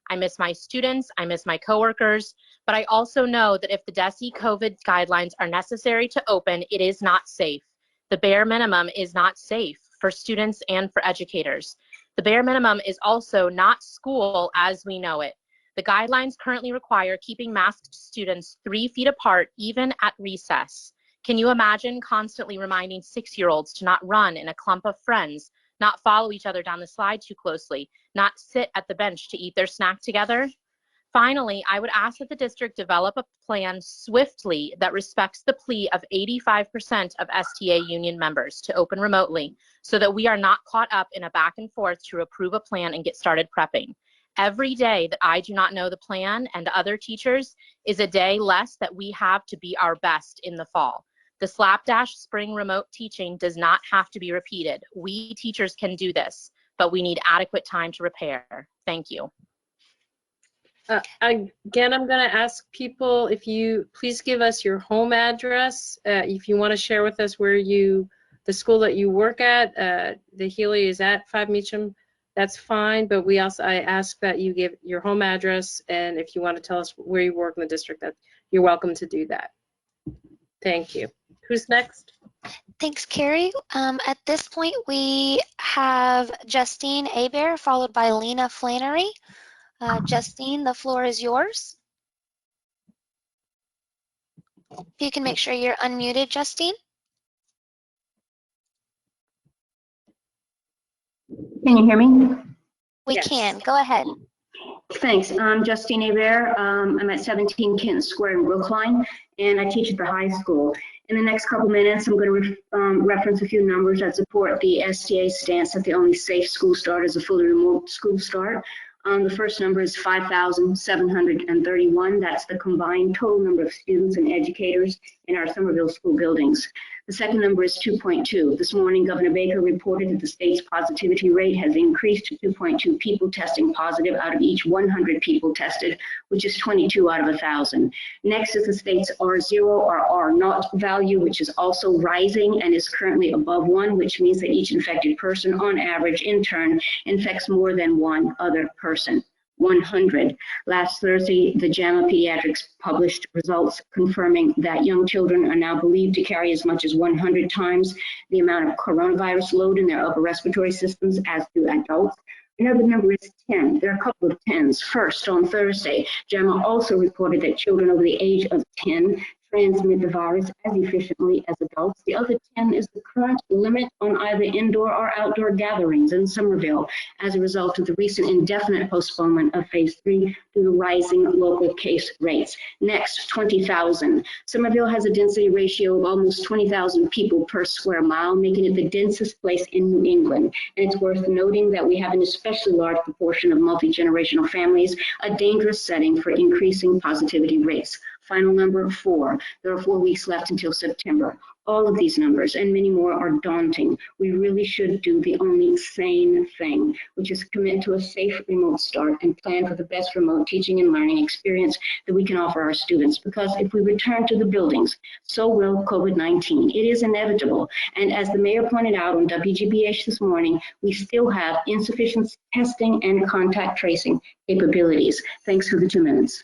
Speaker 12: I miss my students, I miss my coworkers, but I also know that if the DESE COVID guidelines are necessary to open, it is not safe. The bare minimum is not safe for students and for educators. The bare minimum is also not school as we know it. The guidelines currently require keeping masked students 3 feet apart, even at recess. Can you imagine constantly reminding 6-year-olds to not run in a clump of friends, not follow each other down the slide too closely, not sit at the bench to eat their snack together? Finally, I would ask that the district develop a plan swiftly that respects the plea of 85% of STA union members to open remotely so that we are not caught up in a back and forth to approve a plan and get started prepping. Every day that I do not know the plan and other teachers is a day less that we have to be our best in the fall. The slapdash spring remote teaching does not have to be repeated. We teachers can do this, but we need adequate time to prepare. Thank you.
Speaker 1: Again, I'm going to ask people if you please give us your home address. If you want to share with us where the school that you work at, the Healy is at 5 Meacham, that's fine. But I ask that you give your home address, and if you want to tell us where you work in the district, that you're welcome to do that. Thank you. Who's next?
Speaker 7: Thanks, Carrie. At this point, we have Justine Hebert, followed by Lena Flannery. Justine, the floor is yours. If you can make sure you're unmuted, Justine.
Speaker 22: Can you hear me?
Speaker 7: We can. Go ahead.
Speaker 22: Thanks. I'm Justine Hebert. I'm at 17 Kenton Square in Brookline, and I teach at the high school. In the next couple minutes, I'm going to reference a few numbers that support the STA stance that the only safe school start is a fully remote school start. The first number is 5,731. That's the combined total number of students and educators in our Somerville school buildings. The second number is 2.2. This morning, Governor Baker reported that the state's positivity rate has increased to 2.2 people testing positive out of each 100 people tested, which is 22 out of 1,000. Next is the state's R0 or R0 value, which is also rising and is currently above 1, which means that each infected person on average in turn infects more than one other person. 100. Last Thursday, the JAMA Pediatrics published results confirming that young children are now believed to carry as much as 100 times the amount of coronavirus load in their upper respiratory systems as do adults. Another number is 10. There are a couple of 10s. First, on Thursday, JAMA also reported that children over the age of 10 transmit the virus as efficiently as adults. The other 10 is the current limit on either indoor or outdoor gatherings in Somerville as a result of the recent indefinite postponement of phase 3 due to rising local case rates. Next, 20,000. Somerville has a density ratio of almost 20,000 people per square mile, making it the densest place in New England. And it's worth noting that we have an especially large proportion of multi-generational families, a dangerous setting for increasing positivity rates. Final number 4. There are 4 weeks left until September. All of these numbers and many more are daunting. We really should do the only sane thing, which is commit to a safe remote start and plan for the best remote teaching and learning experience that we can offer our students. Because if we return to the buildings, so will COVID-19. It is inevitable. And as the mayor pointed out on WGBH this morning, we still have insufficient testing and contact tracing capabilities. Thanks for the 2 minutes.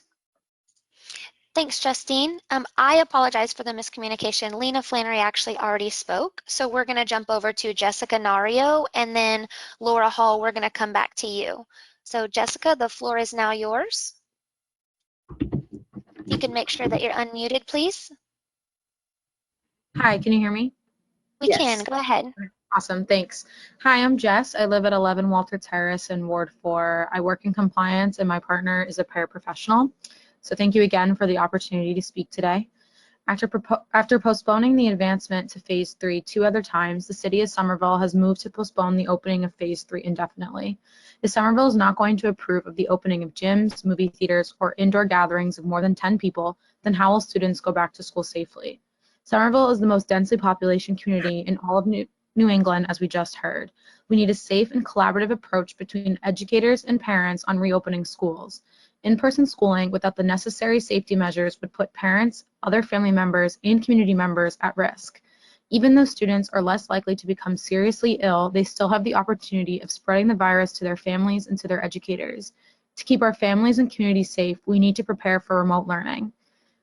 Speaker 7: Thanks, Justine. I apologize for the miscommunication. Lena Flannery actually already spoke, so we're going to jump over to Jessica Nario, and then Laura Hall, we're going to come back to you. So Jessica, the floor is now yours. You can make sure that you're unmuted, please.
Speaker 12: Hi, can you hear me?
Speaker 7: We can. Go ahead.
Speaker 12: Awesome, thanks. Hi, I'm Jess. I live at 11 Walter Terrace in Ward 4. I work in compliance and my partner is a paraprofessional. So thank you again for the opportunity to speak today. After postponing the advancement to phase 3 2 other times, the city of Somerville has moved to postpone the opening of phase 3 indefinitely. If Somerville is not going to approve of the opening of gyms, movie theaters, or indoor gatherings of more than 10 people, then how will students go back to school safely? Somerville is the most densely populated community in all of New England, as we just heard. We need a safe and collaborative approach between educators and parents on reopening schools. In-person schooling without the necessary safety measures would put parents, other family members, and community members at risk. Even though students are less likely to become seriously ill, they still have the opportunity of spreading the virus to their families and to their educators. To keep our families and communities safe, we need to prepare for remote learning.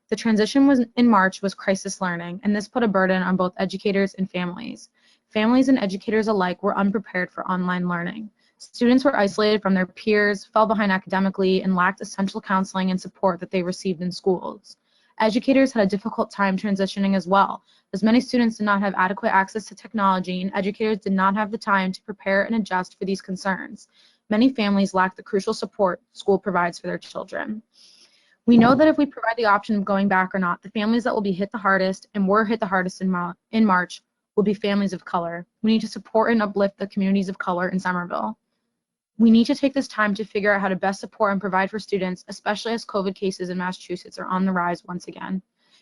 Speaker 12: The transition in March was crisis learning, and this put a burden on both educators and families. Families and educators alike were unprepared for online learning. Students were isolated from their peers, fell behind academically, and lacked essential counseling and support that they received in schools. Educators had a difficult time transitioning as well, as many students did not have adequate access to technology and educators did not have the time to prepare and adjust for these concerns. Many families lacked the crucial support school provides for their children. We know that if we provide the option of going back or not, the families that will be hit the hardest and were hit the hardest in March will be families of color. We need to support and uplift the communities of color in Somerville. We need to take this time to figure out how to best support and provide for students, especially as COVID cases in Massachusetts are on the rise once again.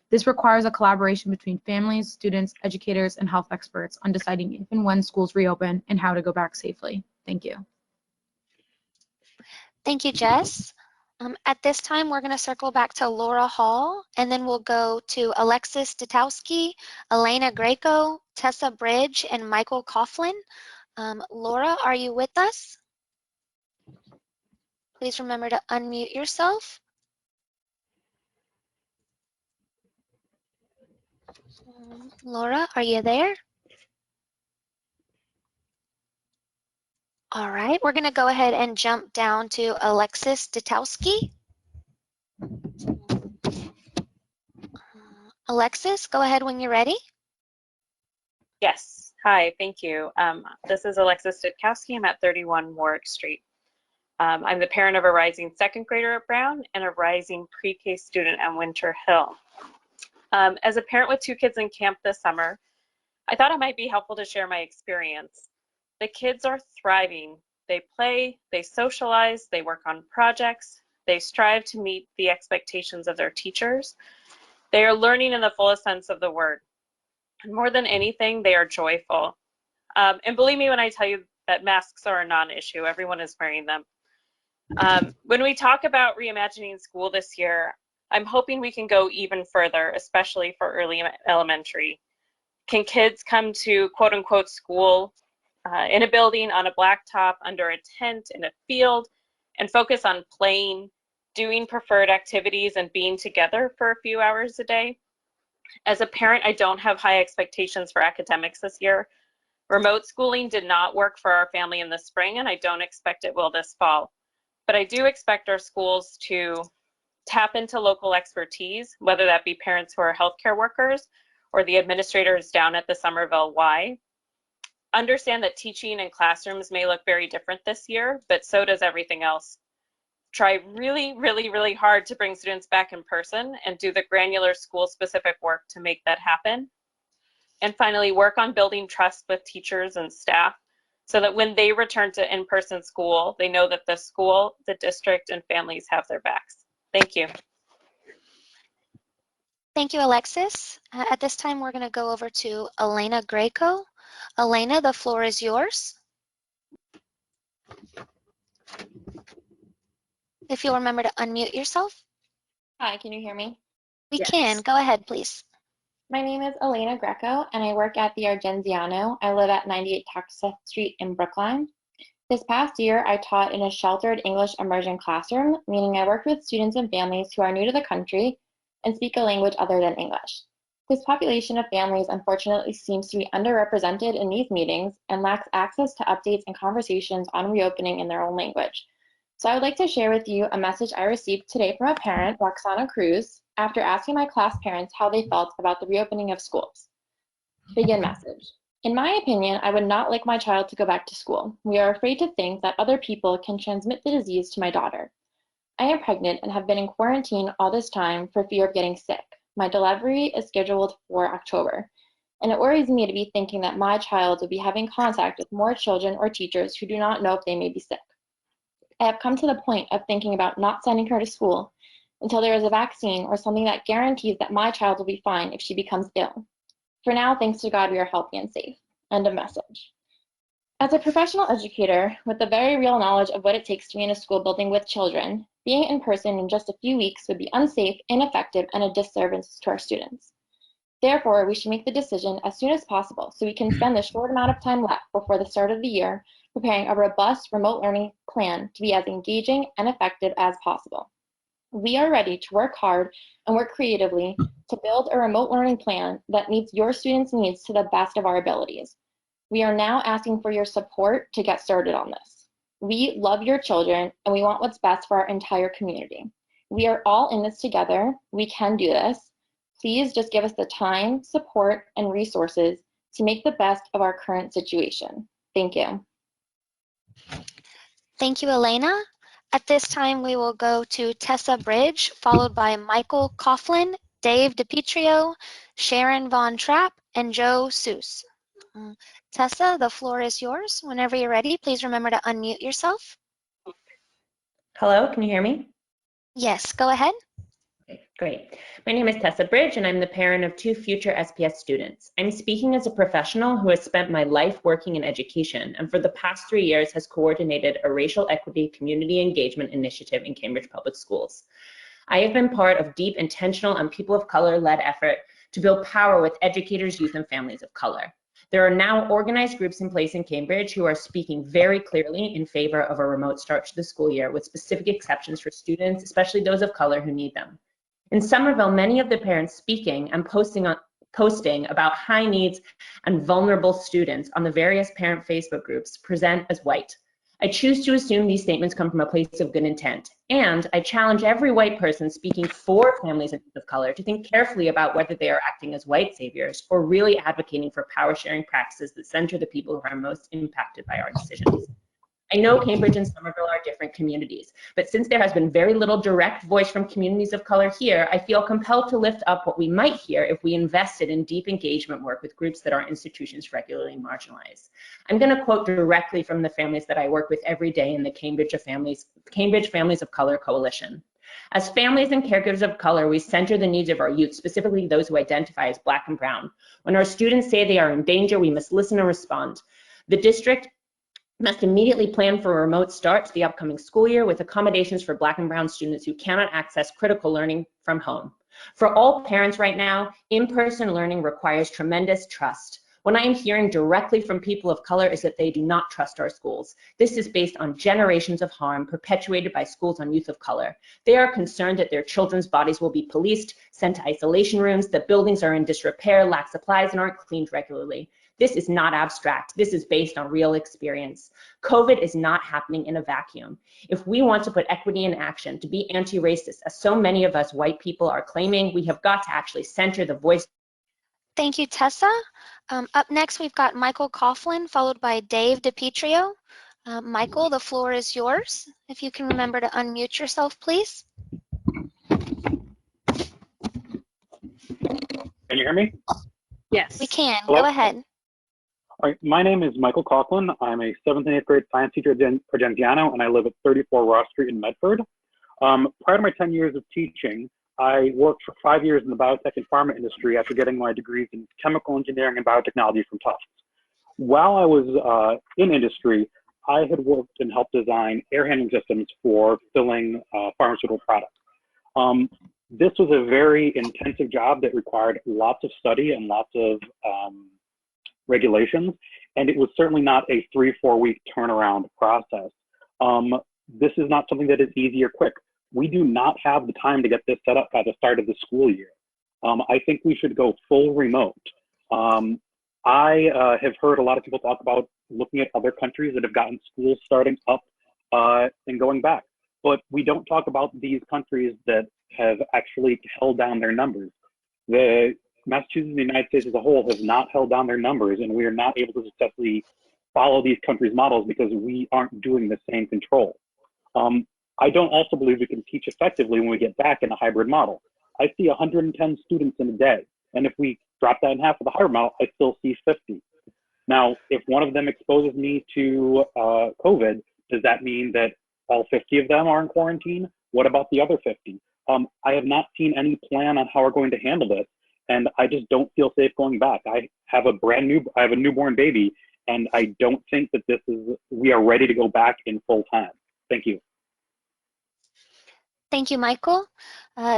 Speaker 12: This requires a collaboration between families, students, educators, and health experts on deciding if and when schools reopen and how to go back safely. Thank you.
Speaker 7: Thank you, Jess. At this time, we're going to circle back to Laura Hall, and then we'll go to Alexis Dutowski, Elena Greco, Tessa Bridge, and Michael Coughlin. Laura, are you with us? Please remember to unmute yourself. Laura, are you there? All right, we're going to go ahead and jump down to Alexis Dutowski. Alexis, go ahead when you're ready.
Speaker 8: Yes. Hi, thank you. This is Alexis Dudkowski. I'm at 31 Warwick Street. I'm the parent of a rising second grader at Brown and a rising pre-K student at Winter Hill. As a parent with 2 kids in camp this summer, I thought it might be helpful to share my experience. The kids are thriving. They play, they socialize, they work on projects, they strive to meet the expectations of their teachers. They are learning in the fullest sense of the word. And more than anything, they are joyful. And believe me when I tell you that masks are a non-issue. Everyone is wearing them. When we talk about reimagining school this year, I'm hoping we can go even further, especially for early elementary. Can kids come to quote unquote school in a building, on a blacktop, under a tent, in a field, and focus on playing, doing preferred activities, and being together for a few hours a day? As a parent, I don't have high expectations for academics this year. Remote schooling did not work for our family in the spring, and I don't expect it will this fall. But I do expect our schools to tap into local expertise, whether that be parents who are healthcare workers or the administrators down at the Somerville Y. Understand that teaching in classrooms may look very different this year, but so does everything else. Try really, really, really hard to bring students back in person and do the granular school-specific work to make that happen. And finally, work on building trust with teachers and staff so that when they return to in-person school, they know that the school, the district, and families have their backs. Thank you.
Speaker 7: Thank you, Alexis. At this time, we're going to go over to Elena Greco. Elena, the floor is yours. If you'll remember to unmute yourself.
Speaker 4: Hi, can you hear me?
Speaker 7: We
Speaker 4: Yes.
Speaker 7: can. Go ahead, please.
Speaker 4: My name is Elena Greco, and I work at the Argenziano. I live at 98 Texas Street in Brookline. This past year, I taught in a sheltered English immersion classroom, meaning I worked with students and families who are new to the country and speak a language other than English. This population of families unfortunately seems to be underrepresented in these meetings and lacks access to updates and conversations on reopening in their own language. So I would like to share with you a message I received today from a parent, Roxana Cruz, after asking my class parents how they felt about the reopening of schools. Begin message. In my opinion, I would not like my child to go back to school. We are afraid to think that other people can transmit the disease to my daughter. I am pregnant and have been in quarantine all this time for fear of getting sick. My delivery is scheduled for October, and it worries me to be thinking that my child will be having contact with more children or teachers who do not know if they may be sick. I have come to the point of thinking about not sending her to school until there is a vaccine or something that guarantees that my child will be fine if she becomes ill. For now, thanks to God, we are healthy and safe. End of message. As a professional educator with a very real knowledge of what it takes to be in a school building with children, being in person in just a few weeks would be unsafe, ineffective, and a disservice to our students. Therefore, we should make the decision as soon as possible so we can spend the short amount of time left before the start of the year preparing a robust remote learning plan to be as engaging and effective as possible. We are ready to work hard and work creatively to build a remote learning plan that meets your students' needs to the best of our abilities. We are now asking for your support to get started on this. We love your children and we want what's best for our entire community. We are all in this together. We can do this. Please just give us the time, support, and resources to make the best of our current situation. Thank you.
Speaker 7: Thank you, Elena. At this time, we will go to Tessa Bridge, followed by Michael Coughlin, Dave DiPietro, Sharon Von Trapp, and Joe Seuss. Tessa, the floor is yours. Whenever you're ready, please remember to unmute yourself.
Speaker 9: Hello, can you hear me?
Speaker 7: Yes, go ahead.
Speaker 9: Okay, great. My name is Tessa Bridge, and I'm the parent of 2 future SPS students. I'm speaking as a professional who has spent my life working in education, and for the past 3 years has coordinated a racial equity community engagement initiative in Cambridge Public Schools. I have been part of deep, intentional, and people of color-led effort to build power with educators, youth, and families of color. There are now organized groups in place in Cambridge who are speaking very clearly in favor of a remote start to the school year with specific exceptions for students, especially those of color who need them. In Somerville, many of the parents speaking and posting about high needs and vulnerable students on the various parent Facebook groups present as white. I choose to assume these statements come from a place of good intent, and I challenge every white person speaking for families of color to think carefully about whether they are acting as white saviors or really advocating for power-sharing practices that center the people who are most impacted by our decisions. I know Cambridge and Somerville are different communities, but since there has been very little direct voice from communities of color here, I feel compelled to lift up what we might hear if we invested in deep engagement work with groups that our institutions regularly marginalize. I'm going to quote directly from the families that I work with every day in the Cambridge Families of Color Coalition. As families and caregivers of color, we center the needs of our youth, specifically those who identify as Black and brown. When our students say they are in danger, we must listen and respond. The district must immediately plan for a remote start to the upcoming school year with accommodations for Black and brown students who cannot access critical learning from home. For all parents right now, in-person learning requires tremendous trust. What I am hearing directly from people of color is that they do not trust our schools. This is based on generations of harm perpetuated by schools on youth of color. They are concerned that their children's bodies will be policed, sent to isolation rooms, that buildings are in disrepair, lack supplies, and aren't cleaned regularly. This is not abstract. This is based on real experience. COVID is not happening in a vacuum. If we want to put equity in action, to be anti-racist, as so many of us white people are claiming, we have got to actually center the voice.
Speaker 7: Thank you, Tessa. Up next, we've got Michael Coughlin, followed by Dave DiPietro. Michael, the floor is yours. If you can remember to unmute yourself, please.
Speaker 10: Can you hear me?
Speaker 1: Yes.
Speaker 7: We can.
Speaker 10: Hello?
Speaker 7: Go ahead.
Speaker 10: All right, my name is Michael Coughlin. I'm a 7th and 8th grade science teacher at Argenziano, and I live at 34 Ross Street in Medford. Prior to my 10 years of teaching, I worked for 5 years in the biotech and pharma industry after getting my degrees in chemical engineering and biotechnology from Tufts. While I was in industry, I had worked and helped design air handling systems for filling pharmaceutical products. This was a very intensive job that required lots of study and lots of regulations, and it was certainly not a 3-4 week turnaround process. This is not something that is easy or quick. We do not have the time to get this set up by the start of the school year. I think we should go full remote. I have heard a lot of people talk about looking at other countries that have gotten schools starting up and going back, but we don't talk about these countries that have actually held down their numbers. The Massachusetts and the United States as a whole have not held down their numbers, and we are not able to successfully follow these countries' models because we aren't doing the same control. I don't also believe we can teach effectively when we get back in a hybrid model. I see 110 students in a day, and if we drop that in half with the hybrid model, I still see 50. Now, if one of them exposes me to COVID, does that mean that all 50 of them are in quarantine? What about the other 50? I have not seen any plan on how we're going to handle this, and I just don't feel safe going back. I have a newborn baby, and I don't think that we are ready to go back in full time. Thank you.
Speaker 7: Thank you, Michael.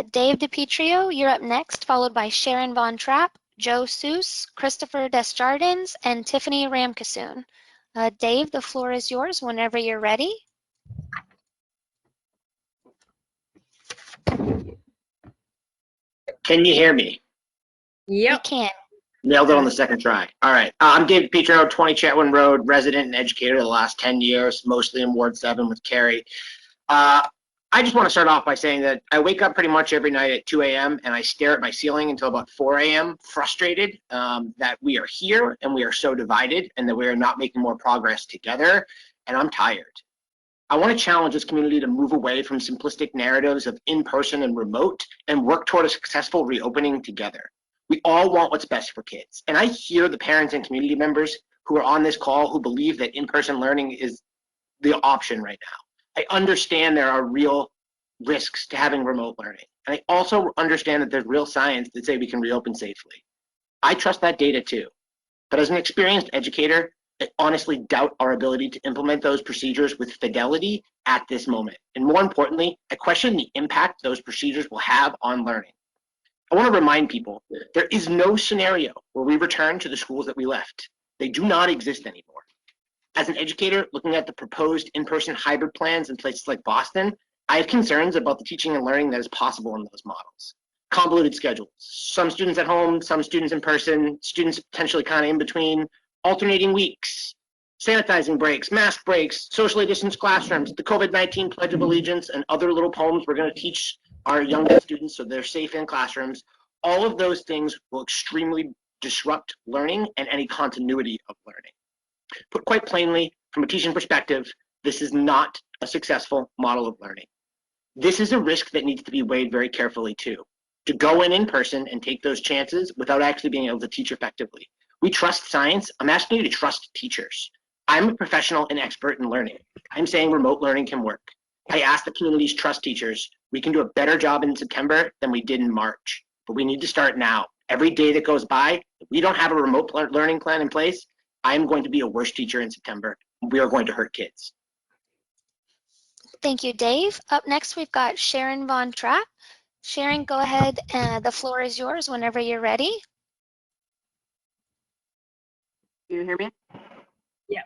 Speaker 7: Dave DiPietro, you're up next, followed by Sharon Von Trapp, Joe Seuss, Christopher Desjardins, and Tiffany Ramkasoon. Dave, the floor is yours whenever you're ready.
Speaker 11: Can you hear me?
Speaker 7: Yep. We can.
Speaker 11: Nailed it on the second try. All right. I'm Dave DiPietro, 20 Chetwynd Road, resident and educator the last 10 years, mostly in Ward 7 with Carrie. I just want to start off by saying that I wake up pretty much every night at 2 a.m. and I stare at my ceiling until about 4 a.m. frustrated that we are here and we are so divided and that we are not making more progress together, and I'm tired. I want to challenge this community to move away from simplistic narratives of in-person and remote and work toward a successful reopening together. We all want what's best for kids, and I hear the parents and community members who are on this call who believe that in-person learning is the option right now. I understand there are real risks to having remote learning. And I also understand that there's real science that say we can reopen safely. I trust that data too. But as an experienced educator, I honestly doubt our ability to implement those procedures with fidelity at this moment. And more importantly, I question the impact those procedures will have on learning. I want to remind people, there is no scenario where we return to the schools that we left. They do not exist anymore. As an educator looking at the proposed in-person hybrid plans in places like Boston, I have concerns about the teaching and learning that is possible in those models. Convoluted schedules, some students at home, some students in person, students potentially kind of in between, alternating weeks, sanitizing breaks, mask breaks, socially distanced classrooms, the COVID-19 Pledge of Allegiance, and other little poems we're going to teach our youngest students so they're safe in classrooms. All of those things will extremely disrupt learning and any continuity of learning. Put quite plainly, from a teaching perspective, this is not a successful model of learning. This is a risk that needs to be weighed very carefully too. To go in person and take those chances without actually being able to teach effectively. We trust science. I'm asking you to trust teachers. I'm a professional and expert in learning. I'm saying remote learning can work. I ask the community's trust teachers, we can do a better job in September than we did in March, but we need to start now. Every day that goes by, if we don't have a remote learning plan in place, I am going to be a worse teacher in September. We are going to hurt kids.
Speaker 7: Thank you, Dave. Up next, we've got Sharon Von Trapp. Sharon, go ahead. The floor is yours whenever you're ready.
Speaker 14: You hear me? Yeah.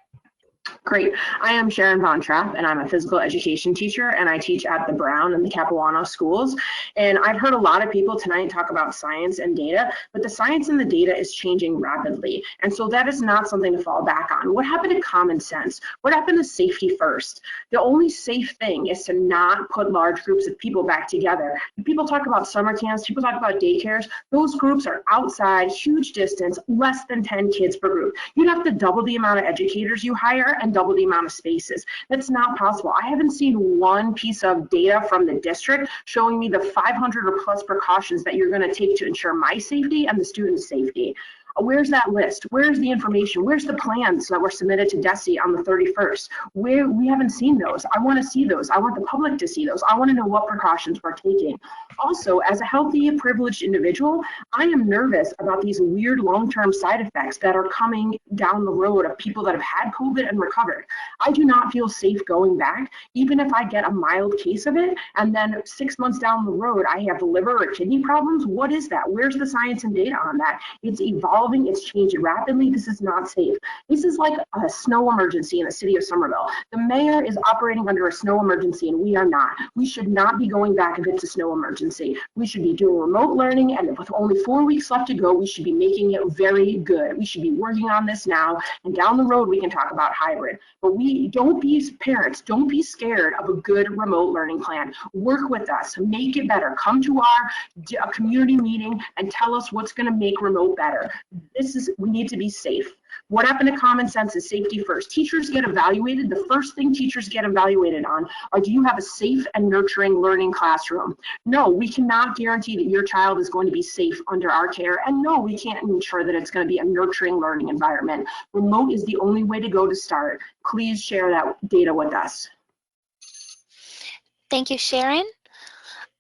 Speaker 14: Great. I am Sharon Von Trapp, and I'm a physical education teacher, and I teach at the Brown and the Capuano schools. And I've heard a lot of people tonight talk about science and data, but the science and the data is changing rapidly. And so that is not something to fall back on. What happened to common sense? What happened to safety first? The only safe thing is to not put large groups of people back together. People talk about summer camps, people talk about daycares. Those groups are outside, huge distance, less than 10 kids per group. You'd have to double the amount of educators you hire and double the amount of spaces. That's not possible. I haven't seen one piece of data from the district showing me the 500 or plus precautions that you're going to take to ensure my safety and the students' safety. Where's that list? Where's the information? Where's the plans that were submitted to DESE on the 31st? We haven't seen those. I want to see those. I want the public to see those. I want to know what precautions we're taking. Also, as a healthy, privileged individual, I am nervous about these weird long-term side effects that are coming down the road of people that have had COVID and recovered. I do not feel safe going back, even if I get a mild case of it, and then 6 months down the road, I have liver or kidney problems. What is that? Where's the science and data on that? It's evolving. It's changing rapidly. This is not safe. This is like a snow emergency in the city of Somerville. The mayor is operating under a snow emergency, and we are not. We should not be going back if it's a snow emergency. We should be doing remote learning, and with only 4 weeks left to go, we should be making it very good. We should be working on this now, and down the road, we can talk about hybrid. But we don't be parents, don't be scared of a good remote learning plan. Work with us, make it better. Come to our community meeting and tell us what's going to make remote better. We need to be safe. What happened to common sense is safety first. Teachers get evaluated. The first thing teachers get evaluated on are, do you have a safe and nurturing learning classroom? No, we cannot guarantee that your child is going to be safe under our care. And no, we can't ensure that it's going to be a nurturing learning environment. Remote is the only way to go to start. Please share that data with us.
Speaker 7: Thank you, Sharon.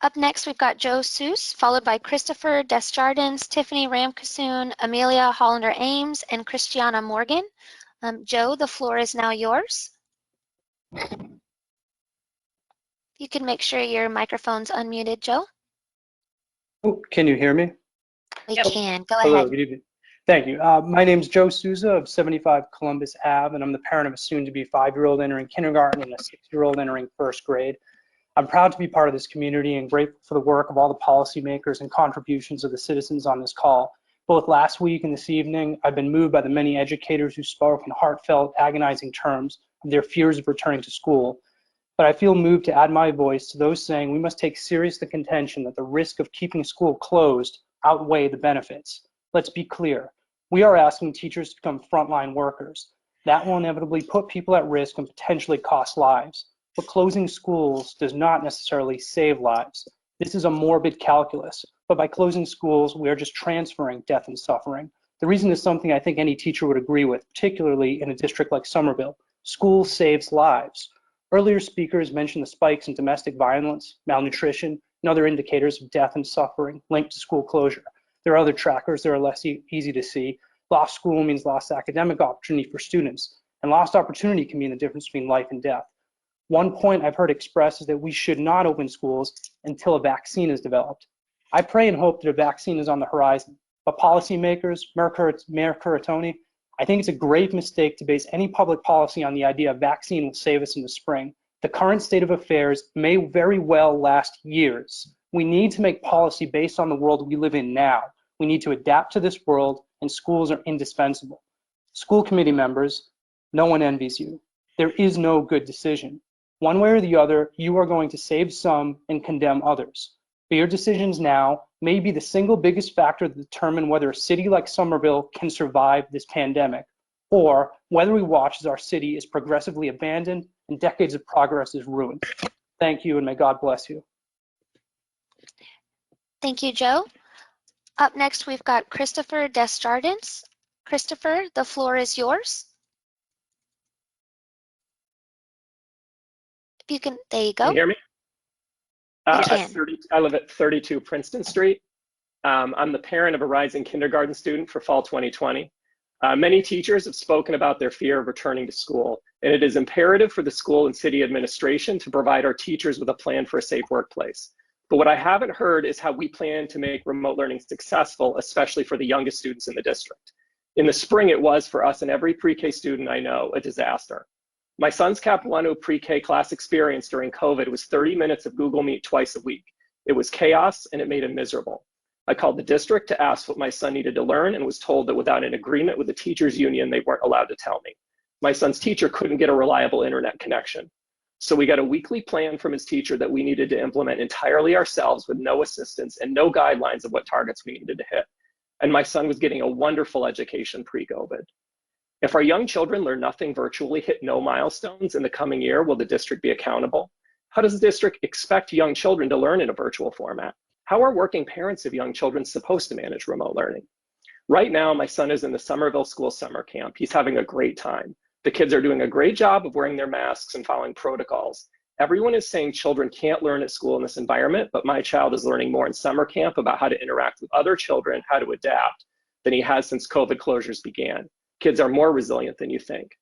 Speaker 7: Up next, we've got Joe Seuss, followed by Christopher Desjardins, Tiffany Ramkasoon, Amelia Hollander-Ames, and Christiana Morgan. Joe, the floor is now yours. You can make sure your microphone's unmuted, Joe.
Speaker 15: Oh, can you hear me?
Speaker 7: We can. Go
Speaker 15: Hello,
Speaker 7: ahead.
Speaker 15: good evening. Thank you. My name is Joe Souza of 75 Columbus Ave, and I'm the parent of a soon-to-be 5-year-old entering kindergarten and a 6-year-old entering first grade. I'm proud to be part of this community and grateful for the work of all the policymakers and contributions of the citizens on this call. Both last week and this evening, I've been moved by the many educators who spoke in heartfelt, agonizing terms of their fears of returning to school. But I feel moved to add my voice to those saying we must take serious the contention that the risk of keeping school closed outweigh the benefits. Let's be clear. We are asking teachers to become frontline workers. That will inevitably put people at risk and potentially cost lives. But closing schools does not necessarily save lives. This is a morbid calculus, but by closing schools, we are just transferring death and suffering. The reason is something I think any teacher would agree with, particularly in a district like Somerville. School saves lives. Earlier speakers mentioned the spikes in domestic violence, malnutrition, and other indicators of death and suffering linked to school closure. There are other trackers that are less easy to see. Lost school means lost academic opportunity for students, and lost opportunity can mean the difference between life and death. One point I've heard expressed is that we should not open schools until a vaccine is developed. I pray and hope that a vaccine is on the horizon, but policymakers, Mayor Curatoni, I think it's a grave mistake to base any public policy on the idea a vaccine will save us in the spring. The current state of affairs may very well last years. We need to make policy based on the world we live in now. We need to adapt to this world, and schools are indispensable. School committee members, no one envies you. There is no good decision. One way or the other, you are going to save some and condemn others. But your decisions now may be the single biggest factor to determine whether a city like Somerville can survive this pandemic, or whether we watch as our city is progressively abandoned and decades of progress is ruined. Thank you, and may God bless you.
Speaker 7: Thank you, Joe. Up next, we've got Christopher Desjardins. Christopher, the floor is yours. If you can, there you
Speaker 16: Can you
Speaker 7: go.
Speaker 16: hear me?
Speaker 7: We can.
Speaker 16: I live at 32 Princeton Street. I'm the parent of a rising kindergarten student for fall 2020. Many teachers have spoken about their fear of returning to school, and it is imperative for the school and city administration to provide our teachers with a plan for a safe workplace. But what I haven't heard is how we plan to make remote learning successful, especially for the youngest students in the district. In the spring, it was for us and every pre-K student I know a disaster. My son's Cap 1 pre-K class experience during COVID was 30 minutes of Google Meet twice a week. It was chaos and it made him miserable. I called the district to ask what my son needed to learn and was told that without an agreement with the teachers union, they weren't allowed to tell me. My son's teacher couldn't get a reliable internet connection. So we got a weekly plan from his teacher that we needed to implement entirely ourselves with no assistance and no guidelines of what targets we needed to hit. And my son was getting a wonderful education pre-COVID. If our young children learn nothing virtually, hit no milestones in the coming year, will the district be accountable? How does the district expect young children to learn in a virtual format? How are working parents of young children supposed to manage remote learning? Right now, my son is in the Somerville School summer camp. He's having a great time. The kids are doing a great job of wearing their masks and following protocols. Everyone is saying children can't learn at school in this environment, but my child is learning more in summer camp about how to interact with other children, how to adapt, than he has since COVID closures began. Kids are more resilient than you think.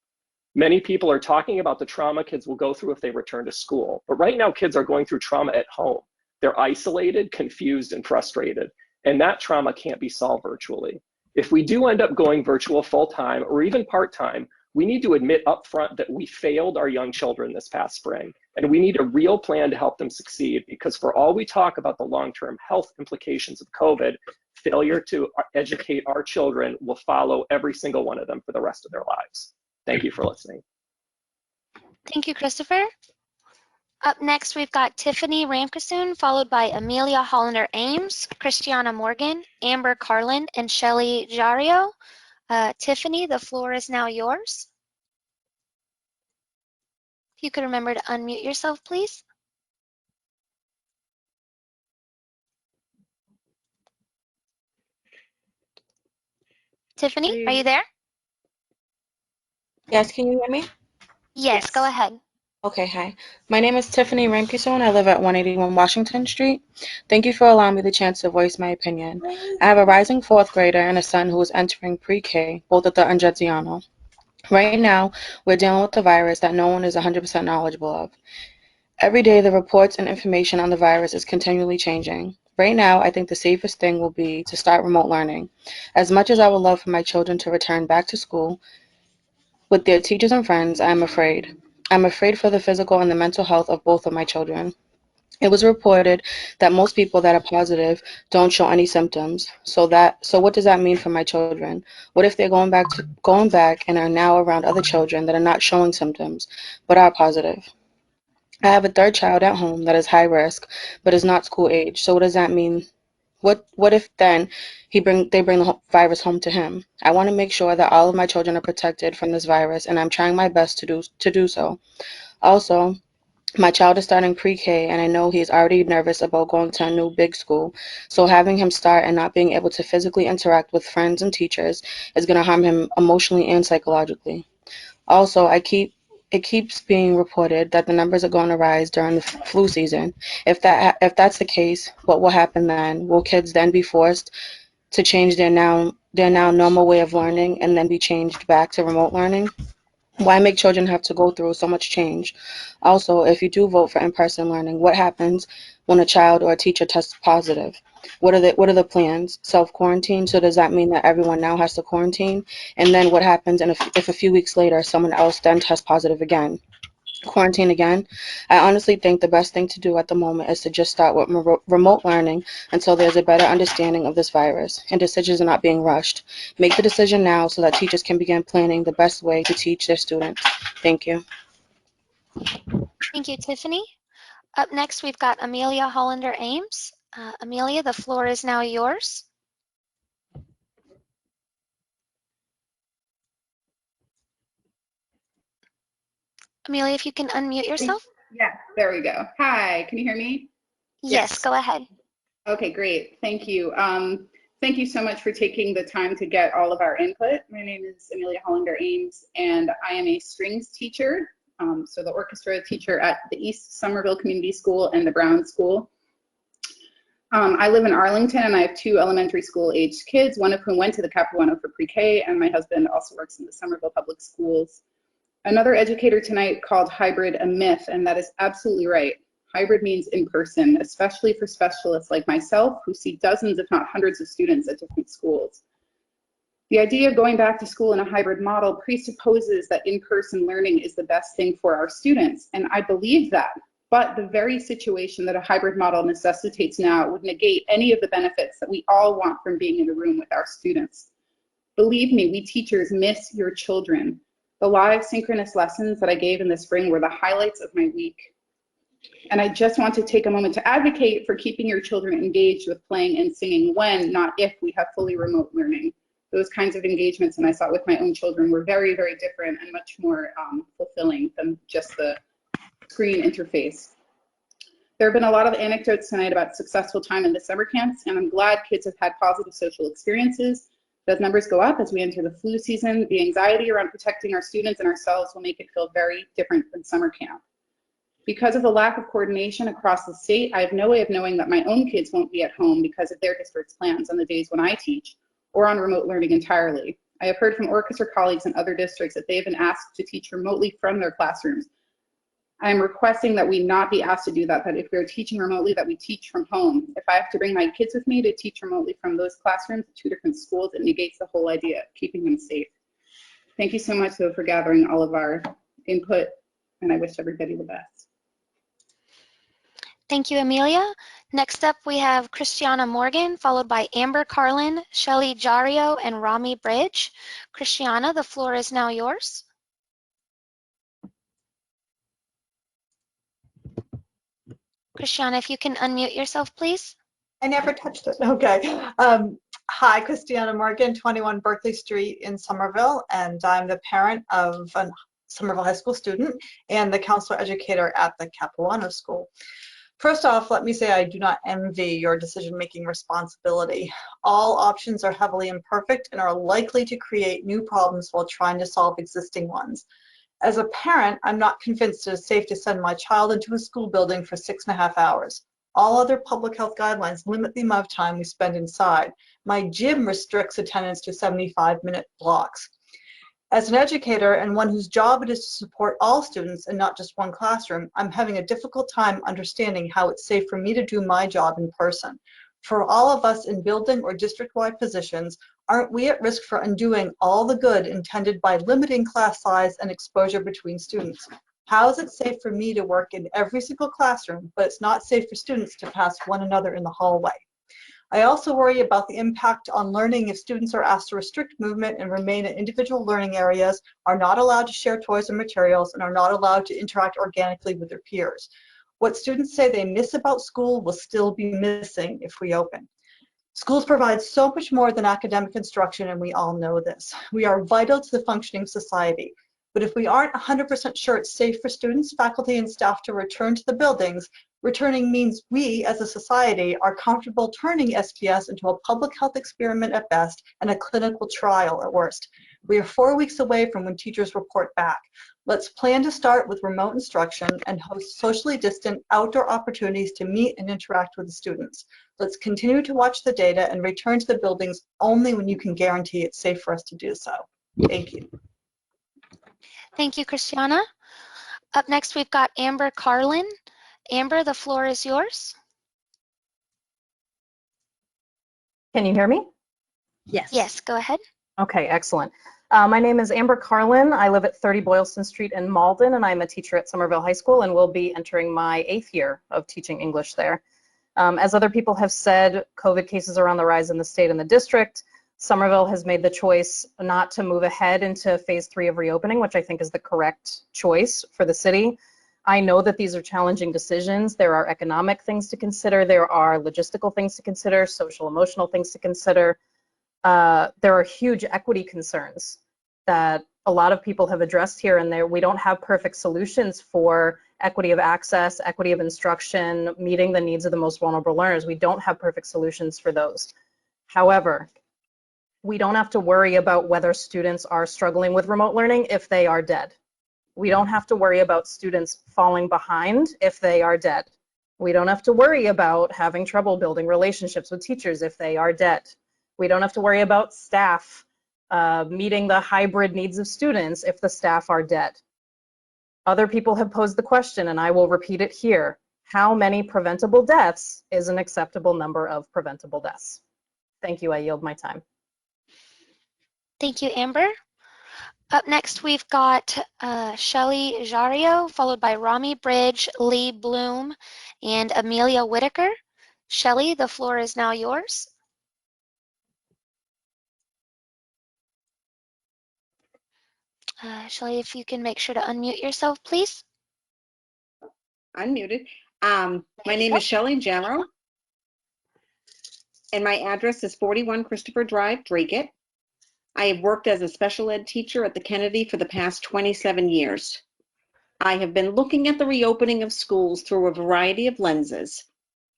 Speaker 16: Many people are talking about the trauma kids will go through if they return to school, but right now kids are going through trauma at home. They're isolated, confused, and frustrated, and that trauma can't be solved virtually. If we do end up going virtual full-time or even part-time, we need to admit upfront that we failed our young children this past spring, and we need a real plan to help them succeed, because for all we talk about the long-term health implications of COVID, failure to educate our children will follow every single one of them for the rest of their lives. Thank you for listening.
Speaker 7: Thank you, Christopher. Up next, we've got Tiffany Ramkasoon, followed by Amelia Hollander-Ames, Christiana Morgan, Amber Carlin, and Shelly Jario. Tiffany, the floor is now yours. If you could remember to unmute yourself, please. Tiffany, are you there?
Speaker 19: Yes, can you hear me?
Speaker 7: Yes, go ahead.
Speaker 19: Okay, hi. My name is Tiffany Ramkasoon. I live at 181 Washington Street. Thank you for allowing me the chance to voice my opinion. I have a rising fourth grader and a son who is entering pre-K, both at the Angeziano. Right now, we're dealing with the virus that no one is 100% knowledgeable of. Every day, the reports and information on the virus is continually changing. Right now, I think the safest thing will be to start remote learning. As much as I would love for my children to return back to school with their teachers and friends, I'm afraid. I'm afraid for the physical and the mental health of both of my children. It was reported that most people that are positive don't show any symptoms. So what does that mean for my children? What if they're going back and are now around other children that are not showing symptoms but are positive? I have a third child at home that is high risk but is not school age. So what does that mean? What if then they bring the virus home to him? I want to make sure that all of my children are protected from this virus, and I'm trying my best to do so. Also, my child is starting pre-K, and I know he's already nervous about going to a new big school. So having him start and not being able to physically interact with friends and teachers is going to harm him emotionally and psychologically. Also, it keeps being reported that the numbers are going to rise during the flu season. If that's the case, what will happen then? Will kids then be forced to change their now normal way of learning and then be changed back to remote learning? Why make children have to go through so much change? Also, if you do vote for in-person learning, what happens when a child or a teacher tests positive? What are the plans? Self-quarantine? So does that mean that everyone now has to quarantine? And then what happens if a few weeks later someone else then tests positive again? Quarantine again? I honestly think the best thing to do at the moment is to just start with remote learning until there's a better understanding of this virus and decisions are not being rushed. Make the decision now so that teachers can begin planning the best way to teach their students. Thank you.
Speaker 7: Thank you, Tiffany. Up next, we've got Amelia Hollander-Ames. Amelia, the floor is now yours. Amelia, if you can unmute yourself.
Speaker 17: Yeah, there we go. Hi, can you hear me?
Speaker 7: Yes, go ahead.
Speaker 17: Okay, great. Thank you. Thank you so much for taking the time to get all of our input. My name is Amelia Hollander-Ames, and I am a strings teacher So the orchestra teacher at the East Somerville Community School and the Brown School. I live in Arlington, and I have 2 elementary school aged kids, one of whom went to the Capuano for pre-K, and my husband also works in the Somerville Public Schools. Another educator tonight called hybrid a myth, and that is absolutely right. Hybrid means in person, especially for specialists like myself who see dozens, if not hundreds of students at different schools. The idea of going back to school in a hybrid model presupposes that in-person learning is the best thing for our students, and I believe that. But the very situation that a hybrid model necessitates now would negate any of the benefits that we all want from being in a room with our students. Believe me, we teachers miss your children. The live synchronous lessons that I gave in the spring were the highlights of my week. And I just want to take a moment to advocate for keeping your children engaged with playing and singing when, not if, we have fully remote learning. Those kinds of engagements, and I saw it with my own children, were very, very different and much more fulfilling than just the screen interface. There have been a lot of anecdotes tonight about successful time in the summer camps, and I'm glad kids have had positive social experiences. But as numbers go up as we enter the flu season, the anxiety around protecting our students and ourselves will make it feel very different than summer camp. Because of the lack of coordination across the state, I have no way of knowing that my own kids won't be at home because of their district's plans on the days when I teach, or on remote learning entirely. I have heard from orchestra colleagues in other districts that they have been asked to teach remotely from their classrooms. I am requesting that we not be asked to do that, but if we're teaching remotely, that we teach from home. If I have to bring my kids with me to teach remotely from those classrooms at 2 different schools, it negates the whole idea of keeping them safe. Thank you so much, though, for gathering all of our input, and I wish everybody the best.
Speaker 7: Thank you, Amelia. Next up, we have Christiana Morgan, followed by Amber Carlin, Shelley Jario, and Rami Bridge. Christiana, the floor is now yours. Christiana, if you can unmute yourself, please.
Speaker 13: I never touched it. Okay. Hi, Christiana Morgan, 21 Berkeley Street in Somerville, and I'm the parent of a Somerville High School student and the counselor educator at the Capuano School. First off, let me say I do not envy your decision-making responsibility. All options are heavily imperfect and are likely to create new problems while trying to solve existing ones. As a parent, I'm not convinced it is safe to send my child into a school building for 6.5 hours. All other public health guidelines limit the amount of time we spend inside. My gym restricts attendance to 75-minute blocks. As an educator and one whose job it is to support all students and not just one classroom, I'm having a difficult time understanding how it's safe for me to do my job in person. For all of us in building or district-wide positions, aren't we at risk for undoing all the good intended by limiting class size and exposure between students? How is it safe for me to work in every single classroom, but it's not safe for students to pass one another in the hallway? I also worry about the impact on learning if students are asked to restrict movement and remain in individual learning areas, are not allowed to share toys and materials, and are not allowed to interact organically with their peers. What students say they miss about school will still be missing if we open. Schools provide so much more than academic instruction, and we all know this. We are vital to the functioning of society. But if we aren't 100% sure it's safe for students, faculty, and staff to return to the buildings, returning means we, as a society, are comfortable turning SPS into a public health experiment at best and a clinical trial at worst. We are 4 weeks away from when teachers report back. Let's plan to start with remote instruction and host socially distant outdoor opportunities to meet and interact with the students. Let's continue to watch the data and return to the buildings only when you can guarantee it's safe for us to do so. Thank you.
Speaker 7: Thank you, Christiana. Up next, we've got Amber Carlin. Amber, the floor is yours.
Speaker 18: Can you hear me?
Speaker 7: Yes. Yes, go ahead.
Speaker 18: Okay, excellent. My name is Amber Carlin. I live at 30 Boylston Street in Malden, and I'm a teacher at Somerville High School and will be entering my 8th year of teaching English there. As other people have said, COVID cases are on the rise in the state and the district. Somerville has made the choice not to move ahead into phase 3 of reopening, which I think is the correct choice for the city. I know that these are challenging decisions. There are economic things to consider. There are logistical things to consider, social, emotional things to consider. There are huge equity concerns that a lot of people have addressed here, and we don't have perfect solutions for equity of access, equity of instruction, meeting the needs of the most vulnerable learners. We don't have perfect solutions for those. However, we don't have to worry about whether students are struggling with remote learning if they are dead. We don't have to worry about students falling behind if they are dead. We don't have to worry about having trouble building relationships with teachers if they are dead. We don't have to worry about staff meeting the hybrid needs of students if the staff are dead. Other people have posed the question, and I will repeat it here. How many preventable deaths is an acceptable number of preventable deaths? Thank you. I yield my time.
Speaker 7: Thank you, Amber. Up next, we've got Shelley Jario, followed by Rami Bridge, Lee Bloom, and Amelia Whitaker. Shelley, the floor is now yours. Shelley, if you can make sure to unmute yourself, please.
Speaker 20: Unmuted. My name is Shelley Jamro, and my address is 41 Christopher Drive, Dracut. I have worked as a special ed teacher at the Kennedy for the past 27 years. I have been looking at the reopening of schools through a variety of lenses.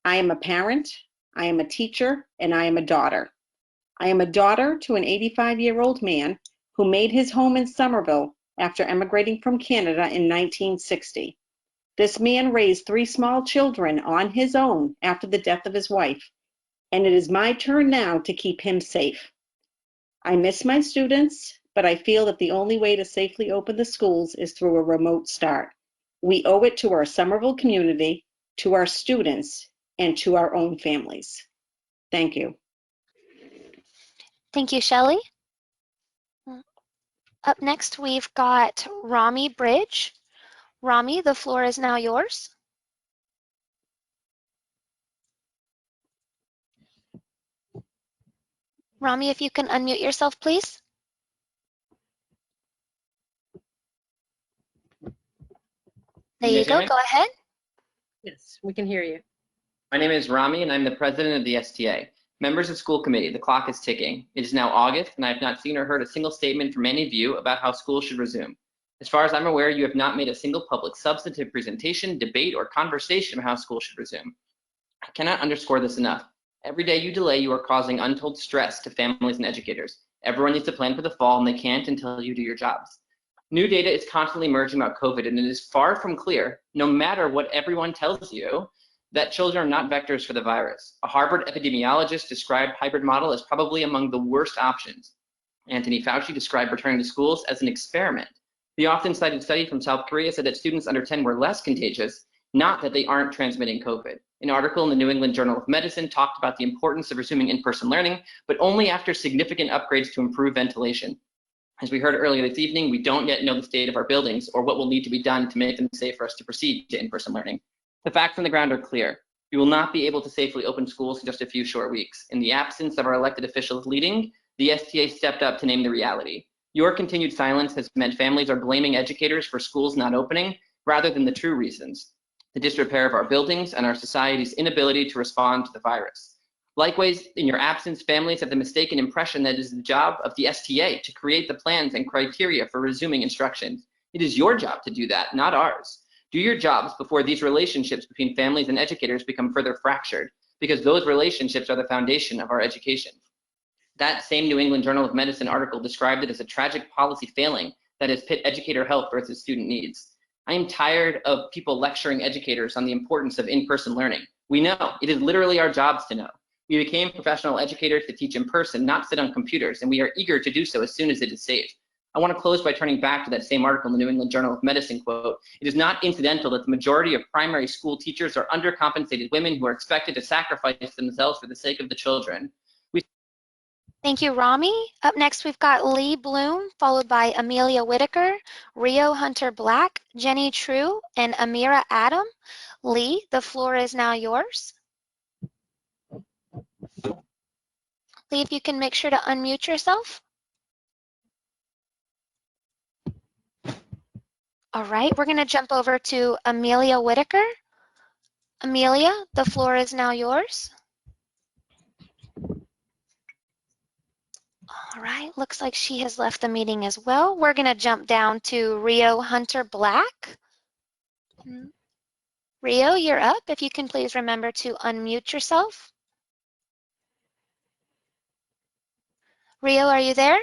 Speaker 20: I am a parent, I am a teacher, and I am a daughter. I am a daughter to an 85-year-old man who made his home in Somerville after emigrating from Canada in 1960. This man raised 3 small children on his own after the death of his wife, and it is my turn now to keep him safe. I miss my students, but I feel that the only way to safely open the schools is through a remote start. We owe it to our Somerville community, to our students, and to our own families. Thank you.
Speaker 7: Thank you, Shelley. Up next, we've got Rami Bridge. Rami, the floor is now yours. Rami, if you can unmute yourself, please. There you go. Go ahead.
Speaker 21: Yes, we can hear you.
Speaker 23: My name is Rami, and I'm the president of the STA. Members of school committee, the clock is ticking. It is now August, and I have not seen or heard a single statement from any of you about how school should resume. As far as I'm aware, you have not made a single public substantive presentation, debate, or conversation of how school should resume. I cannot underscore this enough. Every day you delay, you are causing untold stress to families and educators. Everyone needs to plan for the fall, and they can't until you do your jobs. New data is constantly emerging about COVID, and it is far from clear, no matter what everyone tells you, that children are not vectors for the virus. A Harvard epidemiologist described hybrid model as probably among the worst options. Anthony Fauci described returning to schools as an experiment. The often cited study from South Korea said that students under 10 were less contagious, not that they aren't transmitting COVID. An article in the New England Journal of Medicine talked about the importance of resuming in-person learning, but only after significant upgrades to improve ventilation. As we heard earlier this evening, we don't yet know the state of our buildings or what will need to be done to make them safe for us to proceed to in-person learning. The facts on the ground are clear. We will not be able to safely open schools in just a few short weeks. In the absence of our elected officials leading, the STA stepped up to name the reality. Your continued silence has meant families are blaming educators for schools not opening rather than the true reasons: the disrepair of our buildings and our society's inability to respond to the virus. Likewise, in your absence, families have the mistaken impression that it is the job of the STA to create the plans and criteria for resuming instruction. It is your job to do that, not ours. Do your jobs before these relationships between families and educators become further fractured, because those relationships are the foundation of our education. That same New England Journal of Medicine article described it as a tragic policy failing that has pit educator health versus student needs. I am tired of people lecturing educators on the importance of in-person learning. We know, it is literally our jobs to know. We became professional educators to teach in person, not sit on computers, and we are eager to do so as soon as it is safe. I want to close by turning back to that same article in the New England Journal of Medicine quote. It is not incidental that the majority of primary school teachers are undercompensated women who are expected to sacrifice themselves for the sake of the children.
Speaker 7: Thank you, Rami. Up next, we've got Lee Bloom, followed by Amelia Whitaker, Rio Hunter Black, Jenny True, and Amira Adam. Lee, the floor is now yours. Lee, if you can make sure to unmute yourself. All right, we're going to jump over to Amelia Whitaker. Amelia, the floor is now yours. All right, looks like she has left the meeting as well. We're going to jump down to Rio Hunter Black. Rio, you're up. If you can please remember to unmute yourself. Rio, are you there?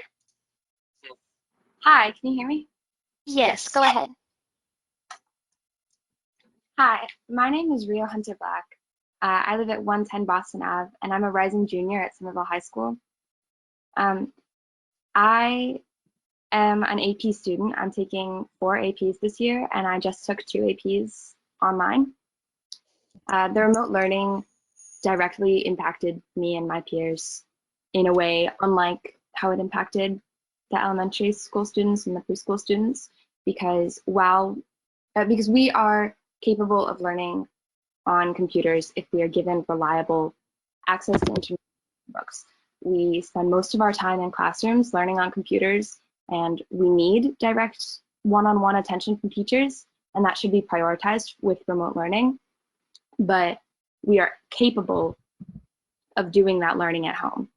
Speaker 24: Hi, can you hear me?
Speaker 7: Yes, go ahead.
Speaker 2: Hi, my name is Rio Hunter Black. I live at 110 Boston Ave, and I'm a rising junior at Somerville High School. I am an AP student. I'm taking 4 APs this year, and I just took 2 APs online. The remote learning directly impacted me and my peers in a way unlike how it impacted the elementary school students and the preschool students, because because we are capable of learning on computers if we are given reliable access to internet books. We spend most of our time in classrooms learning on computers, and we need direct one-on-one attention from teachers, and that should be prioritized with remote learning. But we are capable of doing that learning at home.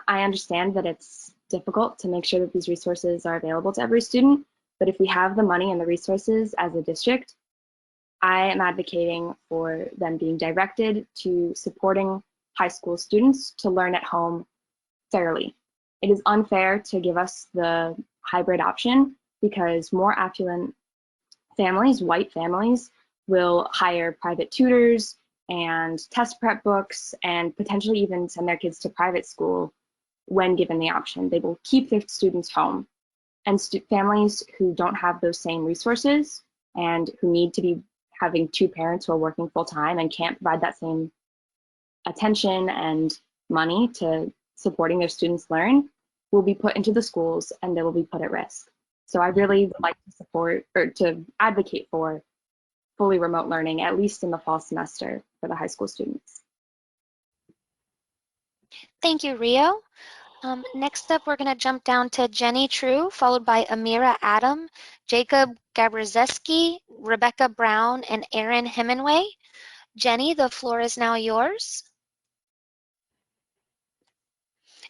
Speaker 2: I understand that it's difficult to make sure that these resources are available to every student, but if we have the money and the resources as a district, I am advocating for them being directed to supporting high school students to learn at home fairly. It is unfair to give us the hybrid option because more affluent families, white families, will hire private tutors and test prep books and potentially even send their kids to private school when given the option. They will keep their students home. And families who don't have those same resources and who need to be having 2 parents who are working full time and can't provide that same attention and money to supporting their students learn will be put into the schools and they will be put at risk. So I really would like to support or to advocate for fully remote learning, at least in the fall semester for the high school students.
Speaker 7: Thank you, Rio. Next up, we're going to jump down to Jenny True, followed by Amira Adam, Jacob Gabrzeski, Rebecca Brown, and Aaron Hemingway. Jenny, the floor is now yours.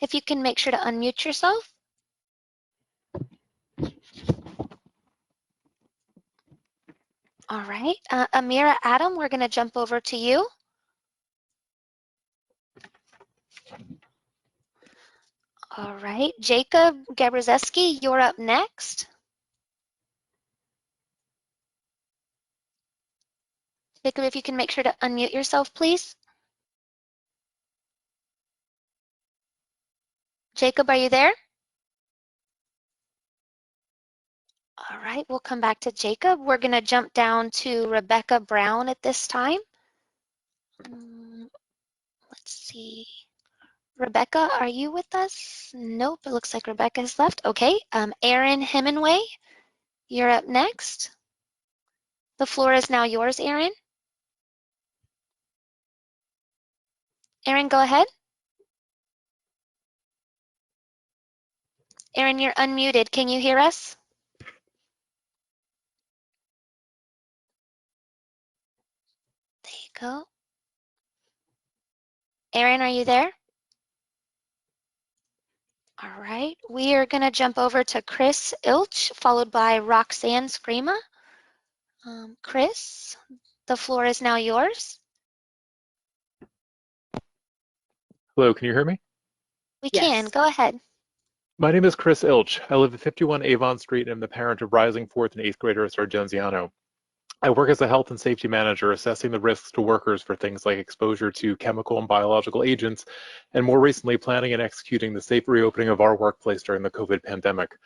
Speaker 7: If you can make sure to unmute yourself. All right, Amira Adam, we're going to jump over to you. All right, Jacob Gabrzeski, you're up next. Jacob, if you can make sure to unmute yourself, please. Jacob, are you there? All right, we'll come back to Jacob. We're going to jump down to Rebecca Brown at this time. Let's see. Rebecca, are you with us? Nope, it looks like Rebecca has left. Okay, Aaron Hemingway, you're up next. The floor is now yours, Aaron. Aaron, go ahead. Aaron, you're unmuted. Can you hear us? There you go. Aaron, are you there? All right, we are going to jump over to Chris Ilch, followed by Roxanne Screama. Chris, the floor is now yours.
Speaker 3: Hello, can you hear me?
Speaker 7: We can. Go ahead.
Speaker 3: My name is Chris Ilch. I live at 51 Avon Street and I'm the parent of rising 4th and 8th graders at Argenziano. I work as a health and safety manager, assessing the risks to workers for things like exposure to chemical and biological agents, and more recently, planning and executing the safe reopening of our workplace during the COVID pandemic.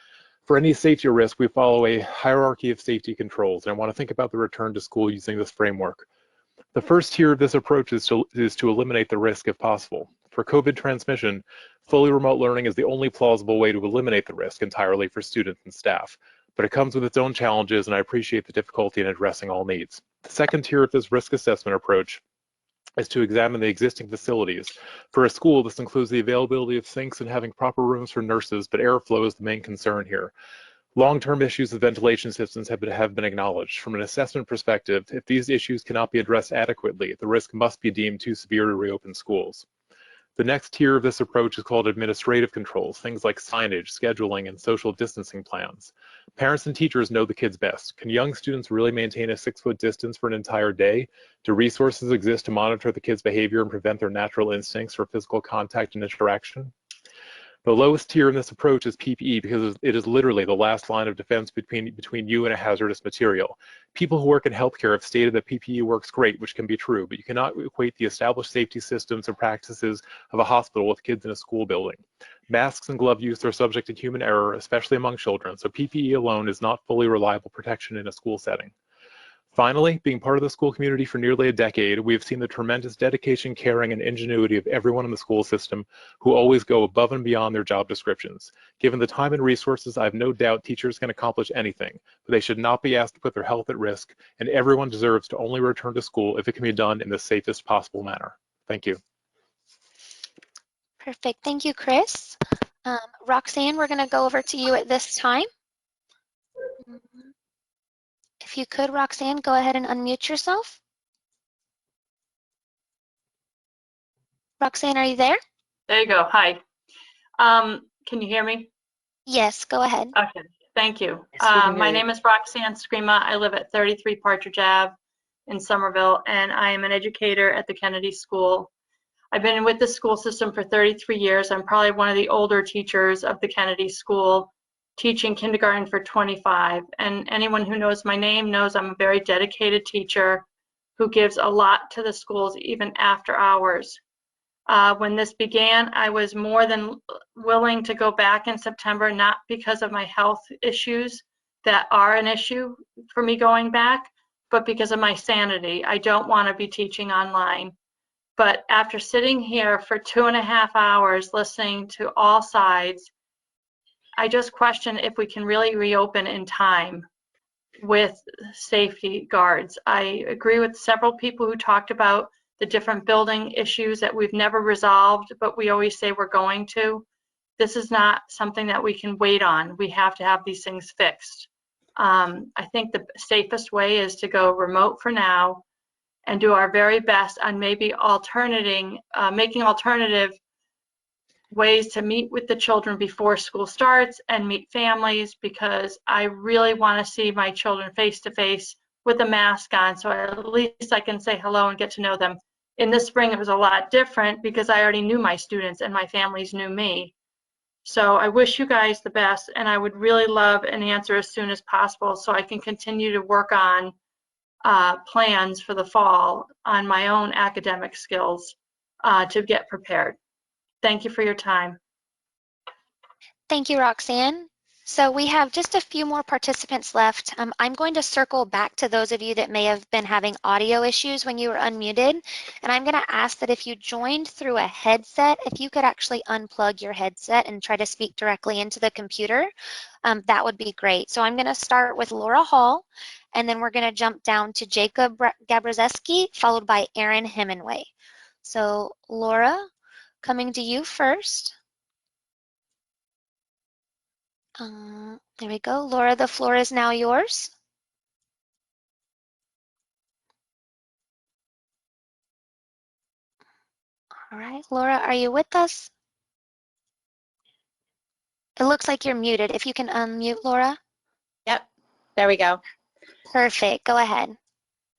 Speaker 3: For any safety risk, we follow a hierarchy of safety controls, and I want to think about the return to school using this framework. The first tier of this approach is to eliminate the risk if possible. For COVID transmission, fully remote learning is the only plausible way to eliminate the risk entirely for students and staff, but it comes with its own challenges, and I appreciate the difficulty in addressing all needs. The second tier of this risk assessment approach is to examine the existing facilities. For a school, this includes the availability of sinks and having proper rooms for nurses, but airflow is the main concern here. Long-term issues with ventilation systems have been acknowledged. From an assessment perspective, if these issues cannot be addressed adequately, the risk must be deemed too severe to reopen schools. The next tier of this approach is called administrative controls, things like signage, scheduling, and social distancing plans. Parents and teachers know the kids best. Can young students really maintain a 6-foot distance for an entire day? Do resources exist to monitor the kids' behavior and prevent their natural instincts for physical contact and interaction? The lowest tier in this approach is PPE because it is literally the last line of defense between you and a hazardous material. People who work in healthcare have stated that PPE works great, which can be true, but you cannot equate the established safety systems and practices of a hospital with kids in a school building. Masks and glove use are subject to human error, especially among children, so PPE alone is not fully reliable protection in a school setting. Finally, being part of the school community for nearly a decade, we have seen the tremendous dedication, caring, and ingenuity of everyone in the school system who always go above and beyond their job descriptions. Given the time and resources, I have no doubt teachers can accomplish anything, but they should not be asked to put their health at risk, and everyone deserves to only return to school if it can be done in the safest possible manner. Thank you.
Speaker 7: Perfect. Thank you, Chris. Roxanne, we're going to go over to you at this time. If you could, Roxanne, go ahead and unmute yourself. Roxanne, are you there?
Speaker 5: There you go. Hi. Can you hear me?
Speaker 7: Yes, go ahead.
Speaker 5: Okay, thank you.
Speaker 1: Yes, we can hear
Speaker 5: My
Speaker 1: you.
Speaker 5: name is Roxanne Screama. I live at 33 Partridge Ave in Somerville, and I am an educator at the Kennedy School. I've been with the school system for 33 years. I'm probably one of the older teachers of the Kennedy School, teaching kindergarten for 25. And anyone who knows my name knows I'm a very dedicated teacher who gives a lot to the schools even after hours. When this began, I was more than willing to go back in September, not because of my health issues that are an issue for me going back, but because of my sanity. I don't want to be teaching online. But after sitting here for 2.5 hours listening to all sides, I just question if we can really reopen in time with safety guards. I agree with several people who talked about the different building issues that we've never resolved, but we always say we're going to. This is not something that we can wait on. We have to have these things fixed. I think the safest way is to go remote for now and do our very best on maybe making alternative ways to meet with the children before school starts and meet families, because I really want to see my children face to face with a mask on, so at least I can say hello and get to know them. In the spring, it was a lot different because I already knew my students and my families knew me. So I wish you guys the best, and I would really love an answer as soon as possible so I can continue to work on plans for the fall on my own academic skills to get prepared. Thank you for your time.
Speaker 7: Thank you, Roxanne. So we have just a few more participants left. I'm going to circle back to those of you that may have been having audio issues when you were unmuted. And I'm going to ask that if you joined through a headset, if you could actually unplug your headset and try to speak directly into the computer, that would be great. So I'm going to start with Laura Hall, and then we're going to jump down to Jacob Gabrzeski, followed by Aaron Hemingway. So Laura, coming to you first. There we go. Laura, the floor is now yours. All right, Laura, are you with us? It looks like you're muted. If you can unmute, Laura.
Speaker 6: Yep, there we go.
Speaker 7: Perfect. Go ahead.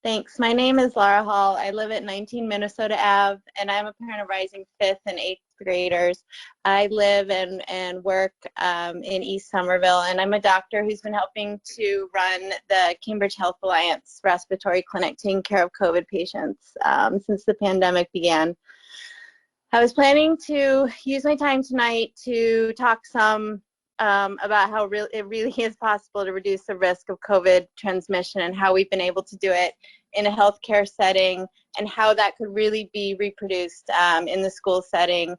Speaker 6: Thanks. My name is Laura Hall. I live at 19 Minnesota Ave, and I'm a parent of rising 5th and 8th graders. I live and work in East Somerville, and I'm a doctor who's been helping to run the Cambridge Health Alliance Respiratory Clinic, taking care of COVID patients since the pandemic began. I was planning to use my time tonight to talk some about how it really is possible to reduce the risk of COVID transmission and how we've been able to do it in a healthcare setting, and how that could really be reproduced in the school setting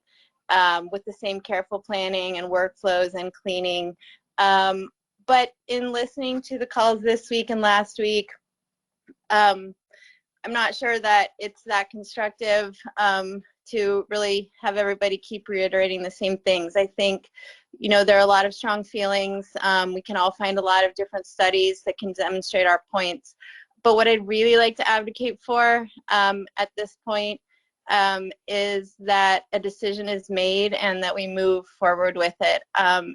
Speaker 6: with the same careful planning and workflows and cleaning. But in listening to the calls this week and last week, I'm not sure that it's that constructive to really have everybody keep reiterating the same things. I think, you know, there are a lot of strong feelings. We can all find a lot of different studies that can demonstrate our points. But what I'd really like to advocate for at this point is that a decision is made and that we move forward with it.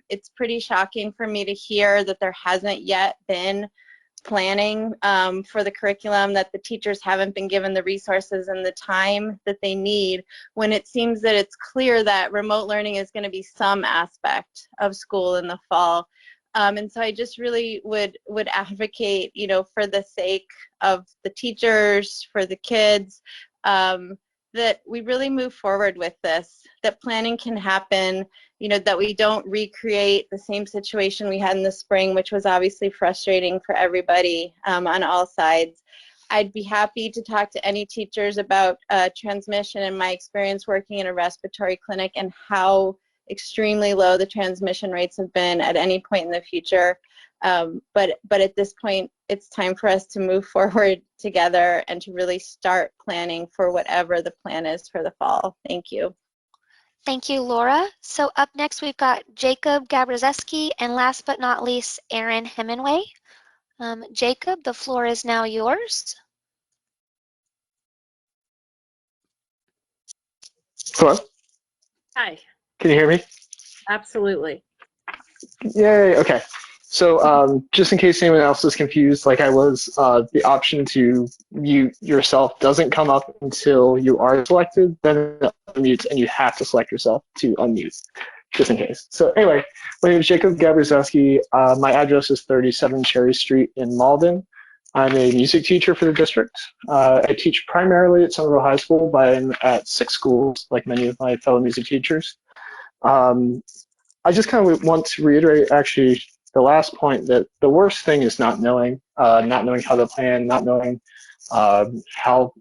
Speaker 6: It's pretty shocking for me to hear that there hasn't yet been planning for the curriculum, that the teachers haven't been given the resources and the time that they need when it seems that it's clear that remote learning is going to be some aspect of school in the fall. And so I just really would advocate, you know, for the sake of the teachers, for the kids, that we really move forward with this, that planning can happen, you know, that we don't recreate the same situation we had in the spring, which was obviously frustrating for everybody on all sides. I'd be happy to talk to any teachers about transmission and my experience working in a respiratory clinic and how extremely low the transmission rates have been at any point in the future. But at this point, it's time for us to move forward together and to really start planning for whatever the plan is for the fall. Thank you.
Speaker 7: Thank you, Laura. So up next, we've got Jacob Gabrzeski, and last but not least, Erin Hemingway. Jacob, the floor is now yours.
Speaker 8: Hello?
Speaker 21: Hi.
Speaker 8: Can you hear me?
Speaker 21: Absolutely.
Speaker 8: Yay, okay. So just in case anyone else is confused, like I was, the option to mute yourself doesn't come up until you are selected, then it unmutes and you have to select yourself to unmute, just in case. So anyway, my name is Jacob Gabrzeski. My address is 37 Cherry Street in Malden. I'm a music teacher for the district. I teach primarily at Somerville High School, but I'm at 6 schools, like many of my fellow music teachers. I just kind of want to reiterate, actually, the last point that the worst thing is not knowing how to plan, not knowing how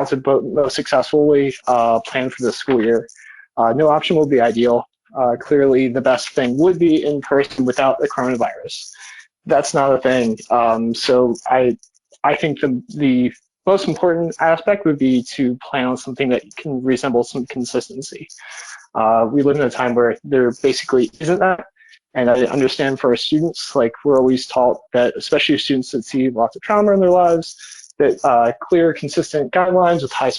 Speaker 8: to most successfully plan for the school year. No option will be ideal. Clearly, the best thing would be in person without the coronavirus. That's not a thing. So I think the most important aspect would be to plan on something that can resemble some consistency. We live in a time where there basically isn't that. And I understand for our students, like we're always taught that, especially students that see lots of trauma in their lives, that clear, consistent guidelines with high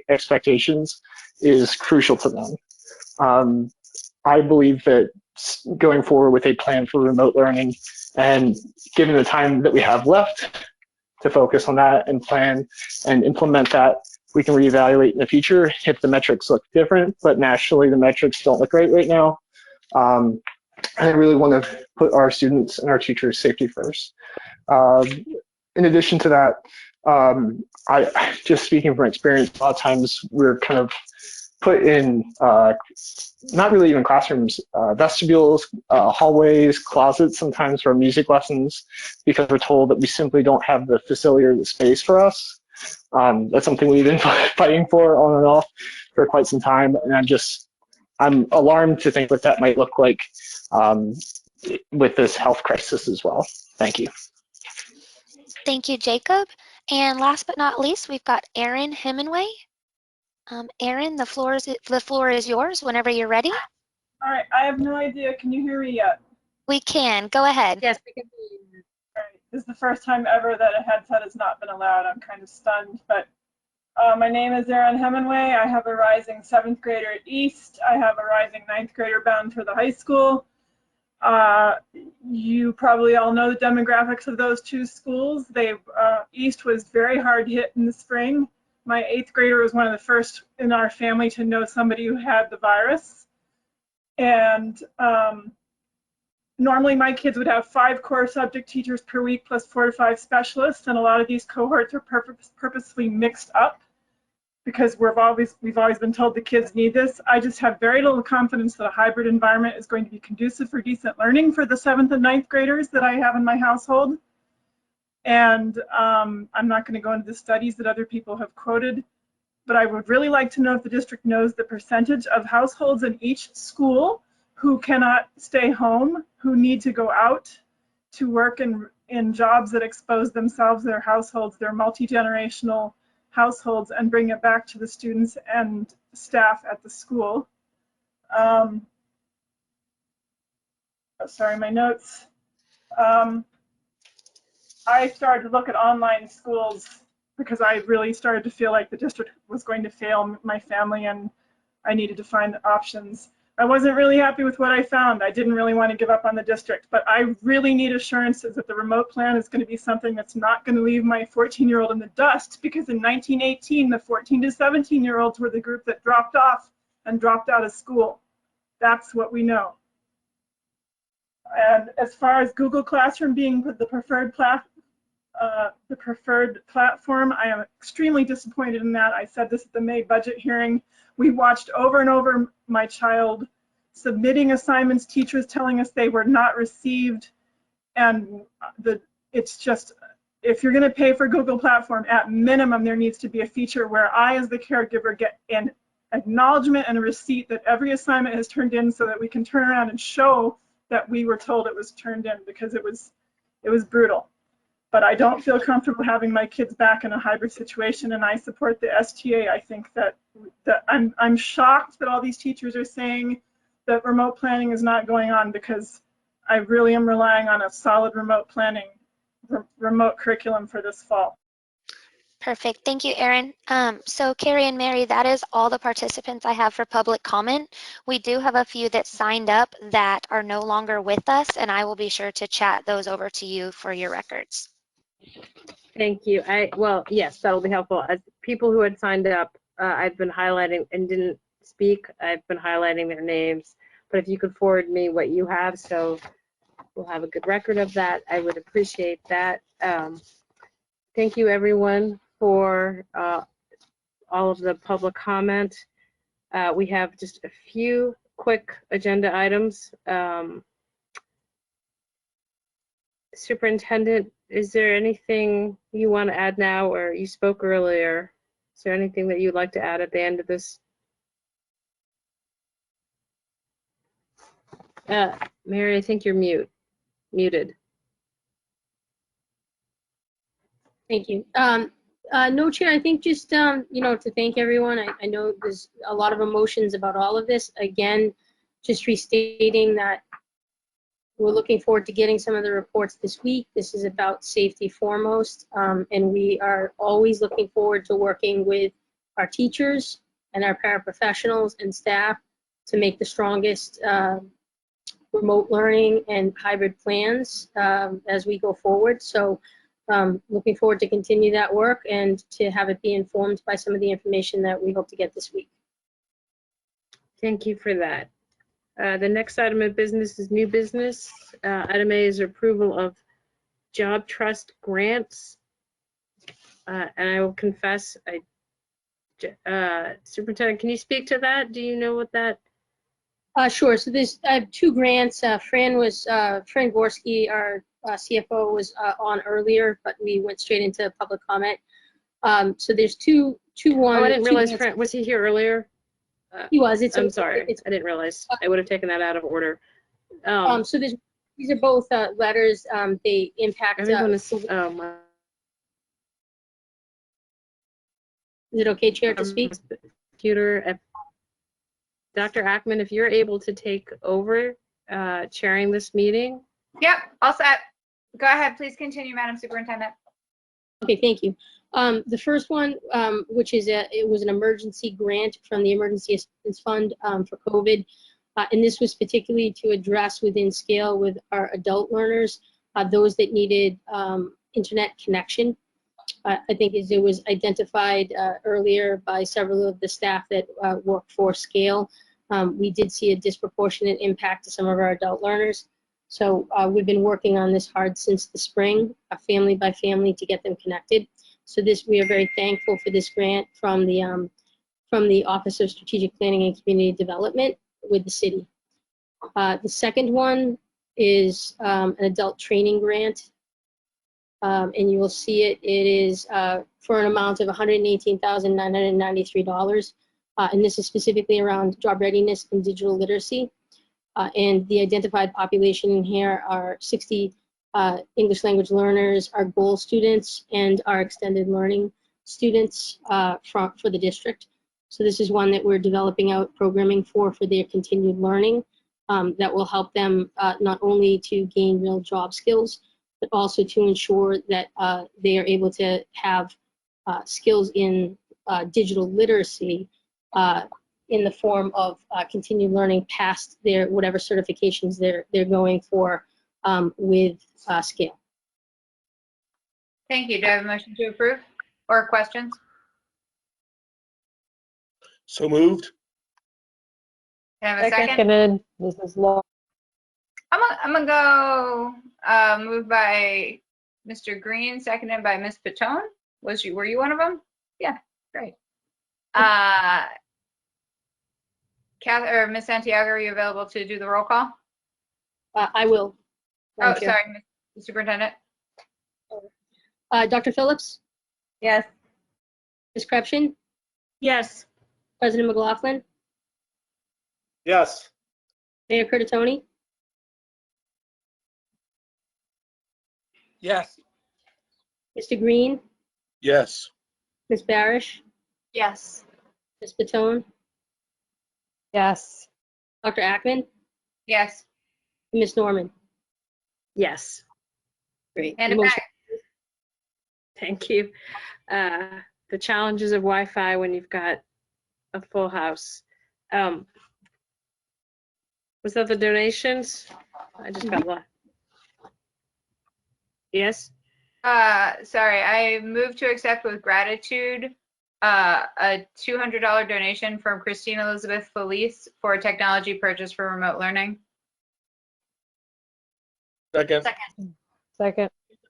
Speaker 8: expectations is crucial to them. I believe that going forward with a plan for remote learning and given the time that we have left to focus on that and plan and implement that, we can reevaluate in the future if the metrics look different, but nationally the metrics don't look great right now. I really want to put our students and our teachers' safety first. In addition to that, I just speaking from experience, a lot of times we're kind of put in not really even classrooms, vestibules, hallways, closets sometimes for music lessons because we're told that we simply don't have the facility or the space for us. That's something we've been fighting for on and off for quite some time, and I'm alarmed to think what that might look like with this health crisis as well. Thank you.
Speaker 7: Thank you, Jacob. And last but not least, we've got Erin Hemingway. Erin, the floor is yours whenever you're ready.
Speaker 12: All right, I have no idea. Can you hear me yet?
Speaker 7: We can. Go ahead.
Speaker 21: Yes, we can hear you.
Speaker 12: All right, this is the first time ever that a headset has not been allowed. I'm kind of stunned, but my name is Erin Hemingway. I have a rising 7th grader at East. I have a rising 9th grader bound for the high school. You probably all know the demographics of those two schools. East was very hard hit in the spring. My 8th grader was one of the first in our family to know somebody who had the virus. And normally my kids would have 5 core subject teachers per week plus 4 to 5 specialists, and a lot of these cohorts are purposely mixed up because we've always been told the kids need this. I just have very little confidence that a hybrid environment is going to be conducive for decent learning for the 7th and 9th graders that I have in my household. And I'm not going to go into the studies that other people have quoted, but I would really like to know if the district knows the percentage of households in each school who cannot stay home, who need to go out to work in jobs that expose themselves, their households, their multi-generational households, and bring it back to the students and staff at the school. Sorry, my notes. I started to look at online schools because I really started to feel like the district was going to fail my family and I needed to find options. I wasn't really happy with what I found. I didn't really want to give up on the district, but I really need assurances that the remote plan is going to be something that's not going to leave my 14-year-old in the dust, because in 1918, the 14 to 17-year-olds were the group that dropped off and dropped out of school. That's what we know. And as far as Google Classroom being the preferred platform, I am extremely disappointed in that. I said this at the May budget hearing. We watched over and over my child submitting assignments, teachers telling us they were not received, and it's just, if you're going to pay for Google Platform, at minimum there needs to be a feature where I, as the caregiver, get an acknowledgement and a receipt that every assignment has turned in, so that we can turn around and show that we were told it was turned in, because it was brutal. But I don't feel comfortable having my kids back in a hybrid situation, and I support the STA. I think that I'm shocked that all these teachers are saying that remote planning is not going on, because I really am relying on a solid remote planning, remote curriculum for this fall.
Speaker 7: Perfect. Thank you, Erin. So Carrie and Mary, that is all the participants I have for public comment. We do have a few that signed up that are no longer with us, and I will be sure to chat those over to you for your records.
Speaker 21: Thank you. Well, yes, that'll be helpful. As people who had signed up, I've been highlighting and didn't speak. I've been highlighting their names. But if you could forward me what you have, so we'll have a good record of that, I would appreciate that. Thank you, everyone, for all of the public comment. We have just a few quick agenda items. Superintendent, is there anything you want to add now, or you spoke earlier? Is there anything that you'd like to add at the end of this? Mary, I think you're muted.
Speaker 4: Thank you. No, Chair, I think just, to thank everyone. I know there's a lot of emotions about all of this. Again, just restating that we're looking forward to getting some of the reports this week. This is about safety foremost, and we are always looking forward to working with our teachers and our paraprofessionals and staff to make the strongest remote learning and hybrid plans as we go forward. So looking forward to continue that work and to have it be informed by some of the information that we hope to get this week.
Speaker 21: Thank you for that. The next item of business is new business. Item A is approval of job trust grants. And I will confess, Superintendent, can you speak to that? Do you know what that?
Speaker 4: Sure. So I have two grants. Fran Gorski, our CFO, was on earlier, but we went straight into public comment. So there's two.
Speaker 21: Oh, I didn't realize Fran, was he here earlier?
Speaker 4: He was.
Speaker 21: I'm sorry. I didn't realize. I would have taken that out of order.
Speaker 4: So these are both letters. They impact.
Speaker 21: Everyone is. Oh my.
Speaker 4: Is it okay, Chair, to speak?
Speaker 21: Computer. Dr. Ackman, if you're able to take over chairing this meeting.
Speaker 9: Yep, all set. Go ahead, please continue, Madam Superintendent.
Speaker 4: Okay, thank you. The first one, which is it was an emergency grant from the Emergency Assistance Fund for COVID, and this was particularly to address within scale with our adult learners, those that needed internet connection. I think as it was identified earlier by several of the staff that work for scale, we did see a disproportionate impact to some of our adult learners. So we've been working on this hard since the spring, family by family, to get them connected. So we are very thankful for this grant from the Office of Strategic Planning and Community Development with the city. The second one is an adult training grant, and you will see it. It is for an amount of $118,993, and this is specifically around job readiness and digital literacy. And the identified population in here are 60 English language learners, our goal students, and our extended learning students for the district. So this is one that we're developing out programming for their continued learning that will help them not only to gain real job skills, but also to ensure that they are able to have skills in digital literacy in the form of continued learning past their whatever certifications they're going for with Scale.
Speaker 9: Thank you. Do I have a motion to approve or questions?
Speaker 10: So moved.
Speaker 9: Can I have a second?
Speaker 1: Seconded, Mrs. Law.
Speaker 9: I'm gonna go moved by Mr. Green, seconded by Ms. Patone. Were you one of them? Yeah, great. Or Ms. Santiago, are you available to do the roll call?
Speaker 4: I will.
Speaker 9: Oh, sorry, Ms. Superintendent.
Speaker 4: Dr. Phillips?
Speaker 9: Yes.
Speaker 4: Ms. Krebshin?
Speaker 12: Yes.
Speaker 4: President McLaughlin?
Speaker 10: Yes.
Speaker 4: Mayor Curtatone?
Speaker 10: Yes.
Speaker 4: Mr. Green?
Speaker 10: Yes.
Speaker 4: Ms. Barish?
Speaker 9: Yes.
Speaker 4: Ms. Patone?
Speaker 1: Yes.
Speaker 4: Dr. Ackman?
Speaker 9: Yes.
Speaker 4: Ms. Norman?
Speaker 1: Yes.
Speaker 4: Great.
Speaker 9: Hand it
Speaker 4: Motion-
Speaker 9: back.
Speaker 1: Thank you. The challenges of Wi-Fi when you've got a full house. Was that the donations? I just got lost. Yes?
Speaker 9: Sorry, I move to accept with gratitude a $200 donation from Christine Elizabeth Felice for a technology purchase for remote learning.
Speaker 10: Second.
Speaker 1: Second.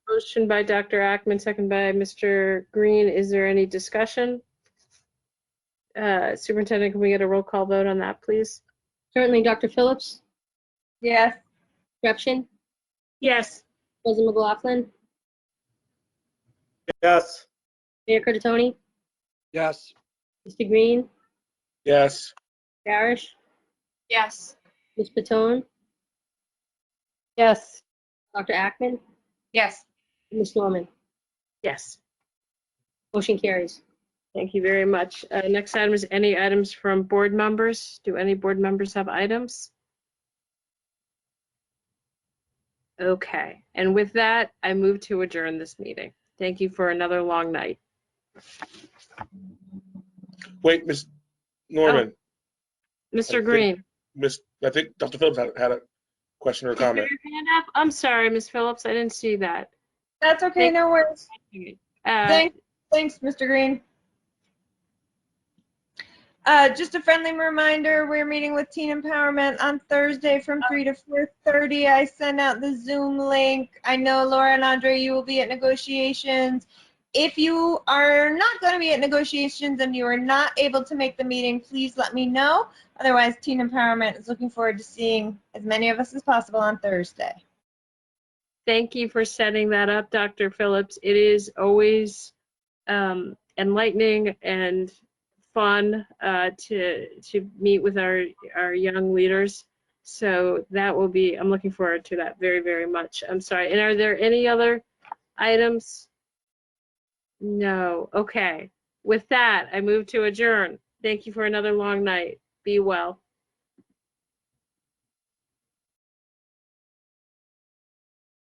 Speaker 1: Motion by Dr. Ackman, second by Mr. Green. Is there any discussion? Superintendent, can we get a roll call vote on that, please?
Speaker 4: Certainly, Dr. Phillips?
Speaker 9: Yes.
Speaker 4: Krebshin?
Speaker 12: Yes.
Speaker 4: President McLaughlin?
Speaker 10: Yes.
Speaker 4: Mayor Curtatone?
Speaker 10: Yes.
Speaker 4: Mr. Green?
Speaker 10: Yes.
Speaker 4: Barish?
Speaker 9: Yes.
Speaker 4: Ms. Patone?
Speaker 1: Yes.
Speaker 4: Dr. Ackman?
Speaker 9: Yes.
Speaker 4: Ms. Norman?
Speaker 1: Yes.
Speaker 4: Motion carries.
Speaker 1: Thank you very much. Next item is any items from board members. Do any board members have items? Okay, and with that, I move to adjourn this meeting. Thank you for another long night.
Speaker 10: Wait, Ms. Norman.
Speaker 1: Mr. Green.
Speaker 10: I think Dr. Phillips had a question or comment.
Speaker 1: Your hand up? I'm sorry, Ms. Phillips, I didn't see that.
Speaker 9: That's okay, no worries.
Speaker 11: Thanks, Mr. Green. Just a friendly reminder, we're meeting with Teen Empowerment on Thursday from 3 to 4:30. I sent out the Zoom link. I know Laura and Andre, you will be at negotiations. If you are not going to be at negotiations and you are not able to make the meeting, please let me know. Otherwise, Teen Empowerment is looking forward to seeing as many of us as possible on Thursday.
Speaker 1: Thank you for setting that up, Dr. Phillips. It is always enlightening and fun to meet with our young leaders. So that will be, I'm looking forward to that very, very much. I'm sorry. And are there any other items? No. Okay. With that, I move to adjourn. Thank you for another long night. Be well.